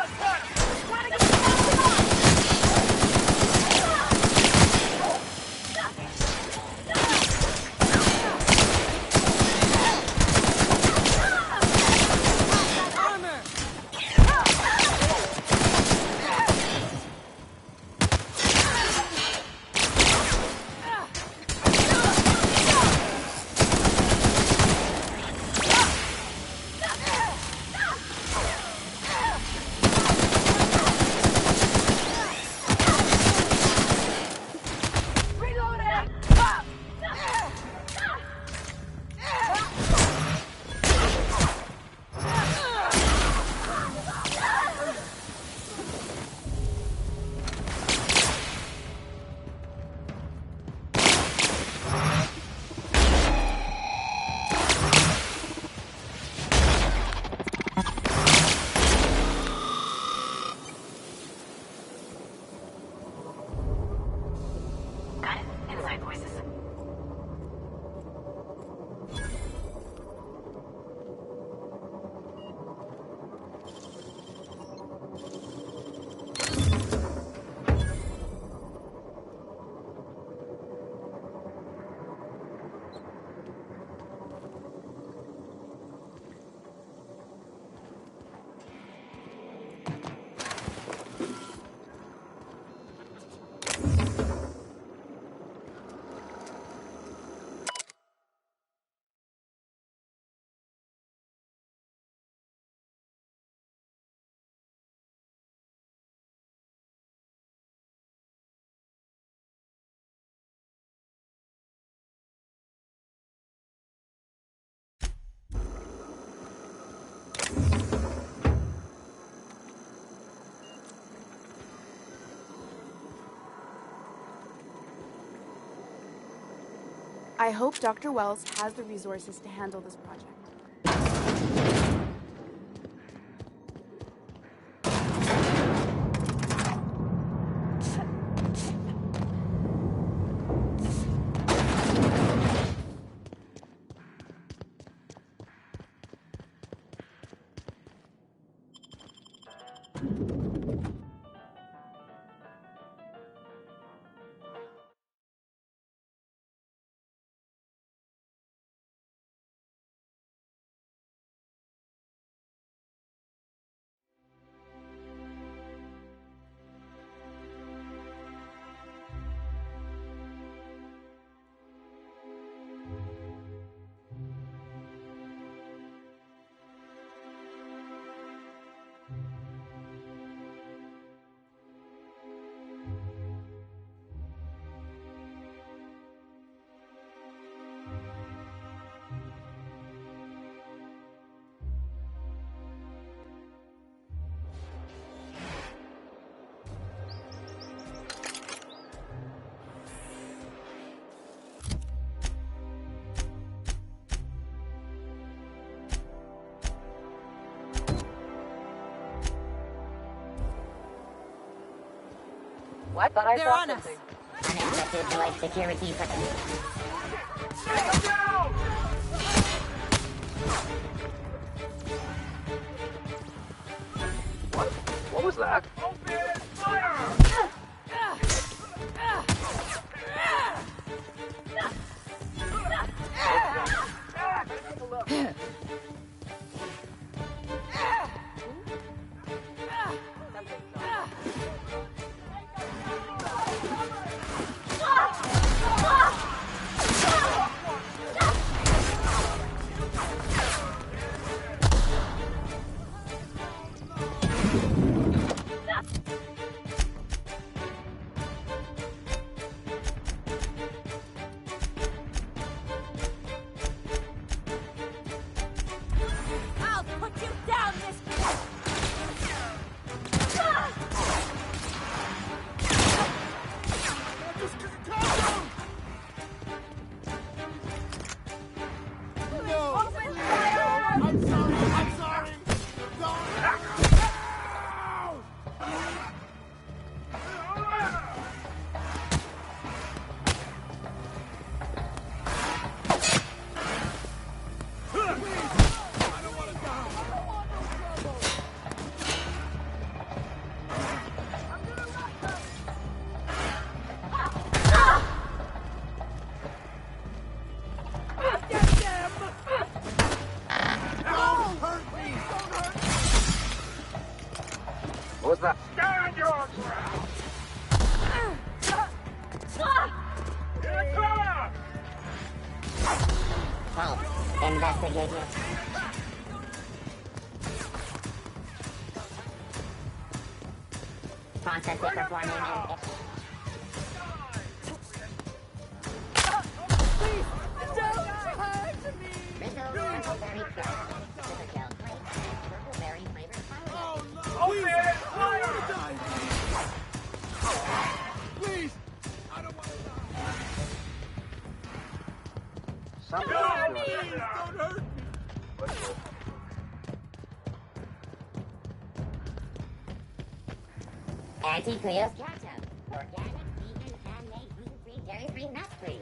I hope Dr. Wells has the resources to handle this project. What? Thought I They're saw on us. something. Unexpected delayed security. What was that? Open fire! investigate you. Process it performing an... Please, don't hurt me! Rizzo's Purple Berry Crunch. Sugar gel flakes and purple berry flavored power. Oh, man! I want to die! Please! I don't want to die! Something Don't hurt me! Anti-Creo's ketchup. Organic, vegan, handmade, gluten-free, dairy-free, nut-free.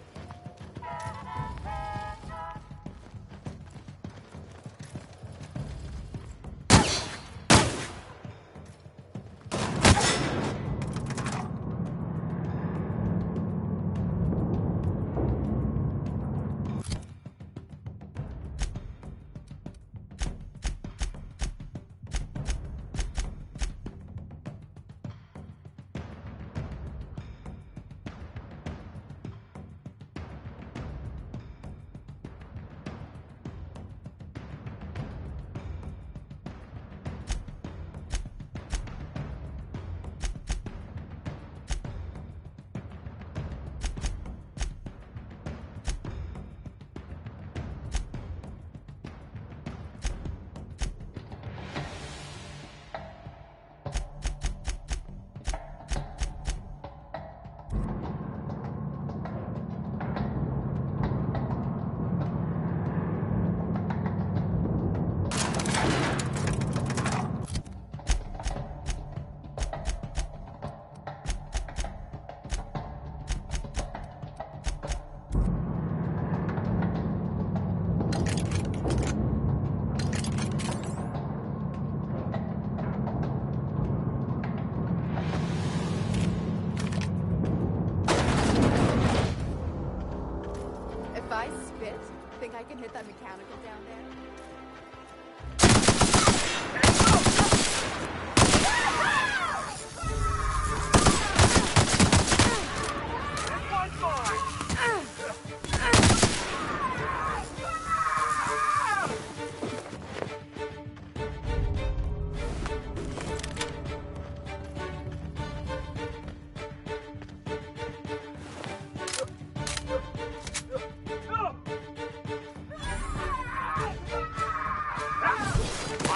If I spit, think I can hit that mechanical down there?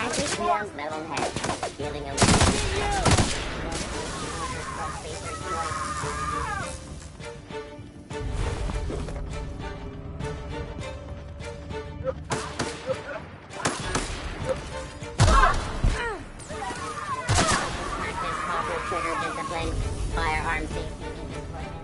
Anti-Creo's metal head. Feeling a trigger discipline, firearm safety and deployment.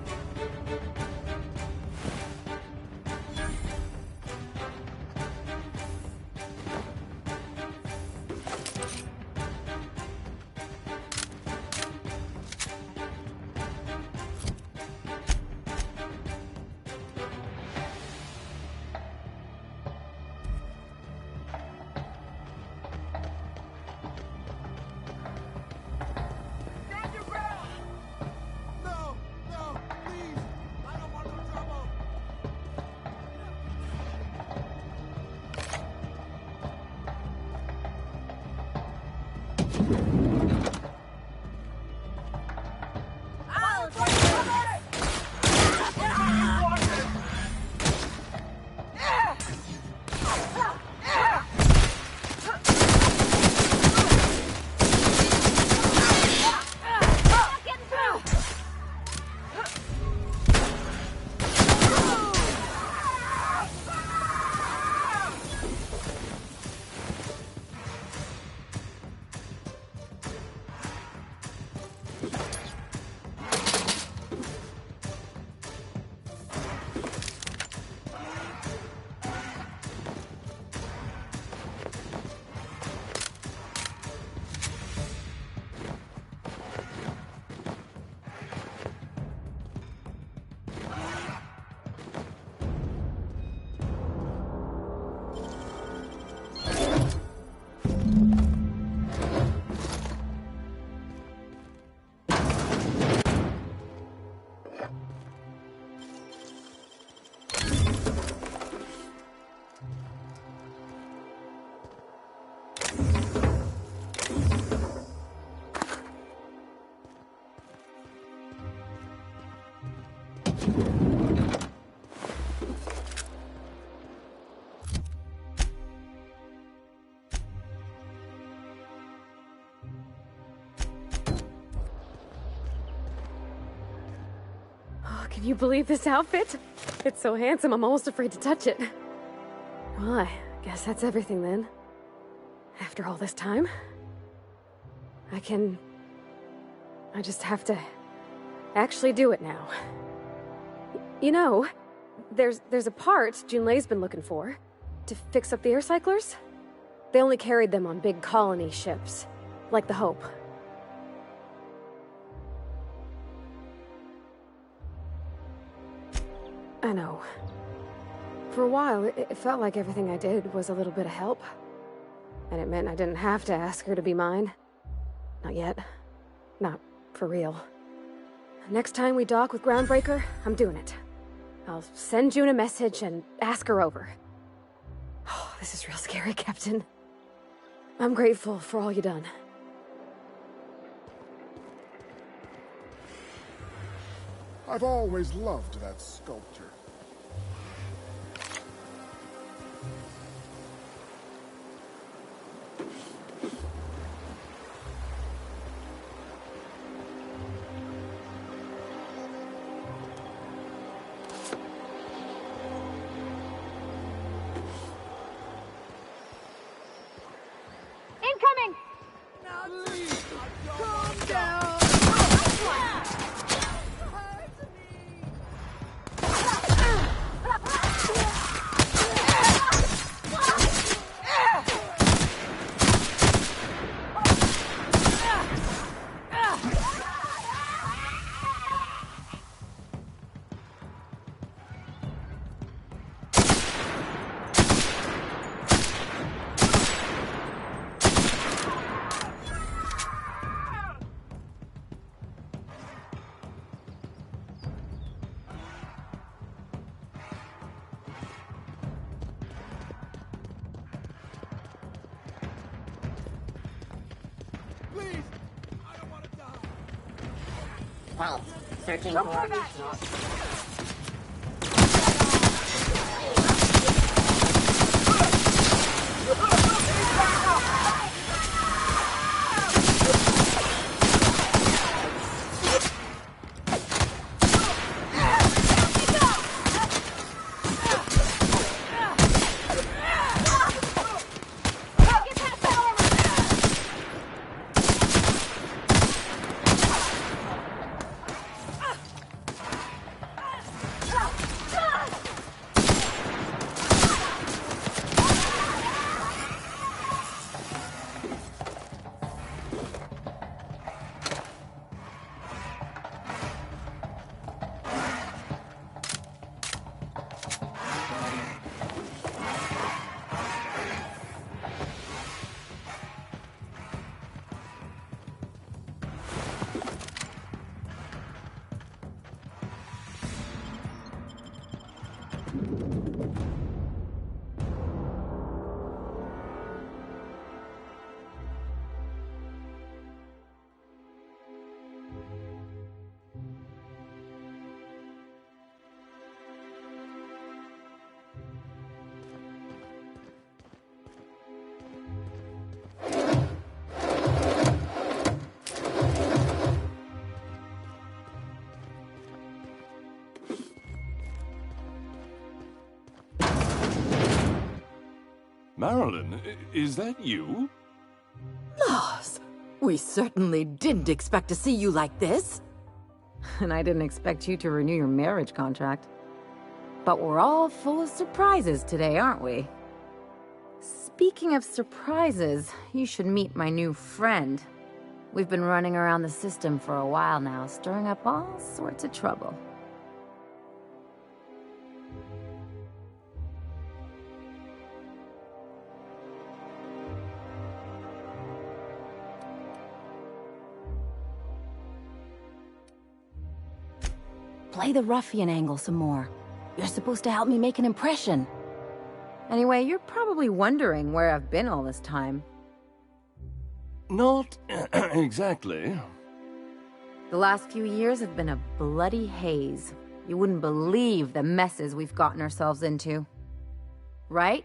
Oh, can you believe this outfit? It's so handsome, I'm almost afraid to touch it. Well, I guess that's everything then. After all this time, I just have to actually do it now. You know, there's a part Junlei's been looking for to fix up the air cyclers. They only carried them on big colony ships, like the Hope. I know. For a while, it felt like everything I did was a little bit of help. And it meant I didn't have to ask her to be mine. Not yet. Not for real. Next time we dock with Groundbreaker, I'm doing it. I'll send June a message and ask her over. Oh, this is real scary, Captain. I'm grateful for all you done. I've always loved that sculpture. Incoming! Calm down! Halt. Searching for... Marilyn, is that you? Lars, we certainly didn't expect to see you like this. And I didn't expect you to renew your marriage contract. But we're all full of surprises today, aren't we? Speaking of surprises, you should meet my new friend. We've been running around the system for a while now, stirring up all sorts of trouble. Play the ruffian angle some more. You're supposed to help me make an impression. Anyway, you're probably wondering where I've been all this time. Not exactly. The last few years have been a bloody haze. You wouldn't believe the messes we've gotten ourselves into. Right?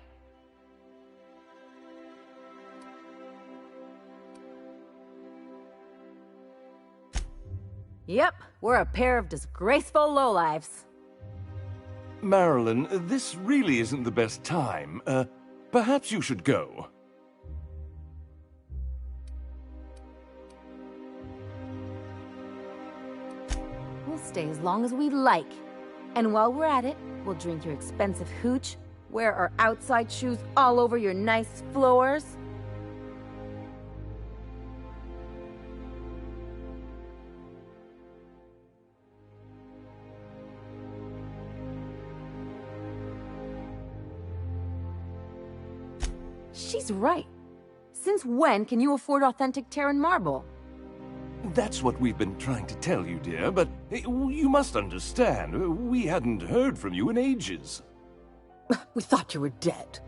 Yep, we're a pair of disgraceful lowlifes. Marilyn, this really isn't the best time. Perhaps you should go. We'll stay as long as we like. And while we're at it, we'll drink your expensive hooch, wear our outside shoes all over your nice floors. She's right. Since when can you afford authentic Terran marble? That's what we've been trying to tell you, dear, but you must understand, we hadn't heard from you in ages. We thought you were dead.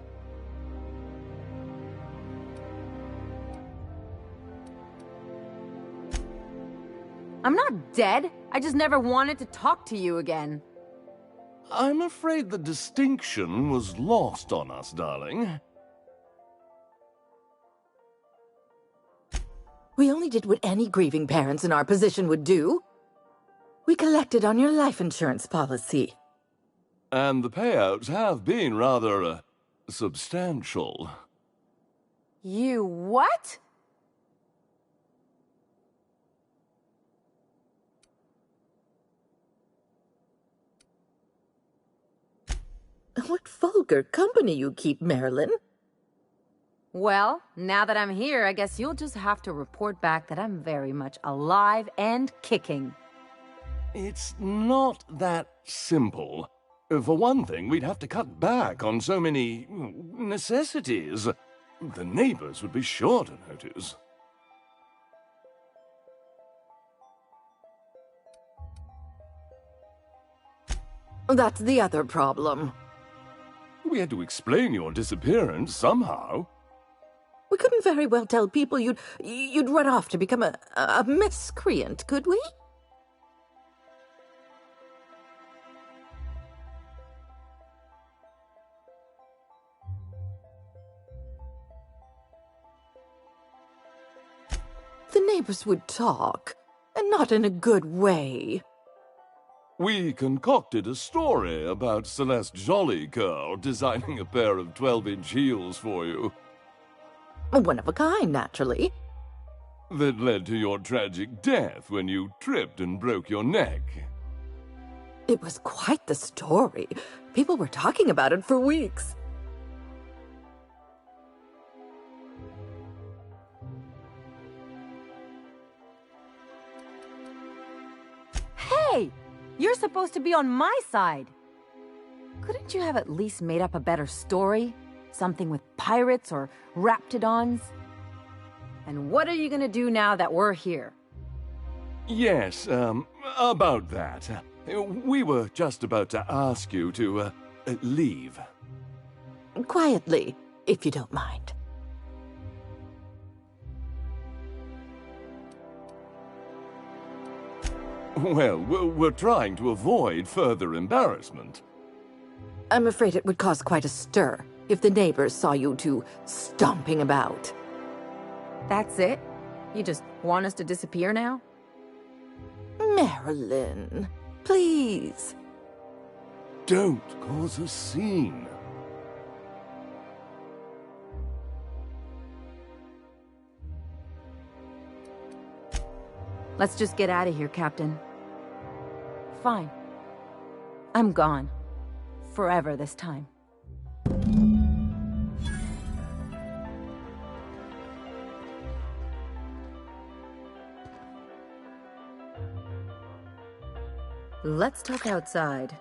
I'm not dead. I just never wanted to talk to you again. I'm afraid the distinction was lost on us, darling. We only did what any grieving parents in our position would do. We collected on your life insurance policy. And the payouts have been rather, substantial. You what? What vulgar company you keep, Marilyn. Well, now that I'm here, I guess you'll just have to report back that I'm very much alive and kicking. It's not that simple. For one thing, we'd have to cut back on so many necessities. The neighbors would be sure to notice. That's the other problem. We had to explain your disappearance somehow. We couldn't very well tell people you'd run off to become a miscreant, could we? The neighbors would talk, and not in a good way. We concocted a story about Celeste Jollycurl designing a pair of 12-inch heels for you. One of a kind, naturally. That led to your tragic death when you tripped and broke your neck. It was quite the story. People were talking about it for weeks. Hey! You're supposed to be on my side. Couldn't you have at least made up a better story? Something with pirates or raptidons? And what are you gonna do now that we're here? Yes, about that. We were just about to ask you to, leave. Quietly, if you don't mind. Well, we're trying to avoid further embarrassment. I'm afraid it would cause quite a stir if the neighbors saw you two stomping about. That's it? You just want us to disappear now? Marilyn, please. Don't cause a scene. Let's just get out of here, Captain. Fine. I'm gone. Forever this time. Let's talk outside.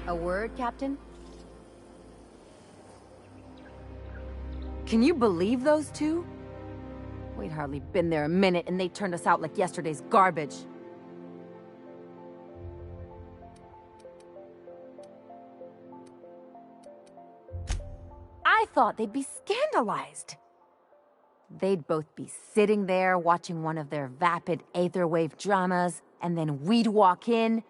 A word, Captain? Can you believe those two? We'd hardly been there a minute and they turned us out like yesterday's garbage. I thought they'd be scandalized. They'd both be sitting there watching one of their vapid aetherwave dramas, and then we'd walk in.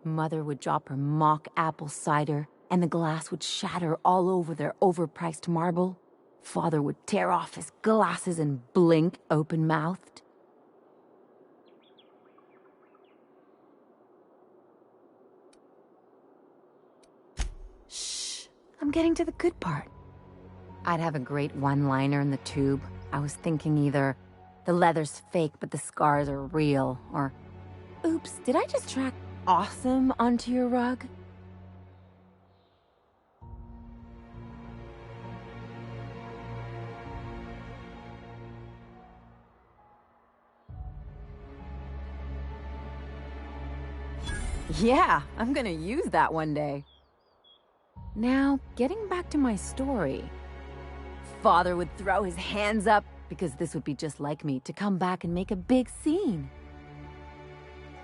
Mother would drop her mock apple cider, and the glass would shatter all over their overpriced marble. Father would tear off his glasses and blink open-mouthed. Shh, I'm getting to the good part. I'd have a great one-liner in the tube. I was thinking either, the leather's fake but the scars are real, or, oops, did I just track awesome onto your rug? Yeah, I'm gonna use that one day. Now, getting back to my story. Father would throw his hands up, because this would be just like me, to come back and make a big scene.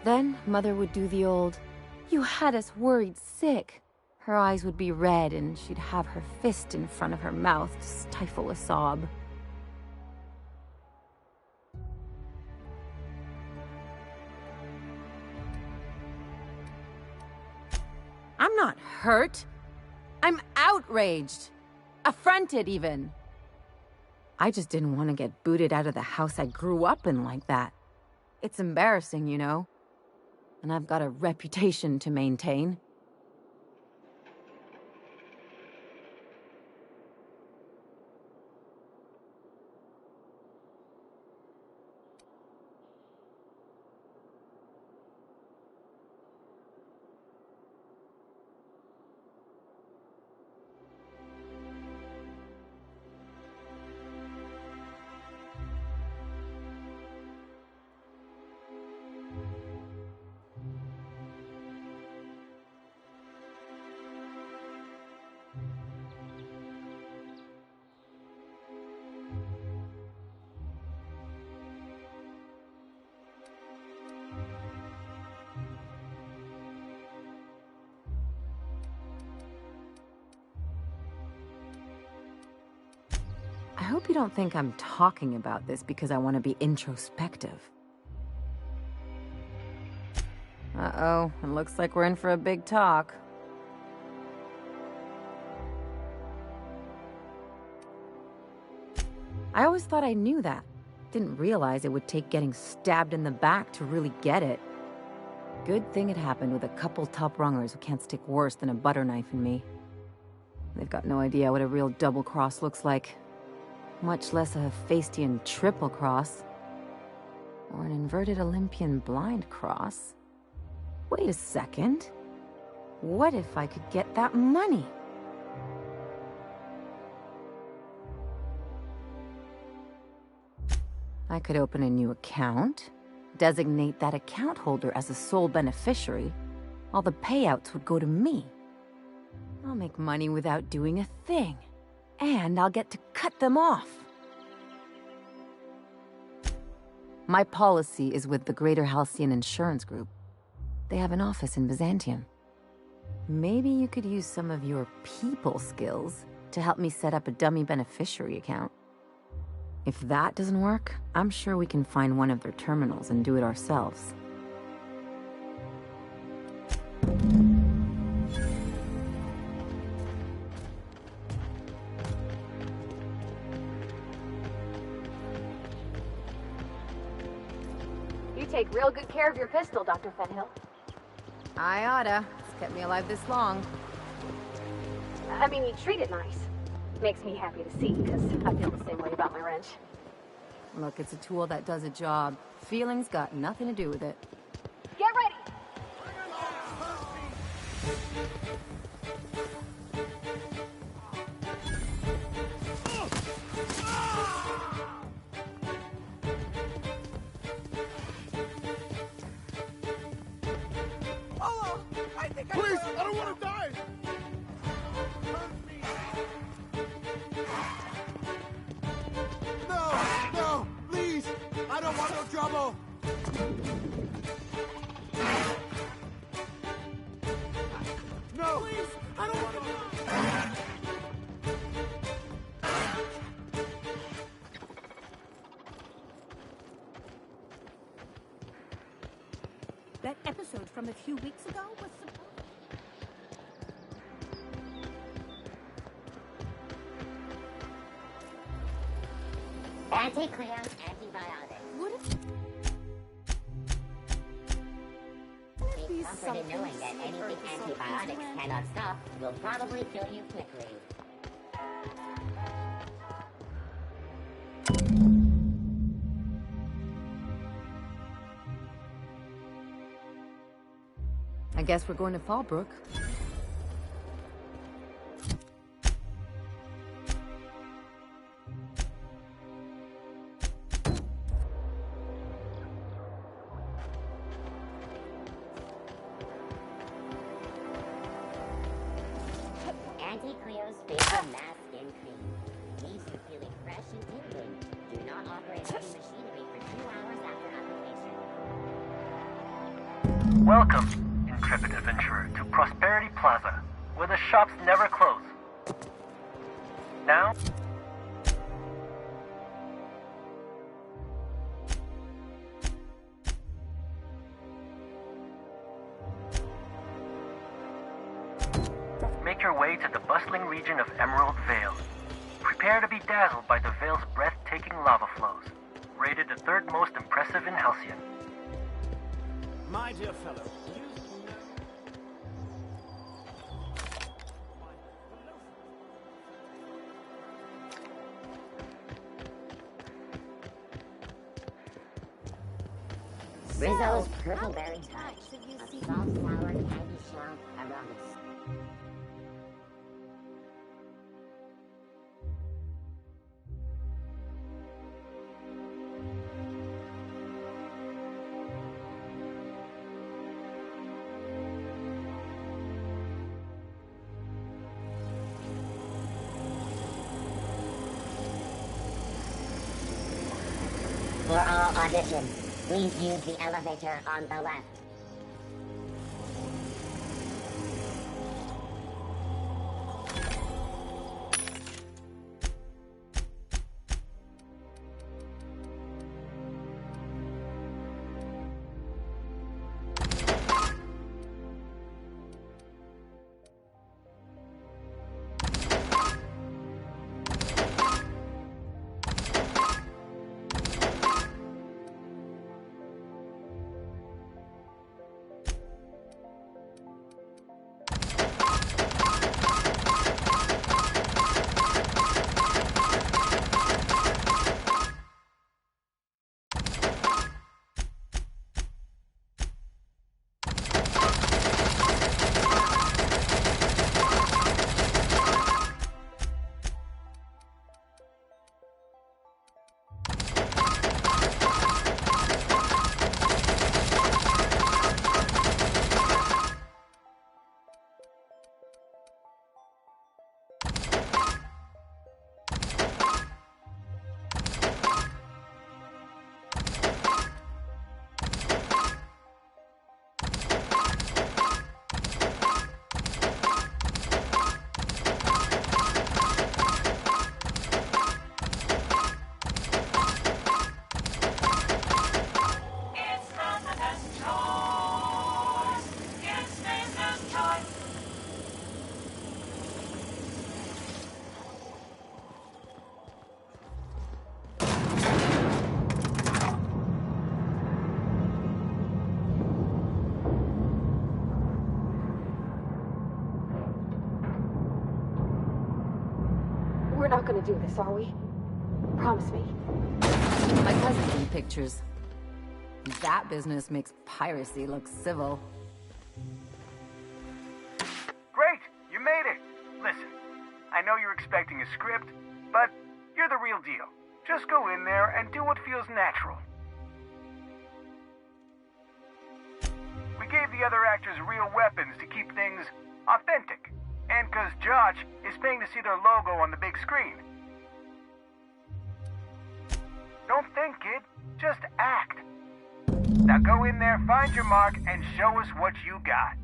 Then Mother would do the old, "You had us worried sick." Her eyes would be red and she'd have her fist in front of her mouth to stifle a sob. I'm not hurt. I'm outraged. Affronted, even. I just didn't want to get booted out of the house I grew up in like that. It's embarrassing, you know. And I've got a reputation to maintain. I hope you don't think I'm talking about this because I want to be introspective. Uh-oh, it looks like we're in for a big talk. I always thought I knew that. Didn't realize it would take getting stabbed in the back to really get it. Good thing it happened with a couple top-rungers who can't stick worse than a butter knife in me. They've got no idea what a real double cross looks like. Much less a Hephaestian triple cross. Or an inverted Olympian blind cross. Wait a second. What if I could get that money? I could open a new account, designate that account holder as the sole beneficiary. All the payouts would go to me. I'll make money without doing a thing. And I'll get to cut them off. My policy is with the Greater Halcyon Insurance Group. They have an office in Byzantium. Maybe you could use some of your people skills to help me set up a dummy beneficiary account. If that doesn't work, I'm sure we can find one of their terminals and do it ourselves. You take real good care of your pistol, Dr. Fenhill. I oughta. It's kept me alive this long. I mean, you treat it nice. Makes me happy to see, because I feel the same way about my wrench. Look, it's a tool that does a job. Feelings got nothing to do with it. Get ready! Please, don't want to die! No, please! I don't want no trouble! No! Please! I don't want to die! That episode from a few weeks ago was supposed... Anti-Cleo's antibiotics. What if... Be comforted knowing that anything antibiotics cannot stop will probably kill you quickly. I guess we're going to Fallbrook. Anti-Cleo's facial mask skin cream. Leaves you feeling fresh and tingling. Do not operate heavy machinery for 2 hours after application. Welcome, intrepid adventurer, to Prosperity Plaza, where the shops never close. Now... make your way to the bustling region of Emerald Vale. Prepare to be dazzled by the Vale's breathtaking lava flows, rated the 3rd most impressive in Halcyon. My dear fellow, you know... Rizzo's Purple Berry Touch. A salt flower candy shell aromas. For all auditions, please use the elevator on the left. We're not gonna do this, are we? Promise me. My cousin's in pictures. That business makes piracy look civil. Great! You made it! Listen, I know you're expecting a script, but you're the real deal. Just go in there and do what feels natural. We gave the other actors real weapons to keep things Authentic. And 'cause Josh is paying to see their logo on the big screen. Don't think, kid. Just act. Now go in there, find your mark, and show us what you got.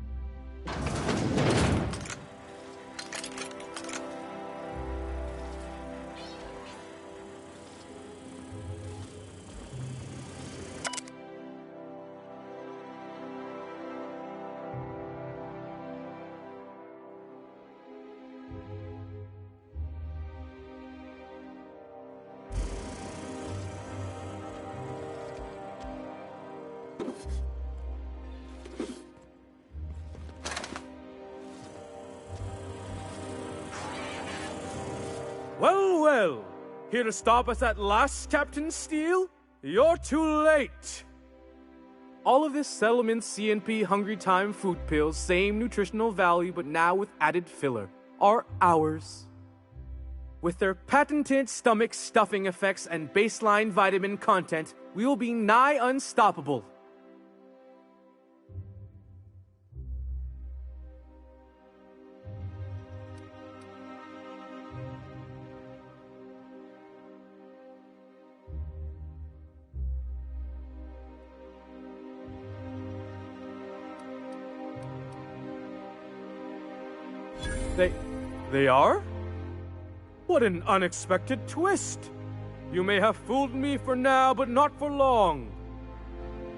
Well, well. Here to stop us at last, Captain Steele? You're too late. All of this settlement CNP Hungry Time food pills, same nutritional value but now with added filler, are ours. With their patented stomach stuffing effects and baseline vitamin content, we will be nigh unstoppable. They are? What an unexpected twist! You may have fooled me for now, but not for long.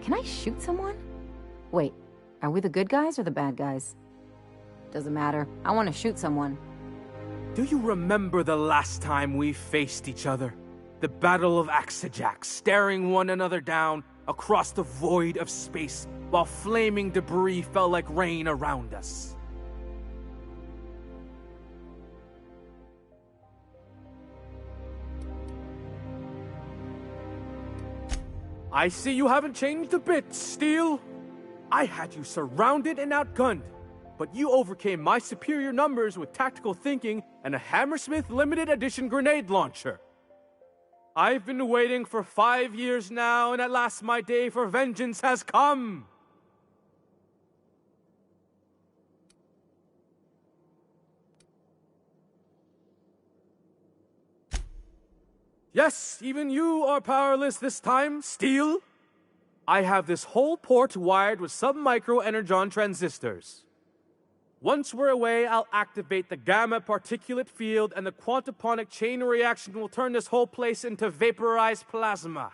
Can I shoot someone? Wait, are we the good guys or the bad guys? Doesn't matter. I want to shoot someone. Do you remember the last time we faced each other? The Battle of Axejack, staring one another down across the void of space while flaming debris fell like rain around us. I see you haven't changed a bit, Steele. I had you surrounded and outgunned, but you overcame my superior numbers with tactical thinking and a Hammersmith limited edition grenade launcher. I've been waiting for 5 years now, and at last my day for vengeance has come. Yes, even you are powerless this time, Steele. I have this whole port wired with sub-micro energon transistors. Once we're away, I'll activate the gamma particulate field and the quantaponic chain reaction will turn this whole place into vaporized plasma.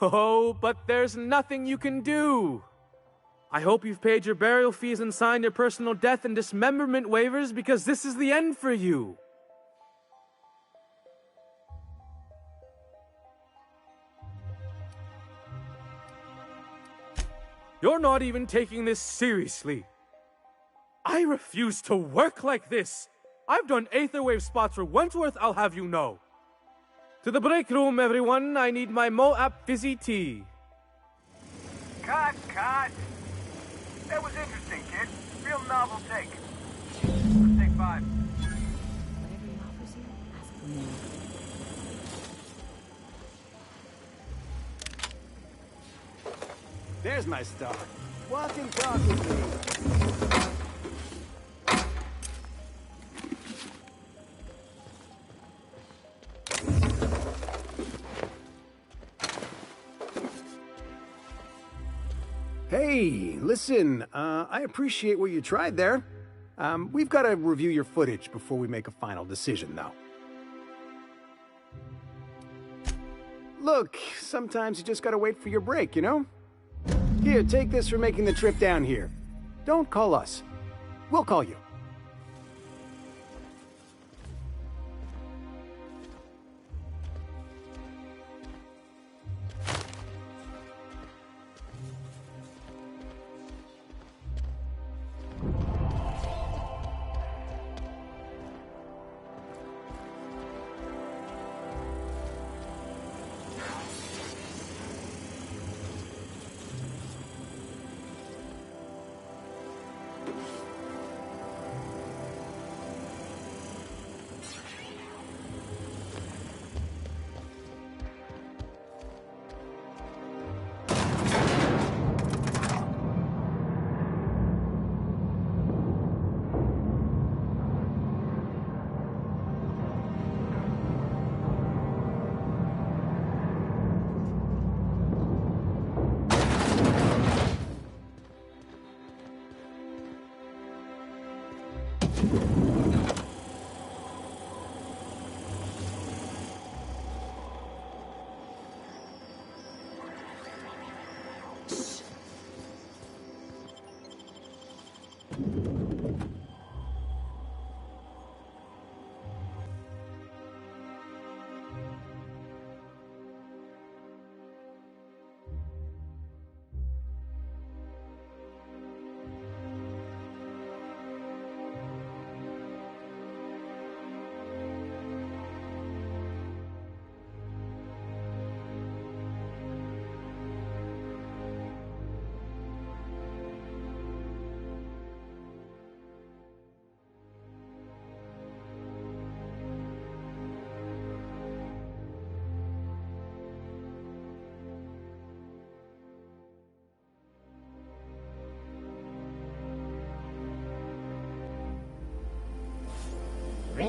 Oh, but there's nothing you can do. I hope you've paid your burial fees and signed your personal death and dismemberment waivers because this is the end for you. You're not even taking this seriously. I refuse to work like this. I've done Aetherwave spots for Wentworth, I'll have you know. To the break room, everyone. I need my Moab fizzy tea. Cut! That was interesting, kid. Real novel take. Let's take 5. Whatever he offers you, ask for more. There's my star. Walk and talk with me. Hey, listen, I appreciate what you tried there. We've got to review your footage before we make a final decision, though. Look, sometimes you just gotta wait for your break, you know? Here, take this for making the trip down here. Don't call us. We'll call you.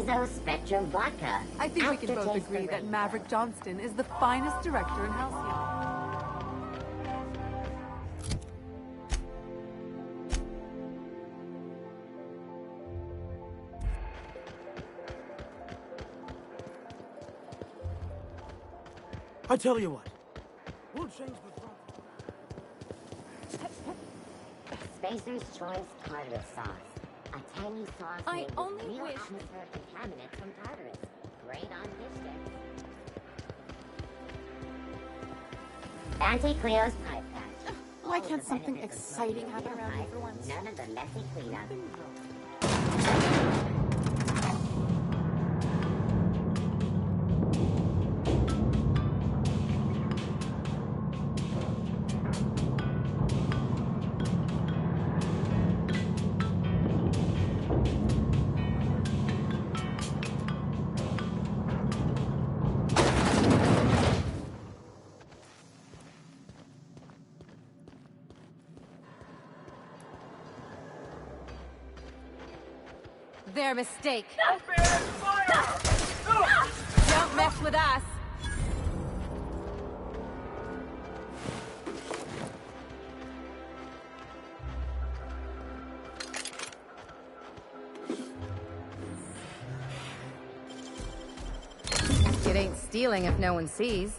Benzo Spectrum Vodka. I think we can both Aftertaste agree the that rainbow. Maverick Johnston is the finest director in Halcyon. I tell you what. We'll change the front. Spacer's Choice Tartarus sauce. A tangy sauce I made with only real wish- atmospheric contaminants from Tartarus. Great on dish sticks. Anti-Cleo's Pipe Patch. Why can't something exciting happen around here for once? None of the messy cleanup. Their mistake. Fire! Don't mess with us. It ain't stealing if no one sees.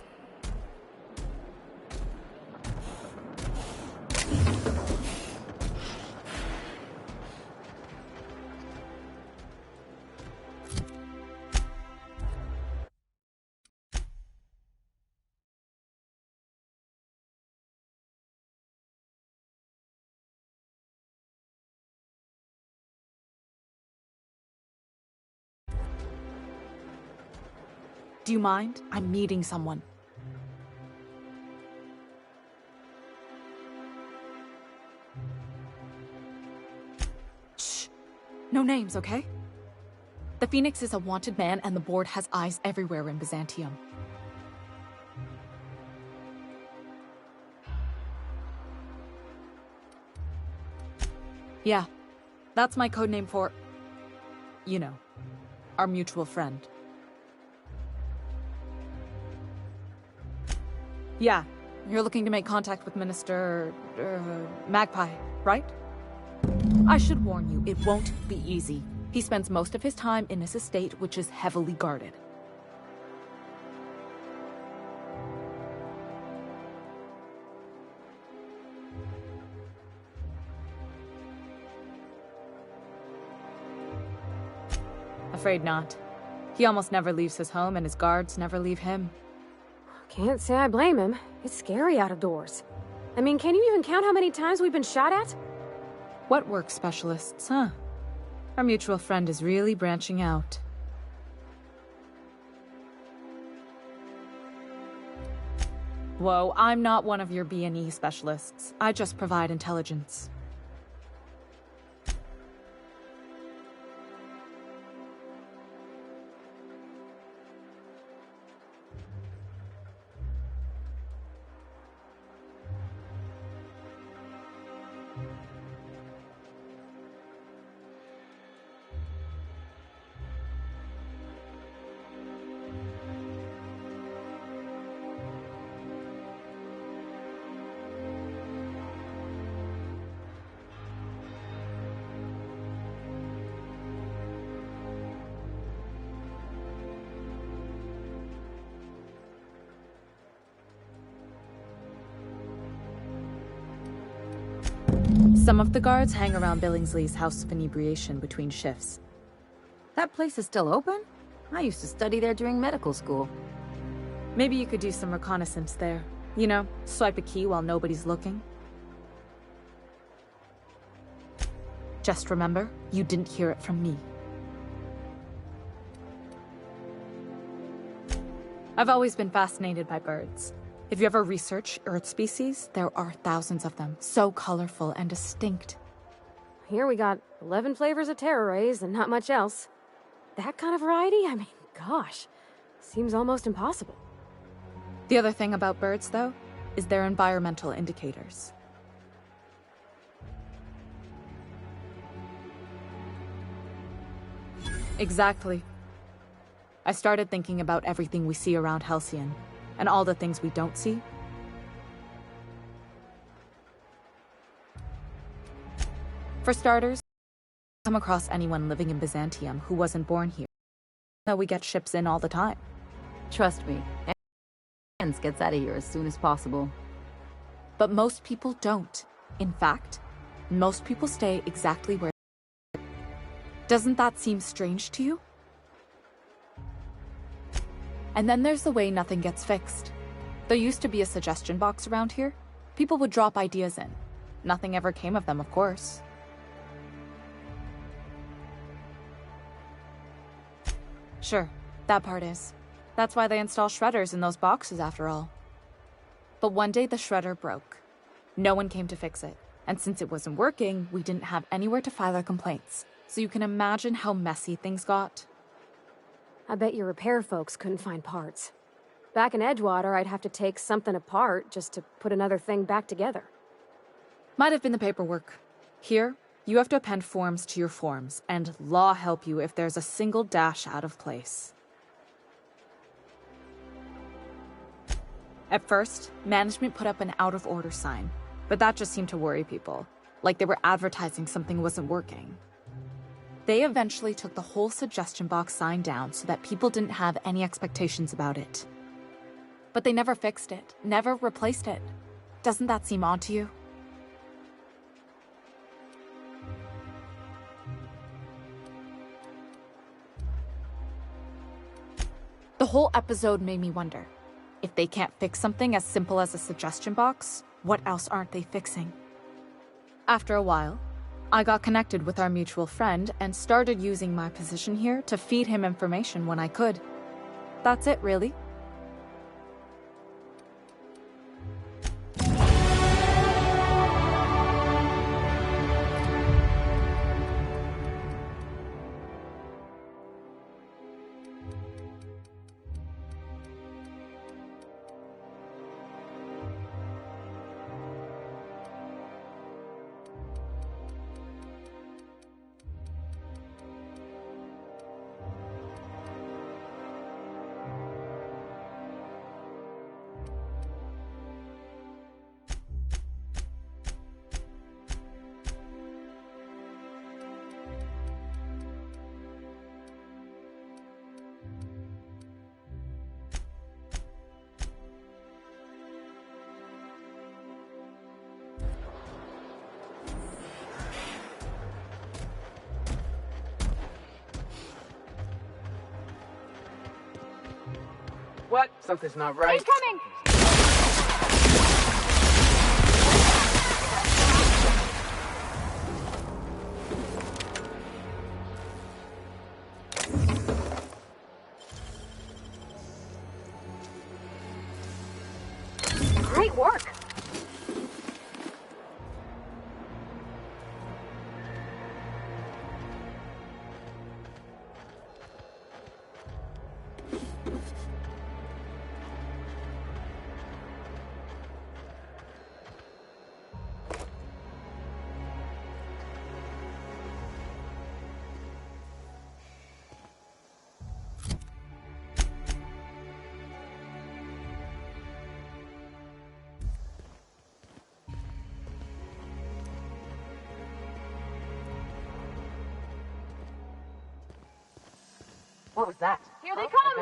Do you mind? I'm meeting someone. Shh. No names, okay? The Phoenix is a wanted man, and the board has eyes everywhere in Byzantium. Yeah, that's my codename for... you know, our mutual friend. Yeah, you're looking to make contact with Minister... Magpie, right? I should warn you, it won't be easy. He spends most of his time in his estate, which is heavily guarded. Afraid not. He almost never leaves his home, and his guards never leave him. Can't say I blame him. It's scary out of doors. I mean, can you even count how many times we've been shot at? What work specialists, huh? Our mutual friend is really branching out. Whoa, I'm not one of your B&E specialists. I just provide intelligence. Some of the guards hang around Billingsley's House of Inebriation between shifts. That place is still open? I used to study there during medical school. Maybe you could do some reconnaissance there. You know, swipe a key while nobody's looking. Just remember, you didn't hear it from me. I've always been fascinated by birds. If you ever research Earth species, there are thousands of them, so colorful and distinct. Here we got 11 flavors of terror rays and not much else. That kind of variety? I mean, gosh, seems almost impossible. The other thing about birds, though, is their environmental indicators. Exactly. I started thinking about everything we see around Halcyon, and all the things we don't see. For starters, come across anyone living in Byzantium who wasn't born here. That we get ships in all the time. Trust me, anyone gets out of here as soon as possible. But most people don't. In fact, most people stay exactly where. Doesn't that seem strange to you? And then there's the way nothing gets fixed. There used to be a suggestion box around here. People would drop ideas in. Nothing ever came of them, of course. Sure, that part is. That's why they install shredders in those boxes, after all. But one day the shredder broke. No one came to fix it. And since it wasn't working, we didn't have anywhere to file our complaints. So you can imagine how messy things got. I bet your repair folks couldn't find parts. Back in Edgewater, I'd have to take something apart just to put another thing back together. Might have been the paperwork. Here, you have to append forms to your forms, and law help you if there's a single dash out of place. At first, management put up an out-of-order sign, but that just seemed to worry people, like they were advertising something wasn't working. They eventually took the whole suggestion box sign down so that people didn't have any expectations about it. But they never fixed it, never replaced it. Doesn't that seem odd to you? The whole episode made me wonder, if they can't fix something as simple as a suggestion box, what else aren't they fixing? After a while, I got connected with our mutual friend and started using my position here to feed him information when I could. That's it, really. What? Something's not right. Incoming! Great work! What was that? Here they come!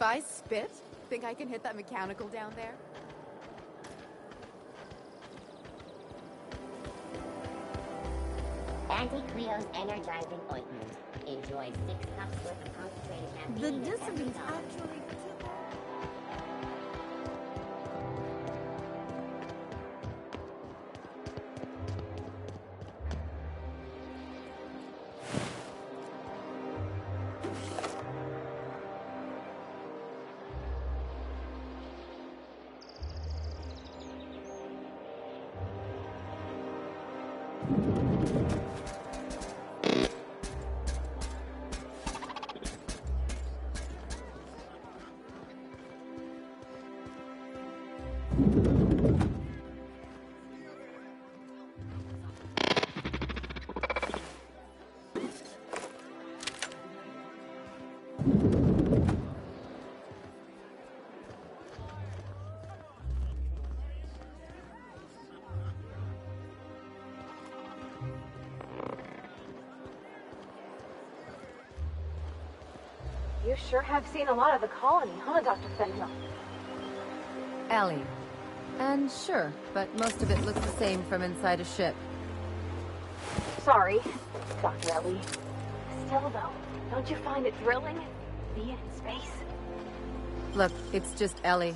If I spit, think I can hit that mechanical down there? Anti-Cleo's energizing ointment. Enjoy 6 cups worth of concentrated caffeine. The at every dissonance time. actually... You sure have seen a lot of the colony, huh, Dr. Fentanyl? Ellie. And sure, but most of it looks the same from inside a ship. Sorry, Dr. Ellie. Still, though, don't you find it thrilling? Being in space? Look, it's just Ellie.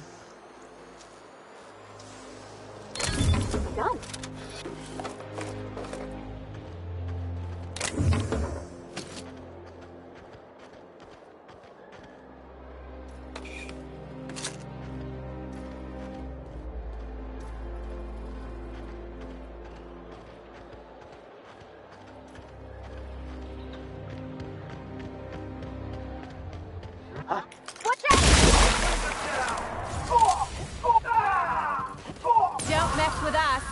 Done. Don't mess with us!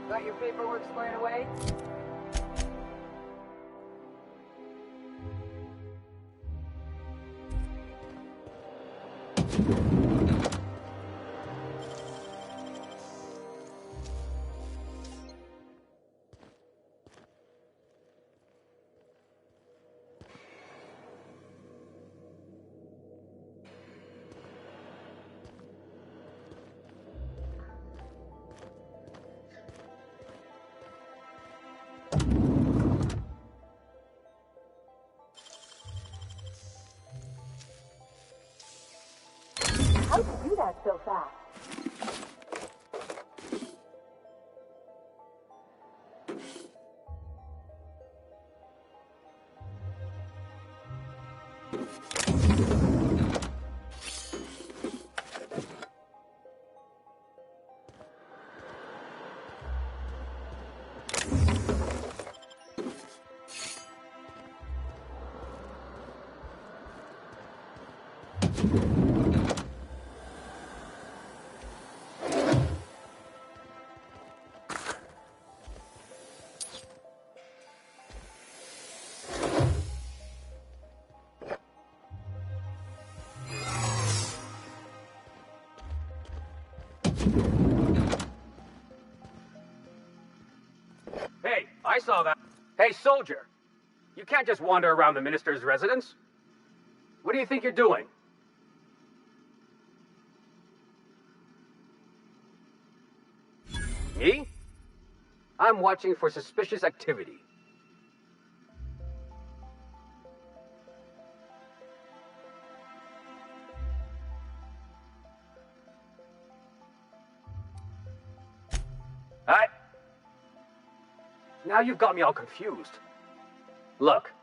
Got your paperwork squared away? How did you do that so fast? Hey, I saw that. Hey, soldier. You can't just wander around the minister's residence. What do you think you're doing? Me? I'm watching for suspicious activity. Now you've got me all confused. Look,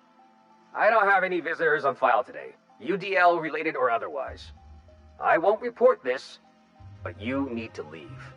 I don't have any visitors on file today, UDL related or otherwise. I won't report this, but you need to leave.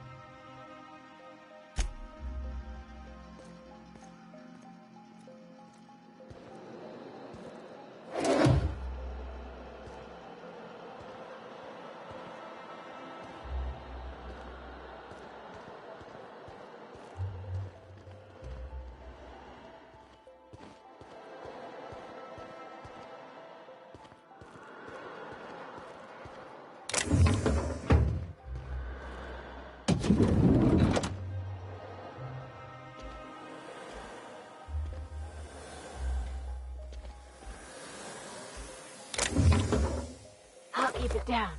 I'll keep it down.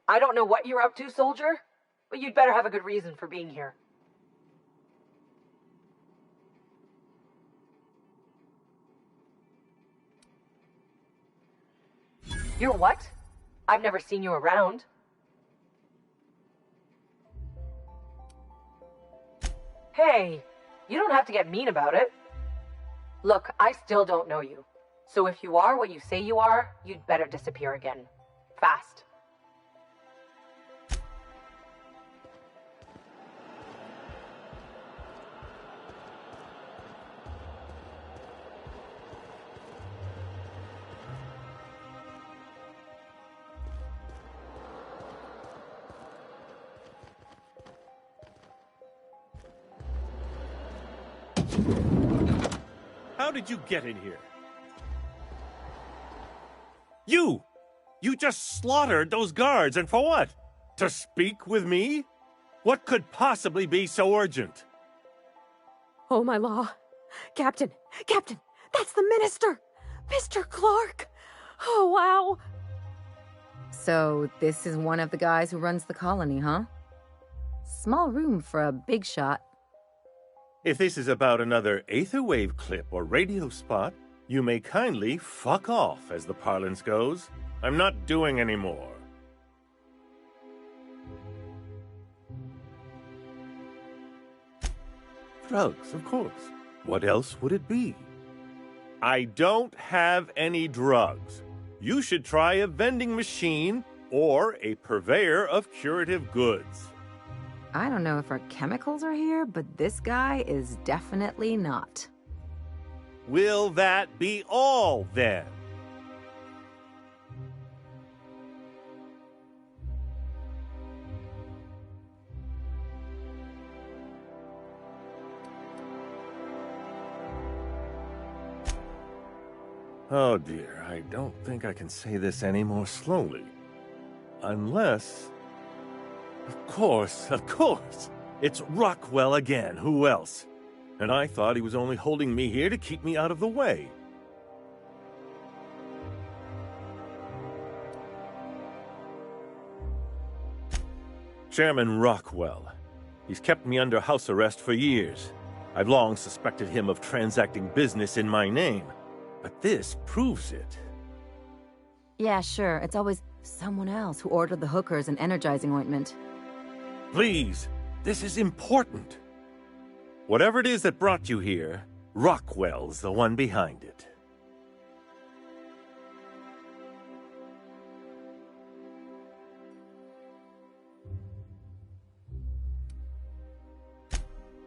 I don't know what you're up to, soldier, but you'd better have a good reason for being here. You're what? I've never seen you around. Hey, you don't have to get mean about it. Look, I still don't know you. So if you are what you say you are, you'd better disappear again. Fast. How did you get in here? You! You just slaughtered those guards, and for what? To speak with me? What could possibly be so urgent? Oh, my law. Captain! Captain! That's the minister! Mr. Clark! Oh, wow! So, this is one of the guys who runs the colony, huh? Small room for a big shot. If this is about another Aetherwave clip or radio spot, you may kindly fuck off, as the parlance goes. I'm not doing any more. Drugs, of course. What else would it be? I don't have any drugs. You should try a vending machine or a purveyor of curative goods. I don't know if our chemicals are here, but this guy is definitely not. Will that be all, then? Oh dear, I don't think I can say this any more slowly. Unless... Of course. It's Rockwell again. Who else? And I thought he was only holding me here to keep me out of the way. Chairman Rockwell. He's kept me under house arrest for years. I've long suspected him of transacting business in my name. But this proves it. Yeah, sure. It's always someone else who ordered the hookers and energizing ointment. Please, this is important. Whatever it is that brought you here, Rockwell's the one behind it.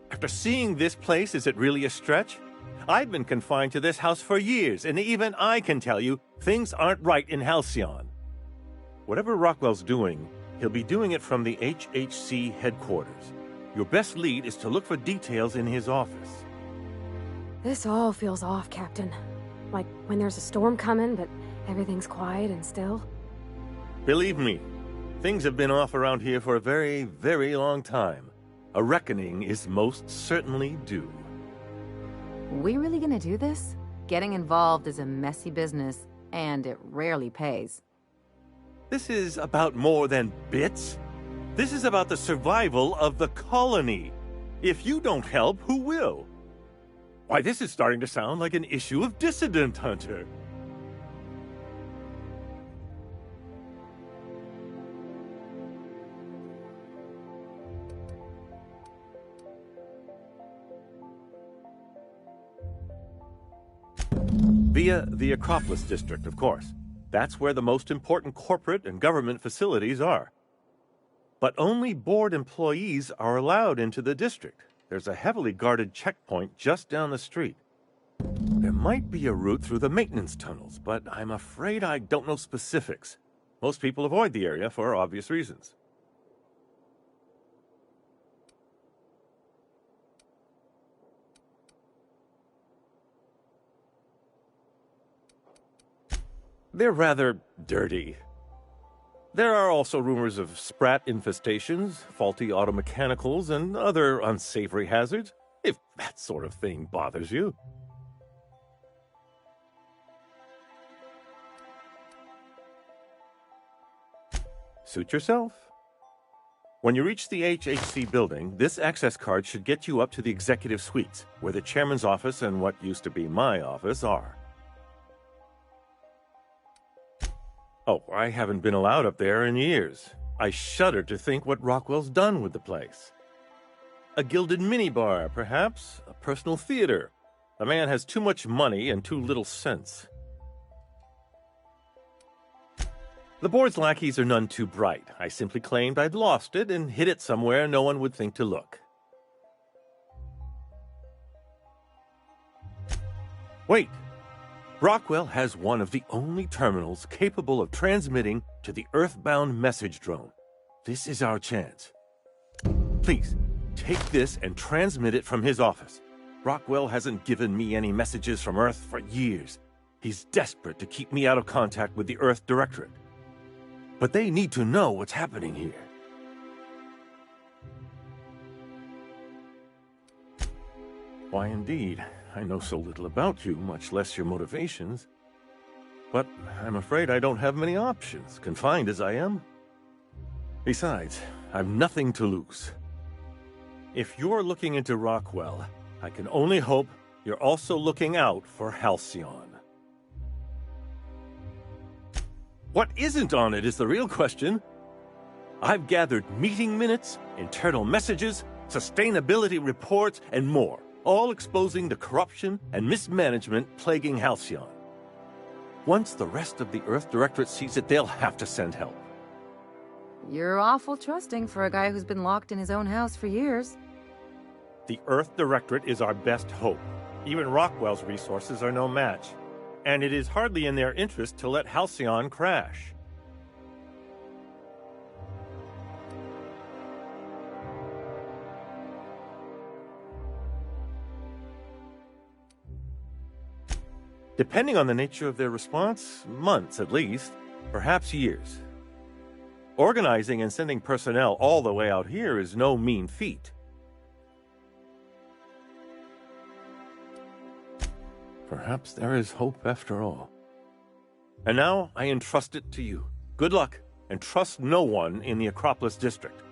After seeing this place, is it really a stretch? I've been confined to this house for years, and even I can tell you, things aren't right in Halcyon. Whatever Rockwell's doing, he'll be doing it from the HHC headquarters. Your best lead is to look for details in his office. This all feels off, Captain. Like when there's a storm coming, but everything's quiet and still. Believe me, things have been off around here for a very, very long time. A reckoning is most certainly due. We really gonna do this? Getting involved is a messy business, and it rarely pays. This is about more than bits. This is about the survival of the colony. If you don't help, who will? Why, this is starting to sound like an issue of Dissident Hunter. Via the Acropolis District, of course. That's where the most important corporate and government facilities are. But only board employees are allowed into the district. There's a heavily guarded checkpoint just down the street. There might be a route through the maintenance tunnels, but I'm afraid I don't know specifics. Most people avoid the area for obvious reasons. They're rather dirty. There are also rumors of sprat infestations, faulty automechanicals, and other unsavory hazards, if that sort of thing bothers you. Suit yourself. When you reach the HHC building, this access card should get you up to the executive suites, where the chairman's office and what used to be my office are. Oh, I haven't been allowed up there in years. I shudder to think what Rockwell's done with the place. A gilded minibar, perhaps? A personal theater. The man has too much money and too little sense. The board's lackeys are none too bright. I simply claimed I'd lost it and hid it somewhere no one would think to look. Wait! Rockwell has one of the only terminals capable of transmitting to the Earthbound message drone. This is our chance. Please, take this and transmit it from his office. Rockwell hasn't given me any messages from Earth for years. He's desperate to keep me out of contact with the Earth Directorate. But they need to know what's happening here. Why, indeed. I know so little about you, much less your motivations. But I'm afraid I don't have many options, confined as I am. Besides, I've nothing to lose. If you're looking into Rockwell, I can only hope you're also looking out for Halcyon. What isn't on it is the real question. I've gathered meeting minutes, internal messages, sustainability reports, and more, all exposing the corruption and mismanagement plaguing Halcyon. Once the rest of the Earth Directorate sees it, they'll have to send help. You're awful trusting for a guy who's been locked in his own house for years. The Earth Directorate is our best hope. Even Rockwell's resources are no match. And it is hardly in their interest to let Halcyon crash. Depending on the nature of their response, months at least, perhaps years. Organizing and sending personnel all the way out here is no mean feat. Perhaps there is hope after all. And now I entrust it to you. Good luck, and trust no one in the Acropolis District.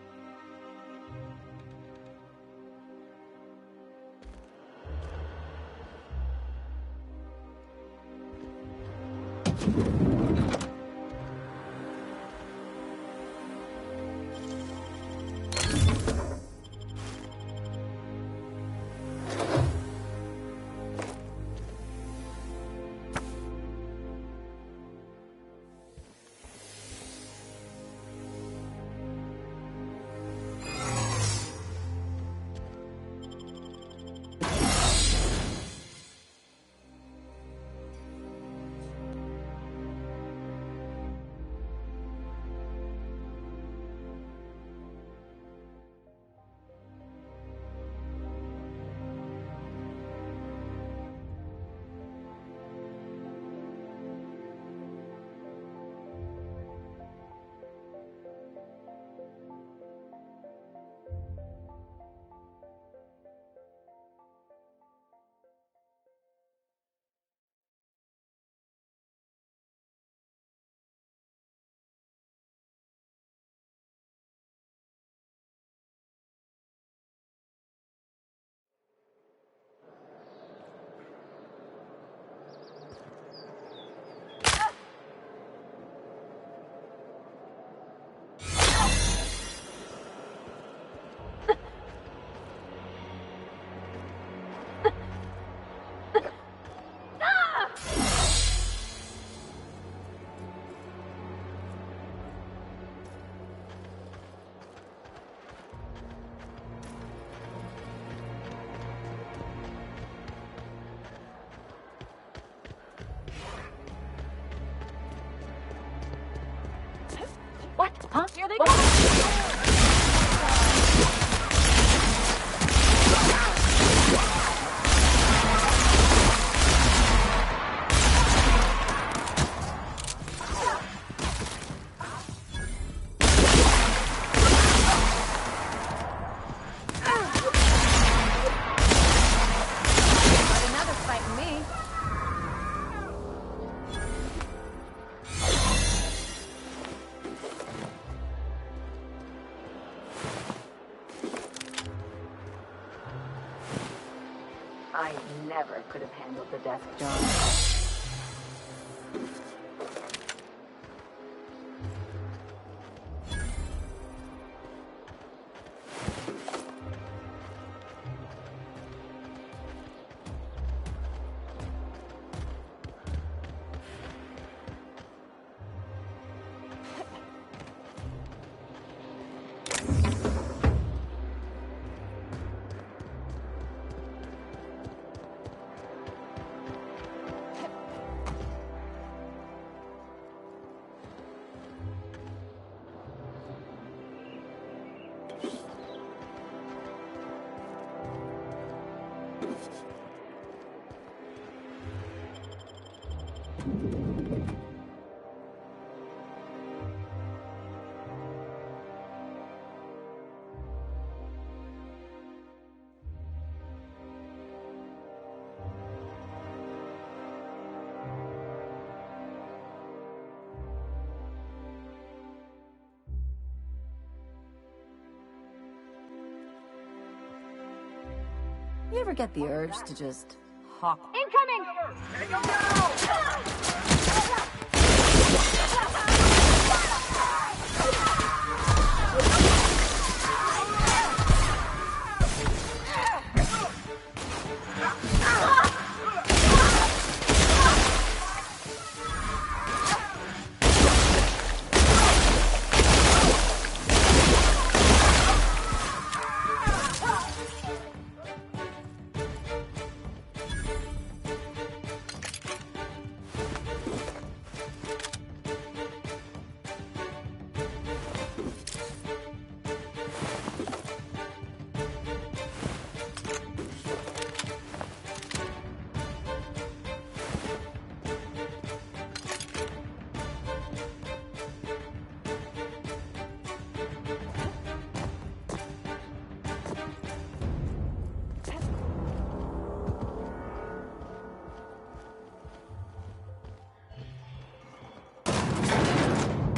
What? Huh? Here they come! I never could have handled the desk job. You ever get the urge to just hawk? Incoming!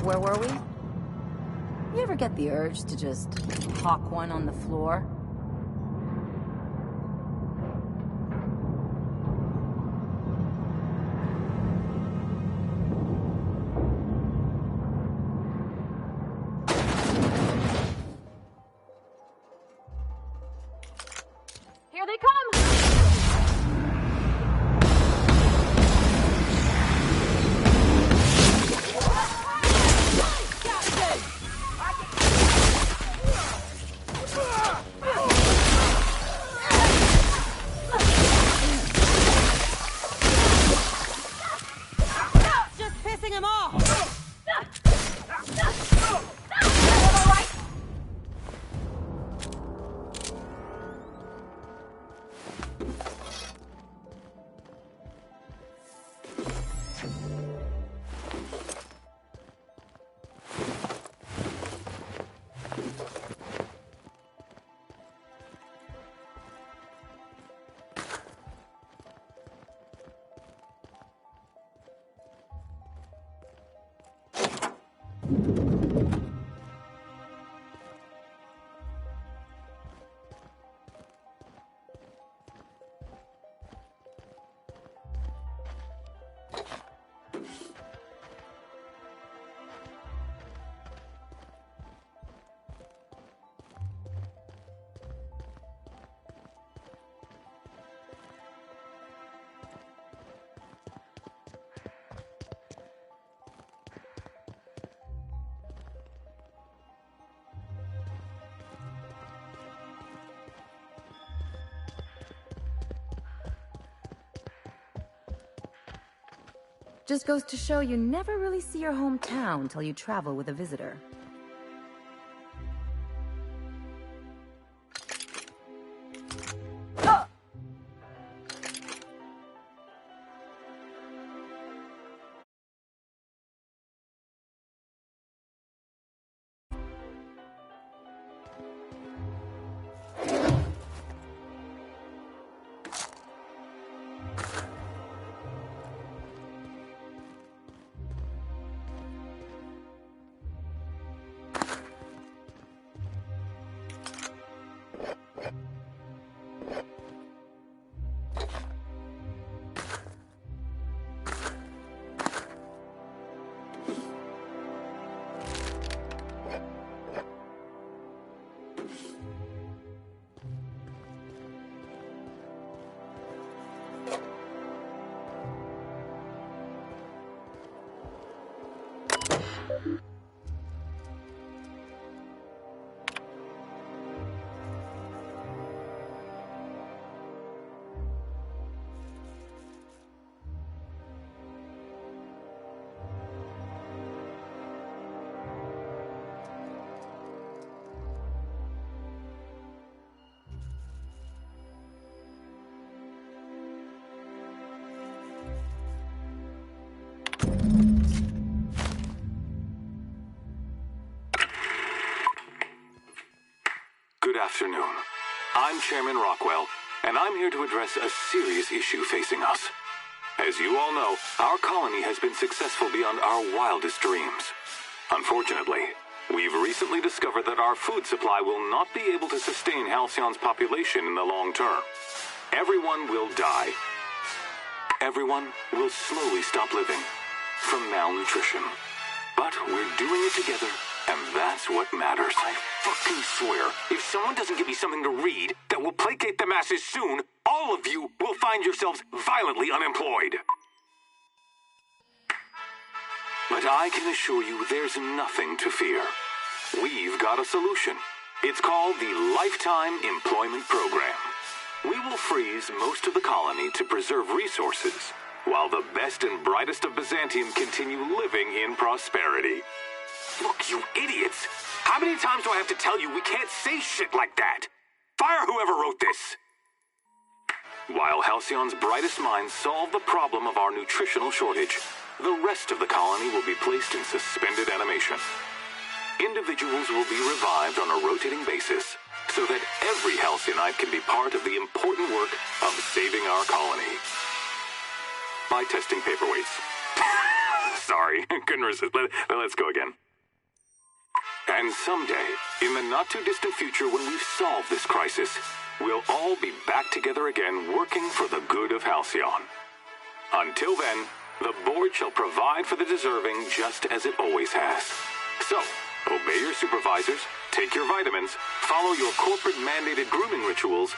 Where were we? You ever get the urge to just hawk one on the floor? Here they come! Just pissing him off! Just goes to show you never really see your hometown till you travel with a visitor. Good afternoon. I'm Chairman Rockwell, and I'm here to address a serious issue facing us. As you all know, our colony has been successful beyond our wildest dreams. Unfortunately, we've recently discovered that our food supply will not be able to sustain Halcyon's population in the long term. Everyone will die. Everyone will slowly stop living from malnutrition. But we're doing it together, and that's what matters. I fucking swear, if someone doesn't give me something to read that will placate the masses soon, all of you will find yourselves violently unemployed. But I can assure you there's nothing to fear. We've got a solution. It's called the Lifetime Employment Program. We will freeze most of the colony to preserve resources, while the best and brightest of Byzantium continue living in prosperity. Look, you idiots! How many times do I have to tell you we can't say shit like that? Fire whoever wrote this! While Halcyon's brightest minds solve the problem of our nutritional shortage, the rest of the colony will be placed in suspended animation. Individuals will be revived on a rotating basis, so that every Halcyonite can be part of the important work of saving our colony. By testing paperweights. Sorry, couldn't resist. Let's go again. And someday, in the not-too-distant future when we've solved this crisis, we'll all be back together again working for the good of Halcyon. Until then, the board shall provide for the deserving just as it always has. So, obey your supervisors, take your vitamins, follow your corporate-mandated grooming rituals,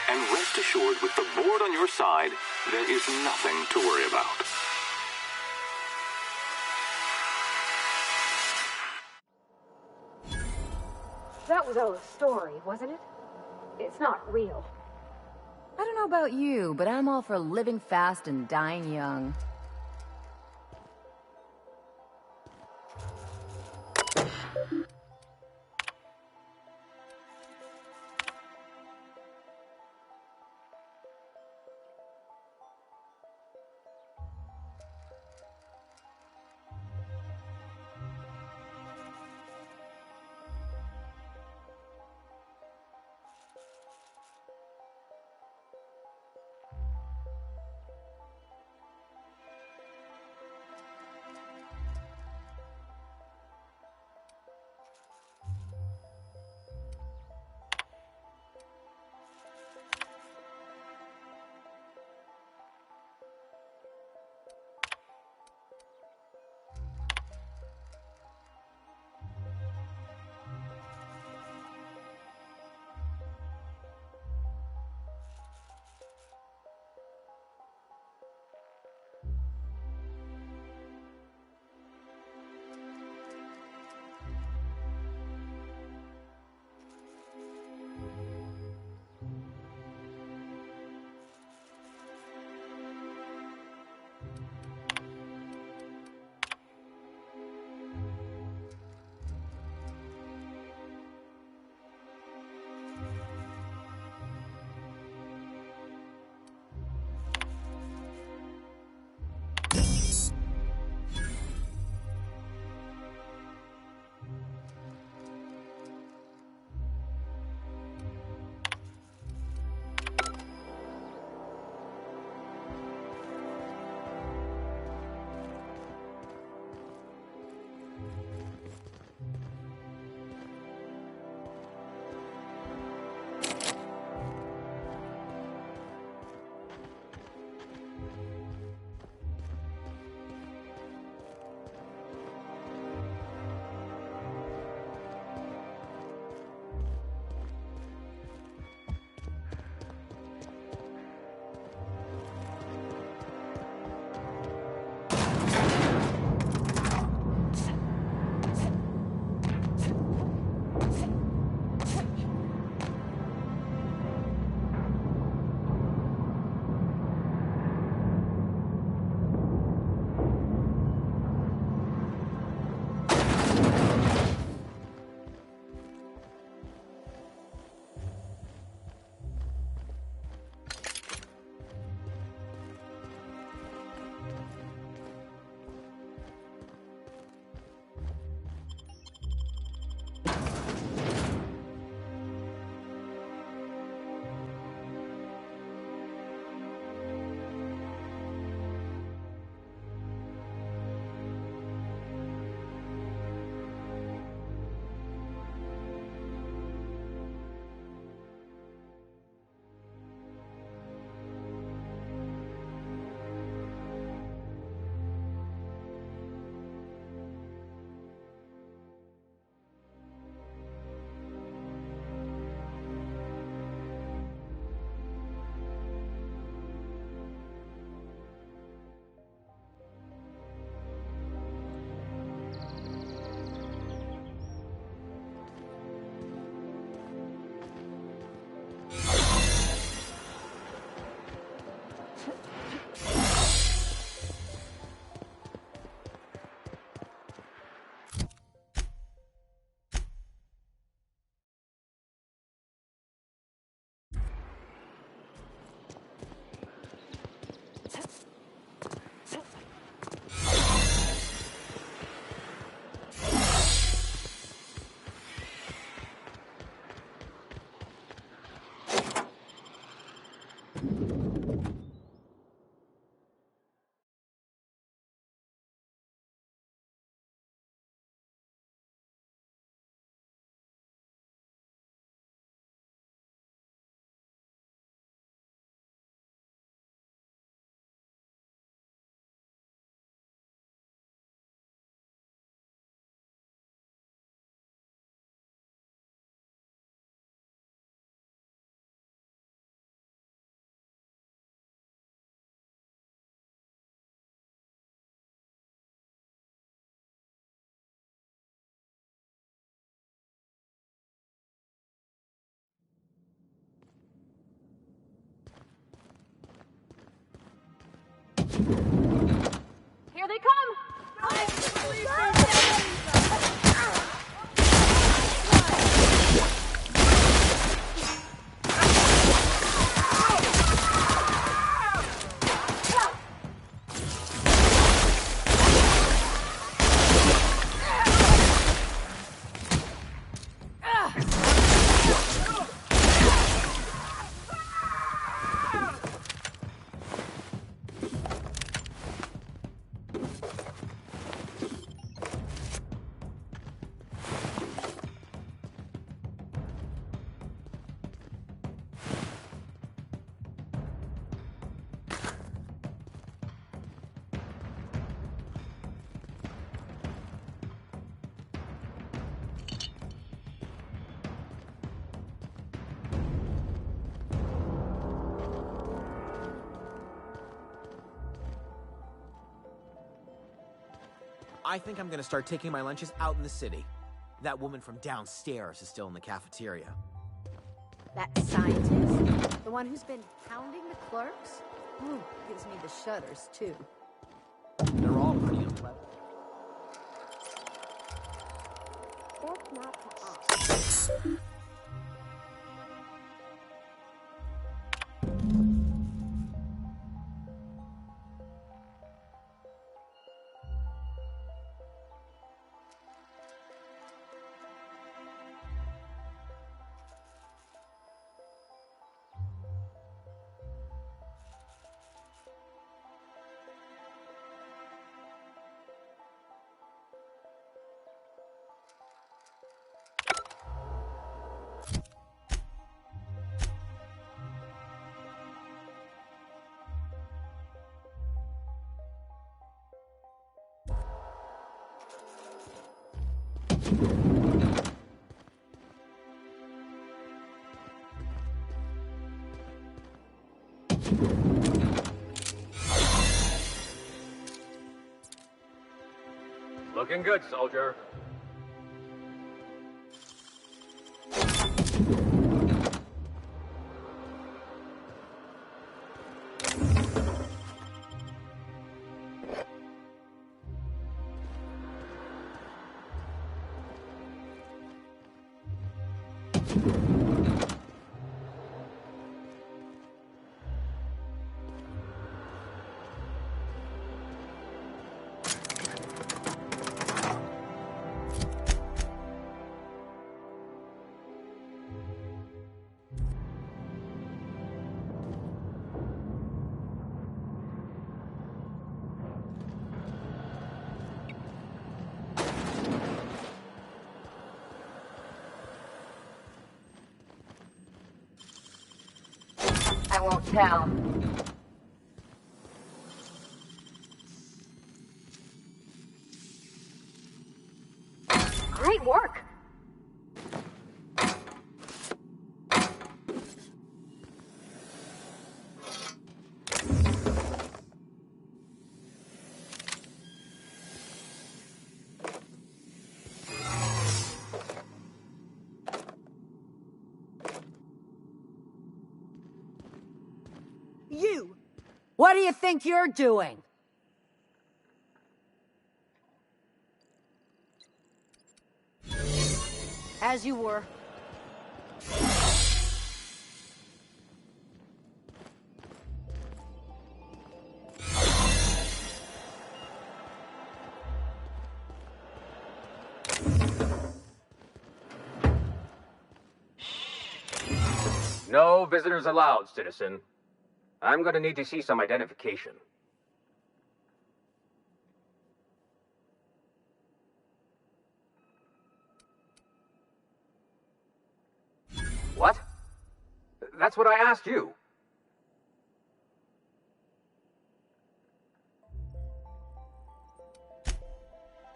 and rest assured with the board on your side, there is nothing to worry about. That was all a story, wasn't it? It's not real. I don't know about you, but I'm all for living fast and dying young. Here they come! I think I'm gonna start taking my lunches out in the city. That woman from downstairs is still in the cafeteria. That scientist? The one who's been hounding the clerks? Ooh, gives me the shudders, too. They're all pretty unpleasant. That's not to us. Looking good, soldier. I won't tell. Great work! You! What do you think you're doing? As you were. No visitors allowed, citizen. I'm gonna need to see some identification. What? That's what I asked you.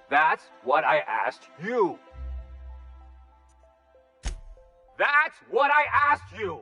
That's what I asked you. That's what I asked you.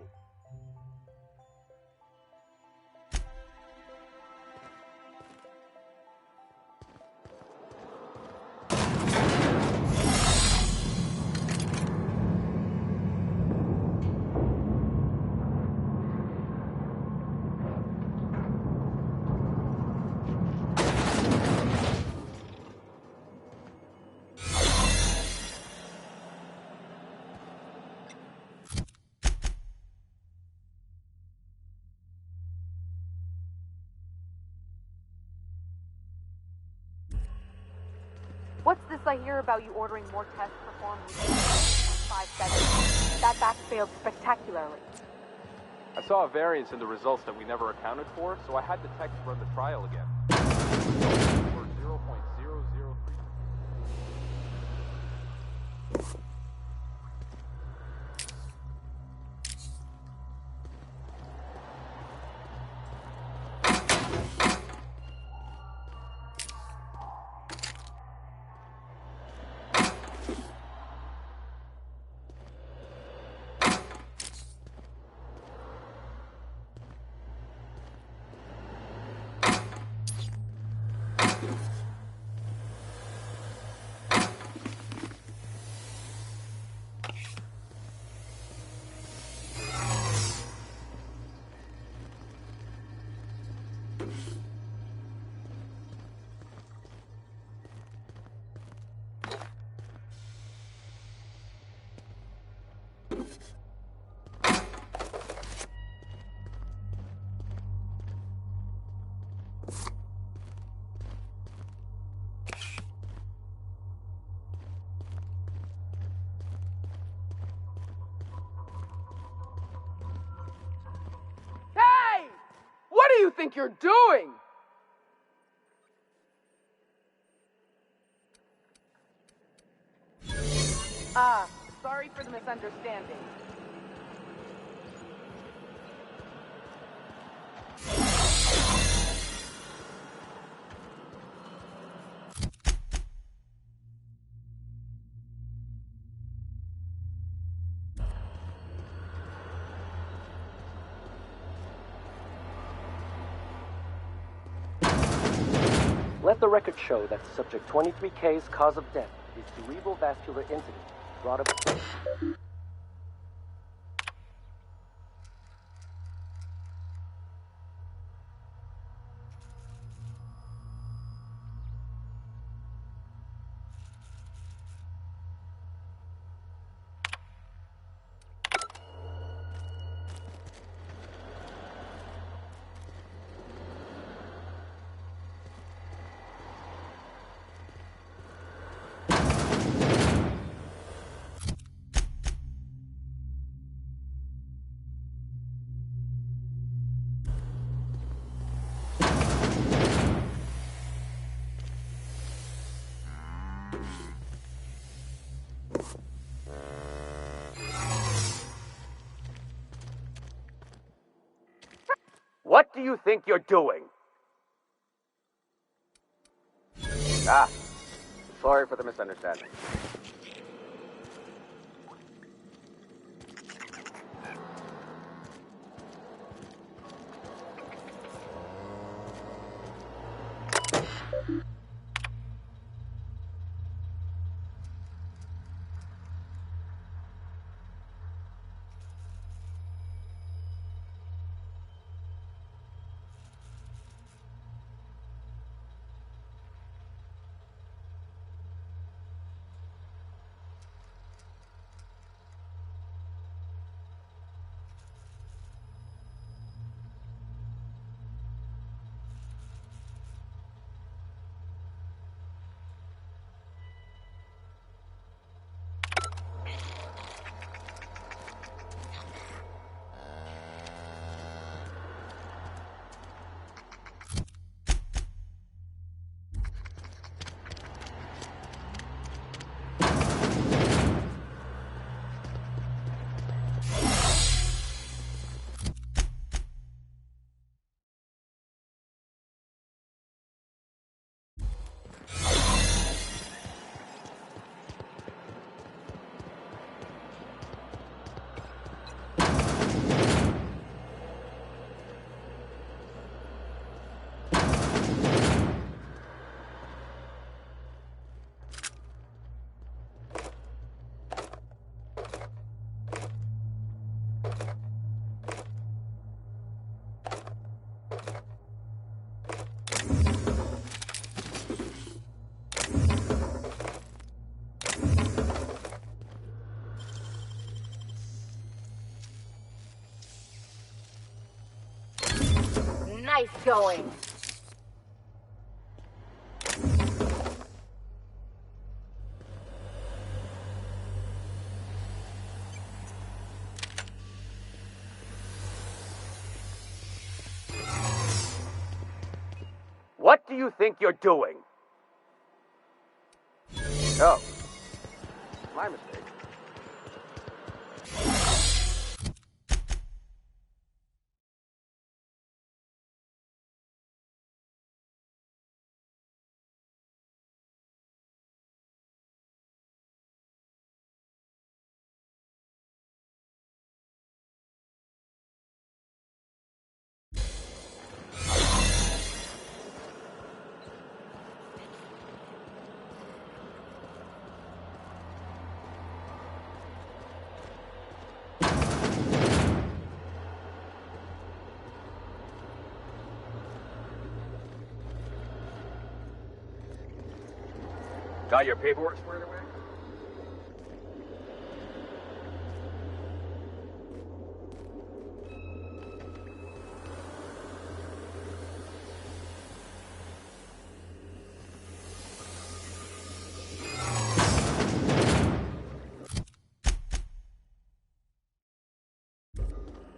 notice I hear about you ordering more tests performed within 5 seconds. That batch failed spectacularly. I saw a variance in the results that we never accounted for, so I had the techs run the trial again. The results were 0.003. Hey! What do you think you're doing? Sorry for the misunderstanding. Let the record show that Subject 23K's cause of death is cerebral vascular incident brought up... What do you think you're doing? Sorry for the misunderstanding. Nice going. What do you think you're doing? Oh. My mistake. Got your paperwork squared away?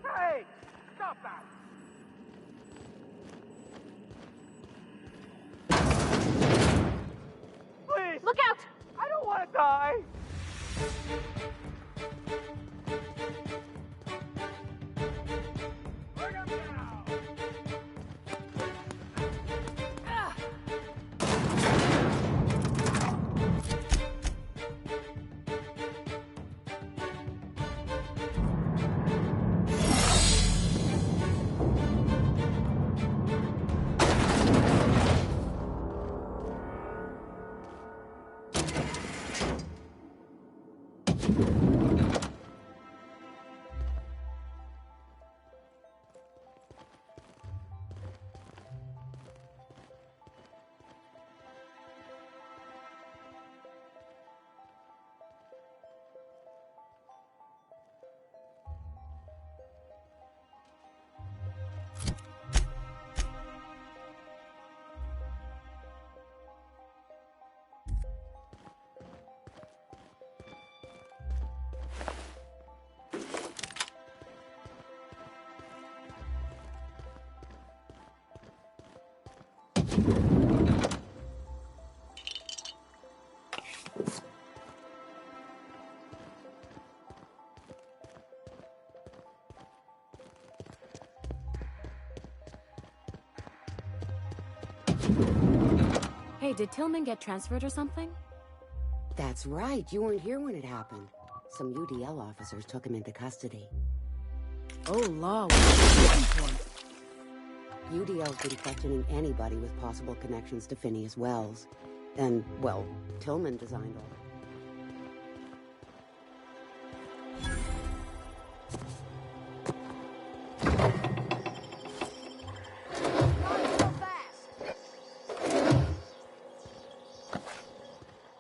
Hey! Stop that! Please! Look out! I don't want to die! Bring him down! Hey, did Tillman get transferred or something? That's right. You weren't here when it happened. Some UDL officers took him into custody. Oh, law. What are you looking for? UDL's been questioning anybody with possible connections to Phineas Wells. And, well, Tillman designed all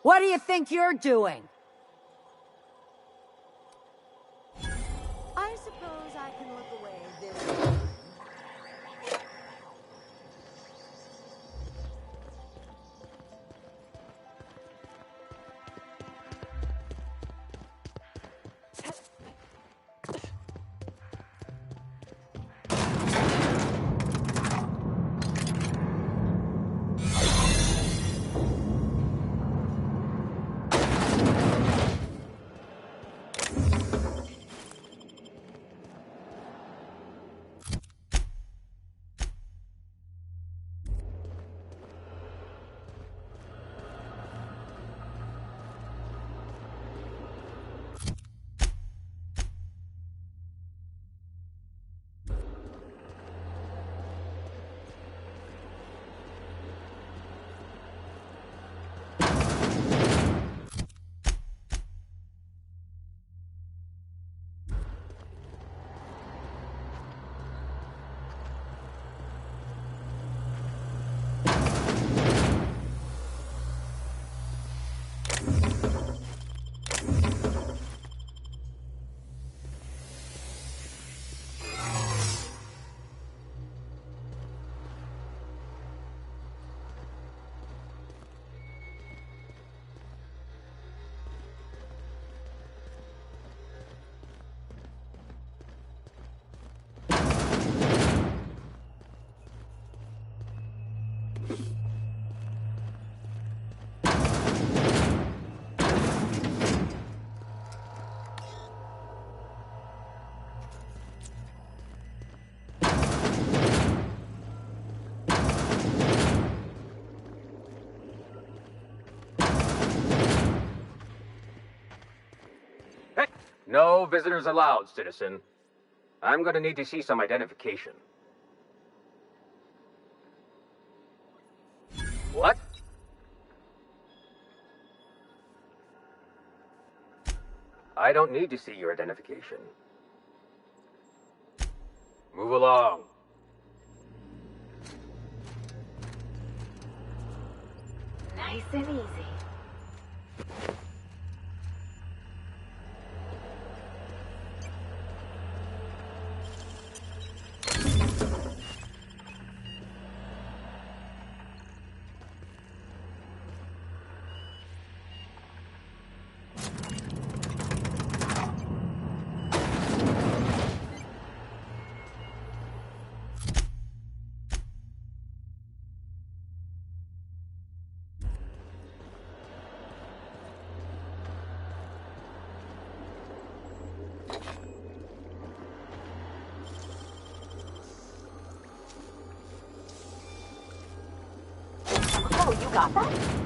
What do you think you're doing? I suppose I can look away this time. No visitors allowed, citizen. I'm gonna need to see some identification. What? I don't need to see your identification. Move along. Nice and easy. Oh, you got that?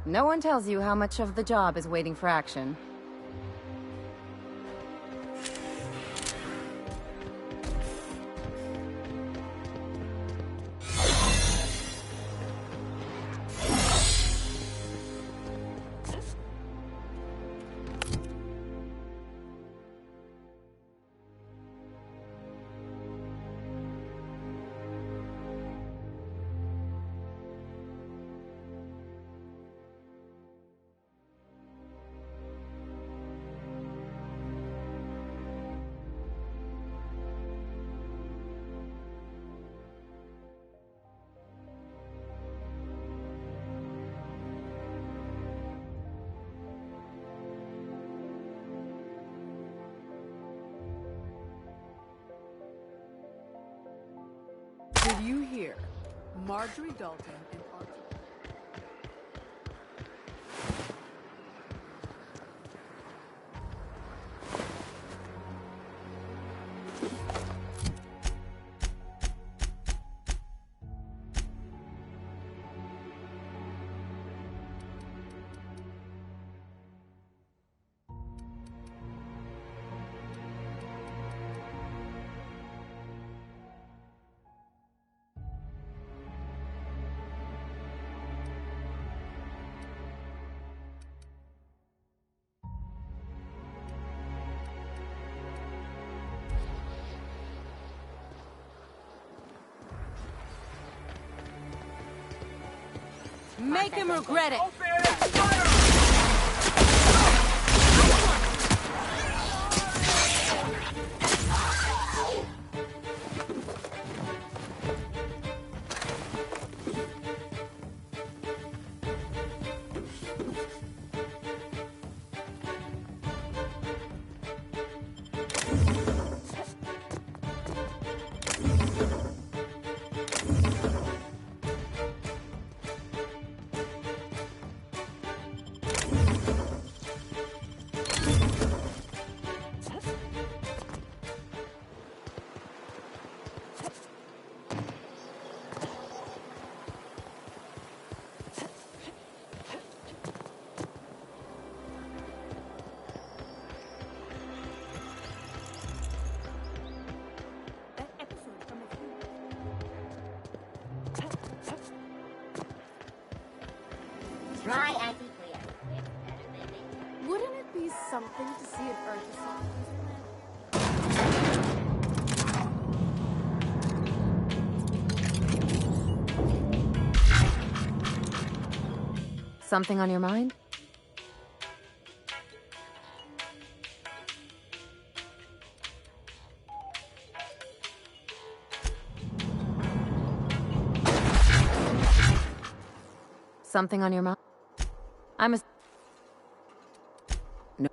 No one tells you how much of the job is waiting for action. Did you hear? Marjorie Dalton and Arthur. Make him regret it! Try anti-clear. It's better than me. Wouldn't it be something to see an Earth song? Something on your mind? Something on your mind? I'm a... No.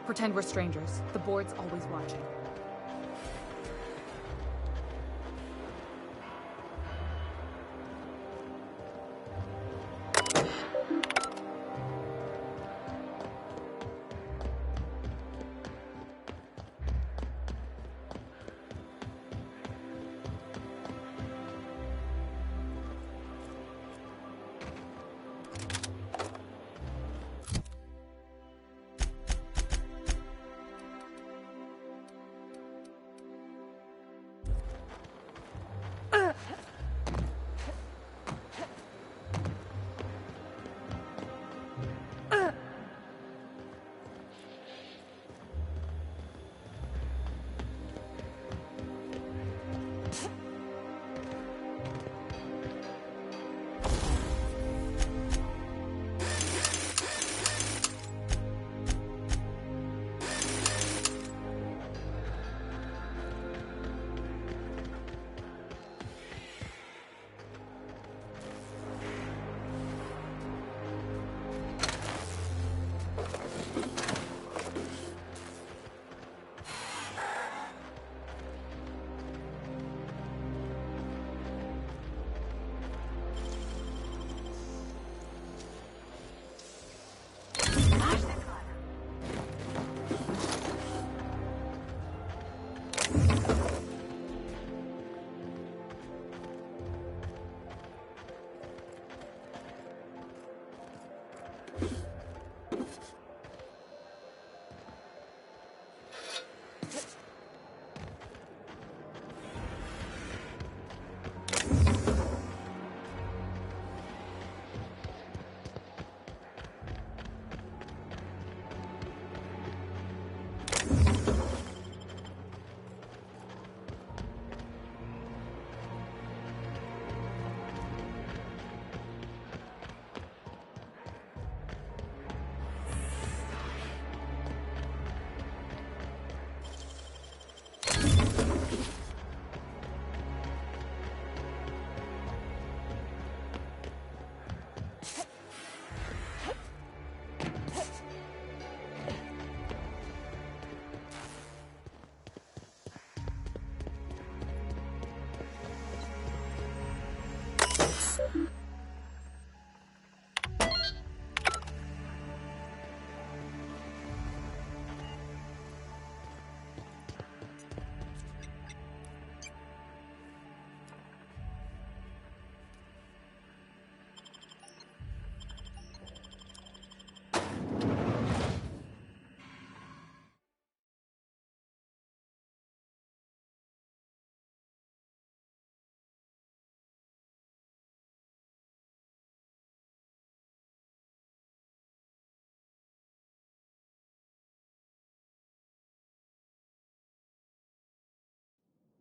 Pretend we're strangers. The board's always watching.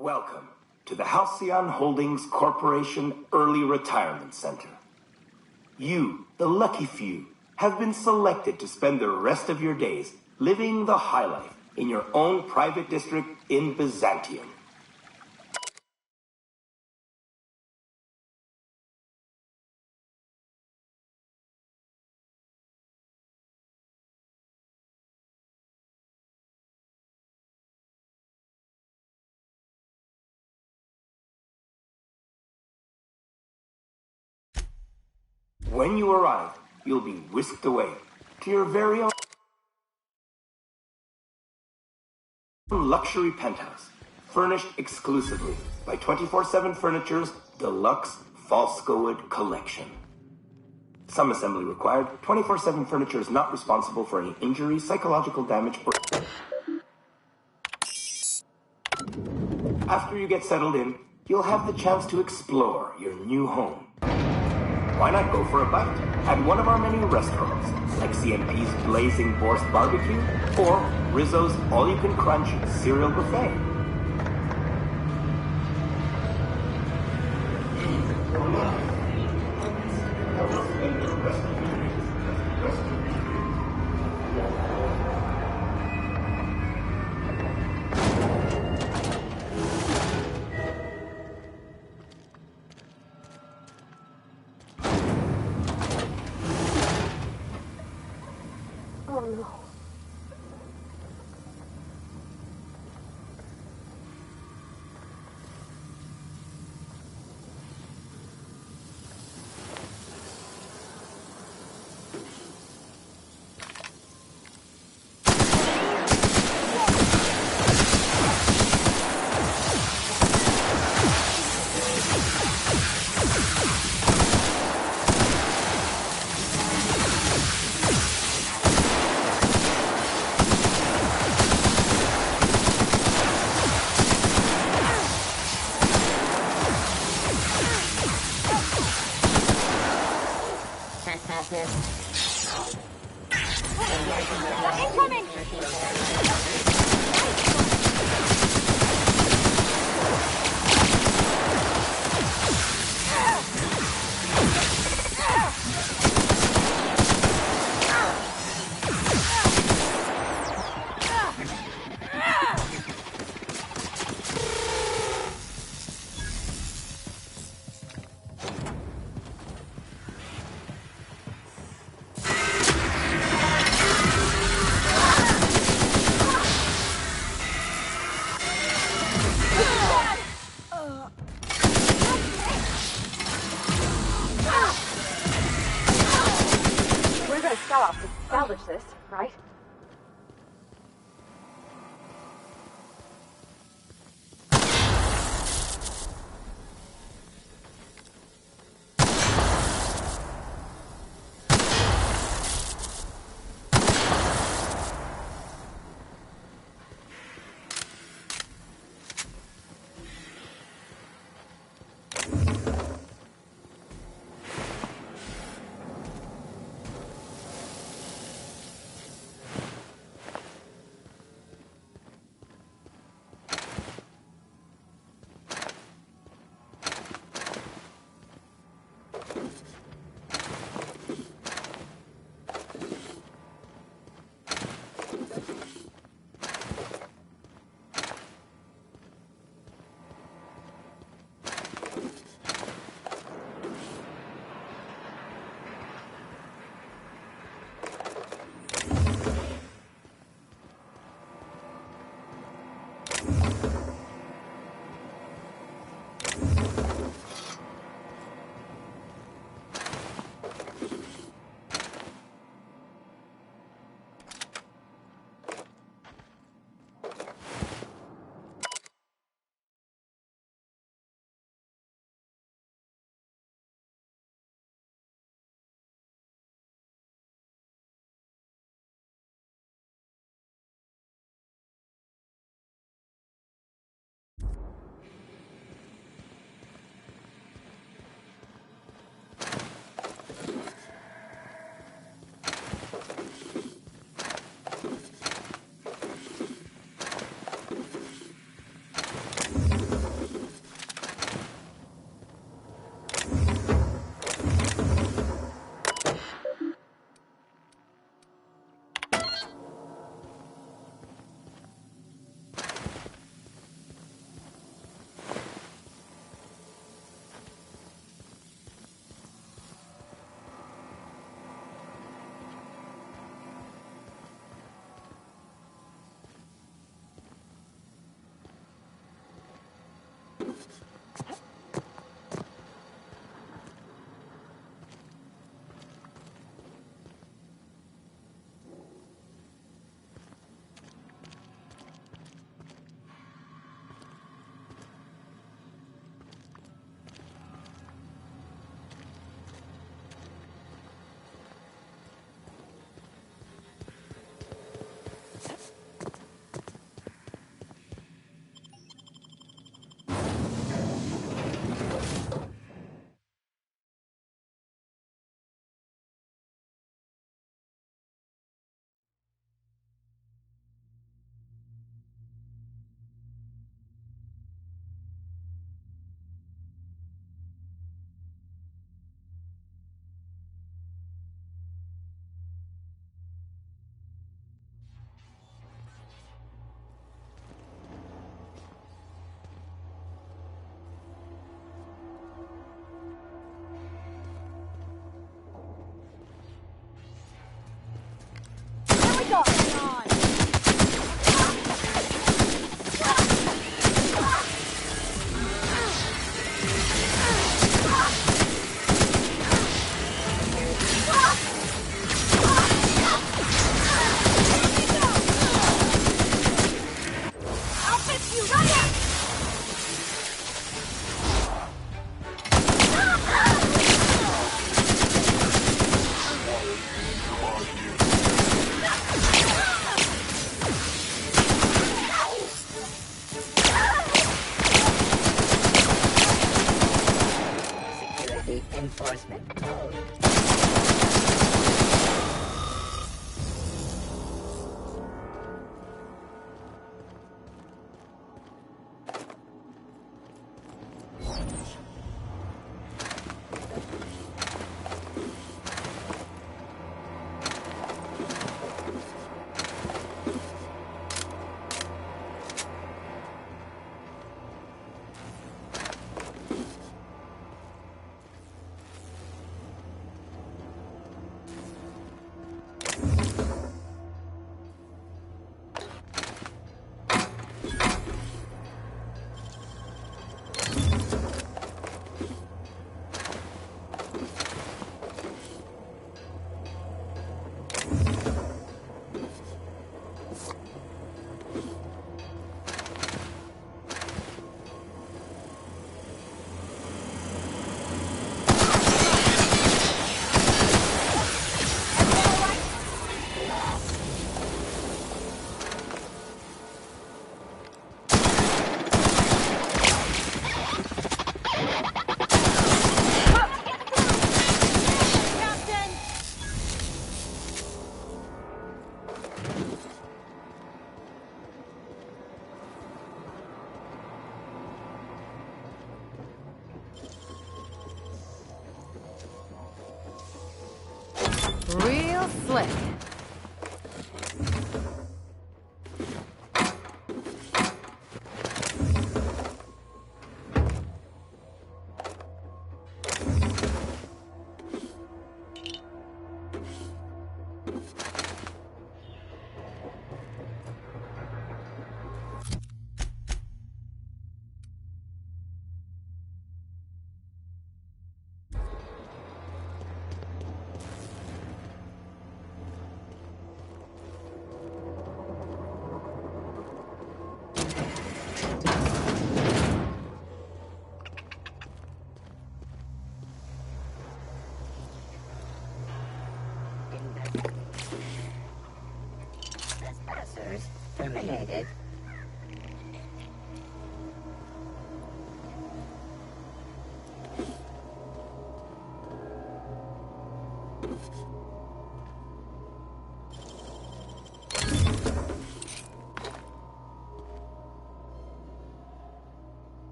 Welcome to the Halcyon Holdings Corporation Early Retirement Center. You, the lucky few, have been selected to spend the rest of your days living the high life in your own private district in Byzantium. When you arrive, you'll be whisked away to your very own luxury penthouse, furnished exclusively by 24/7 Furniture's Deluxe Falscowood Collection. Some assembly required. 24/7 Furniture is not responsible for any injury, psychological damage, or... After you get settled in, you'll have the chance to explore your new home. Why not go for a bite at one of our many restaurants, like CMP's Blazing Borscht Barbecue or Rizzo's All-You-Can-Crunch Cereal Buffet? Oh no. Incoming! We're gonna stop to salvage this, right? Enforcement code. Real slick. Trespassers terminated.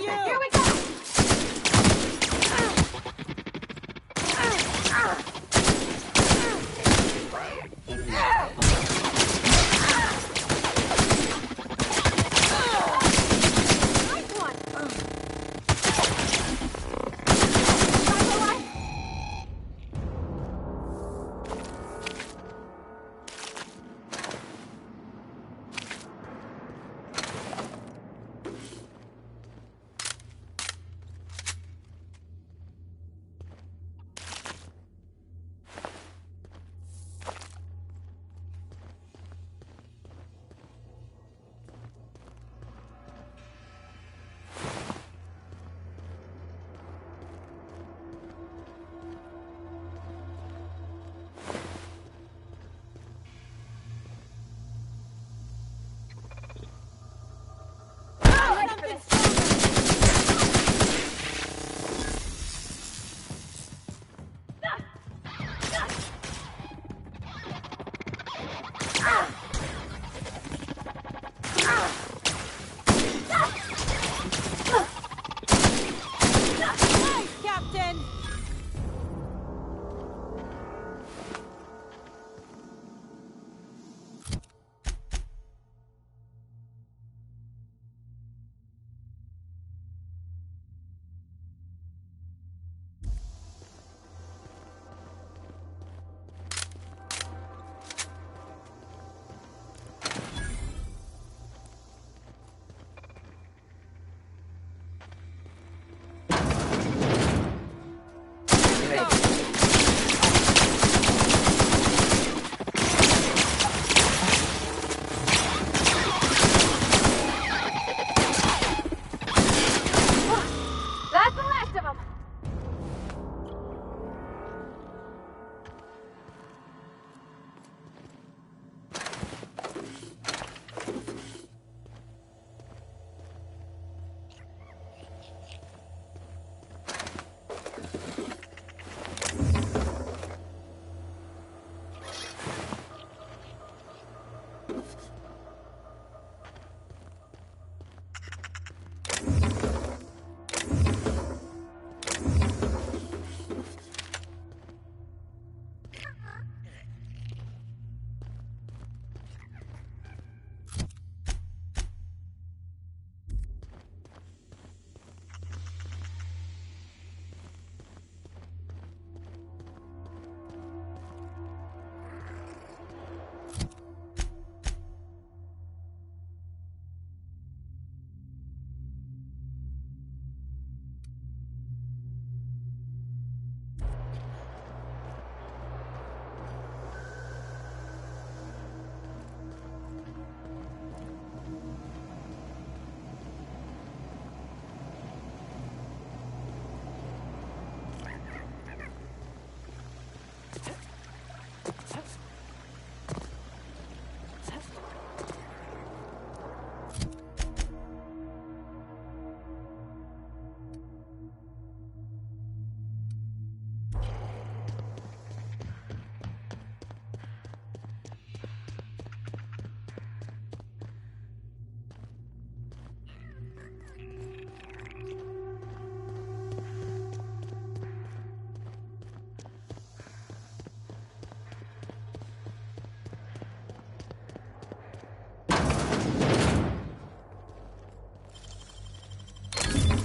Here we go!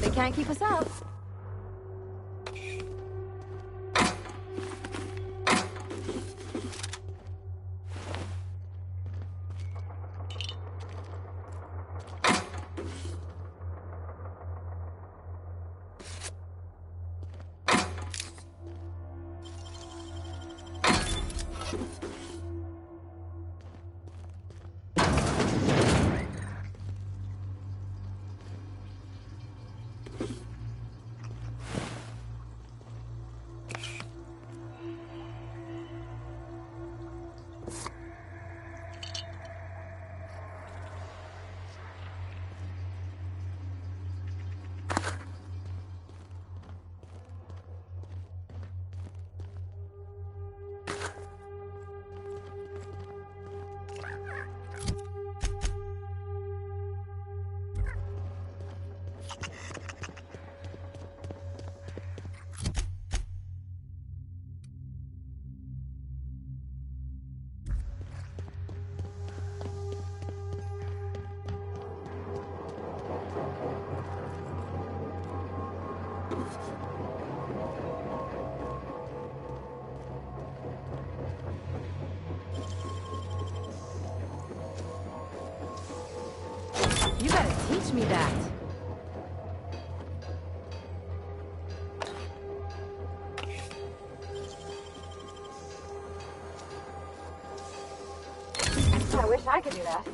They can't keep us out. You gotta teach me that. I wish I could do that.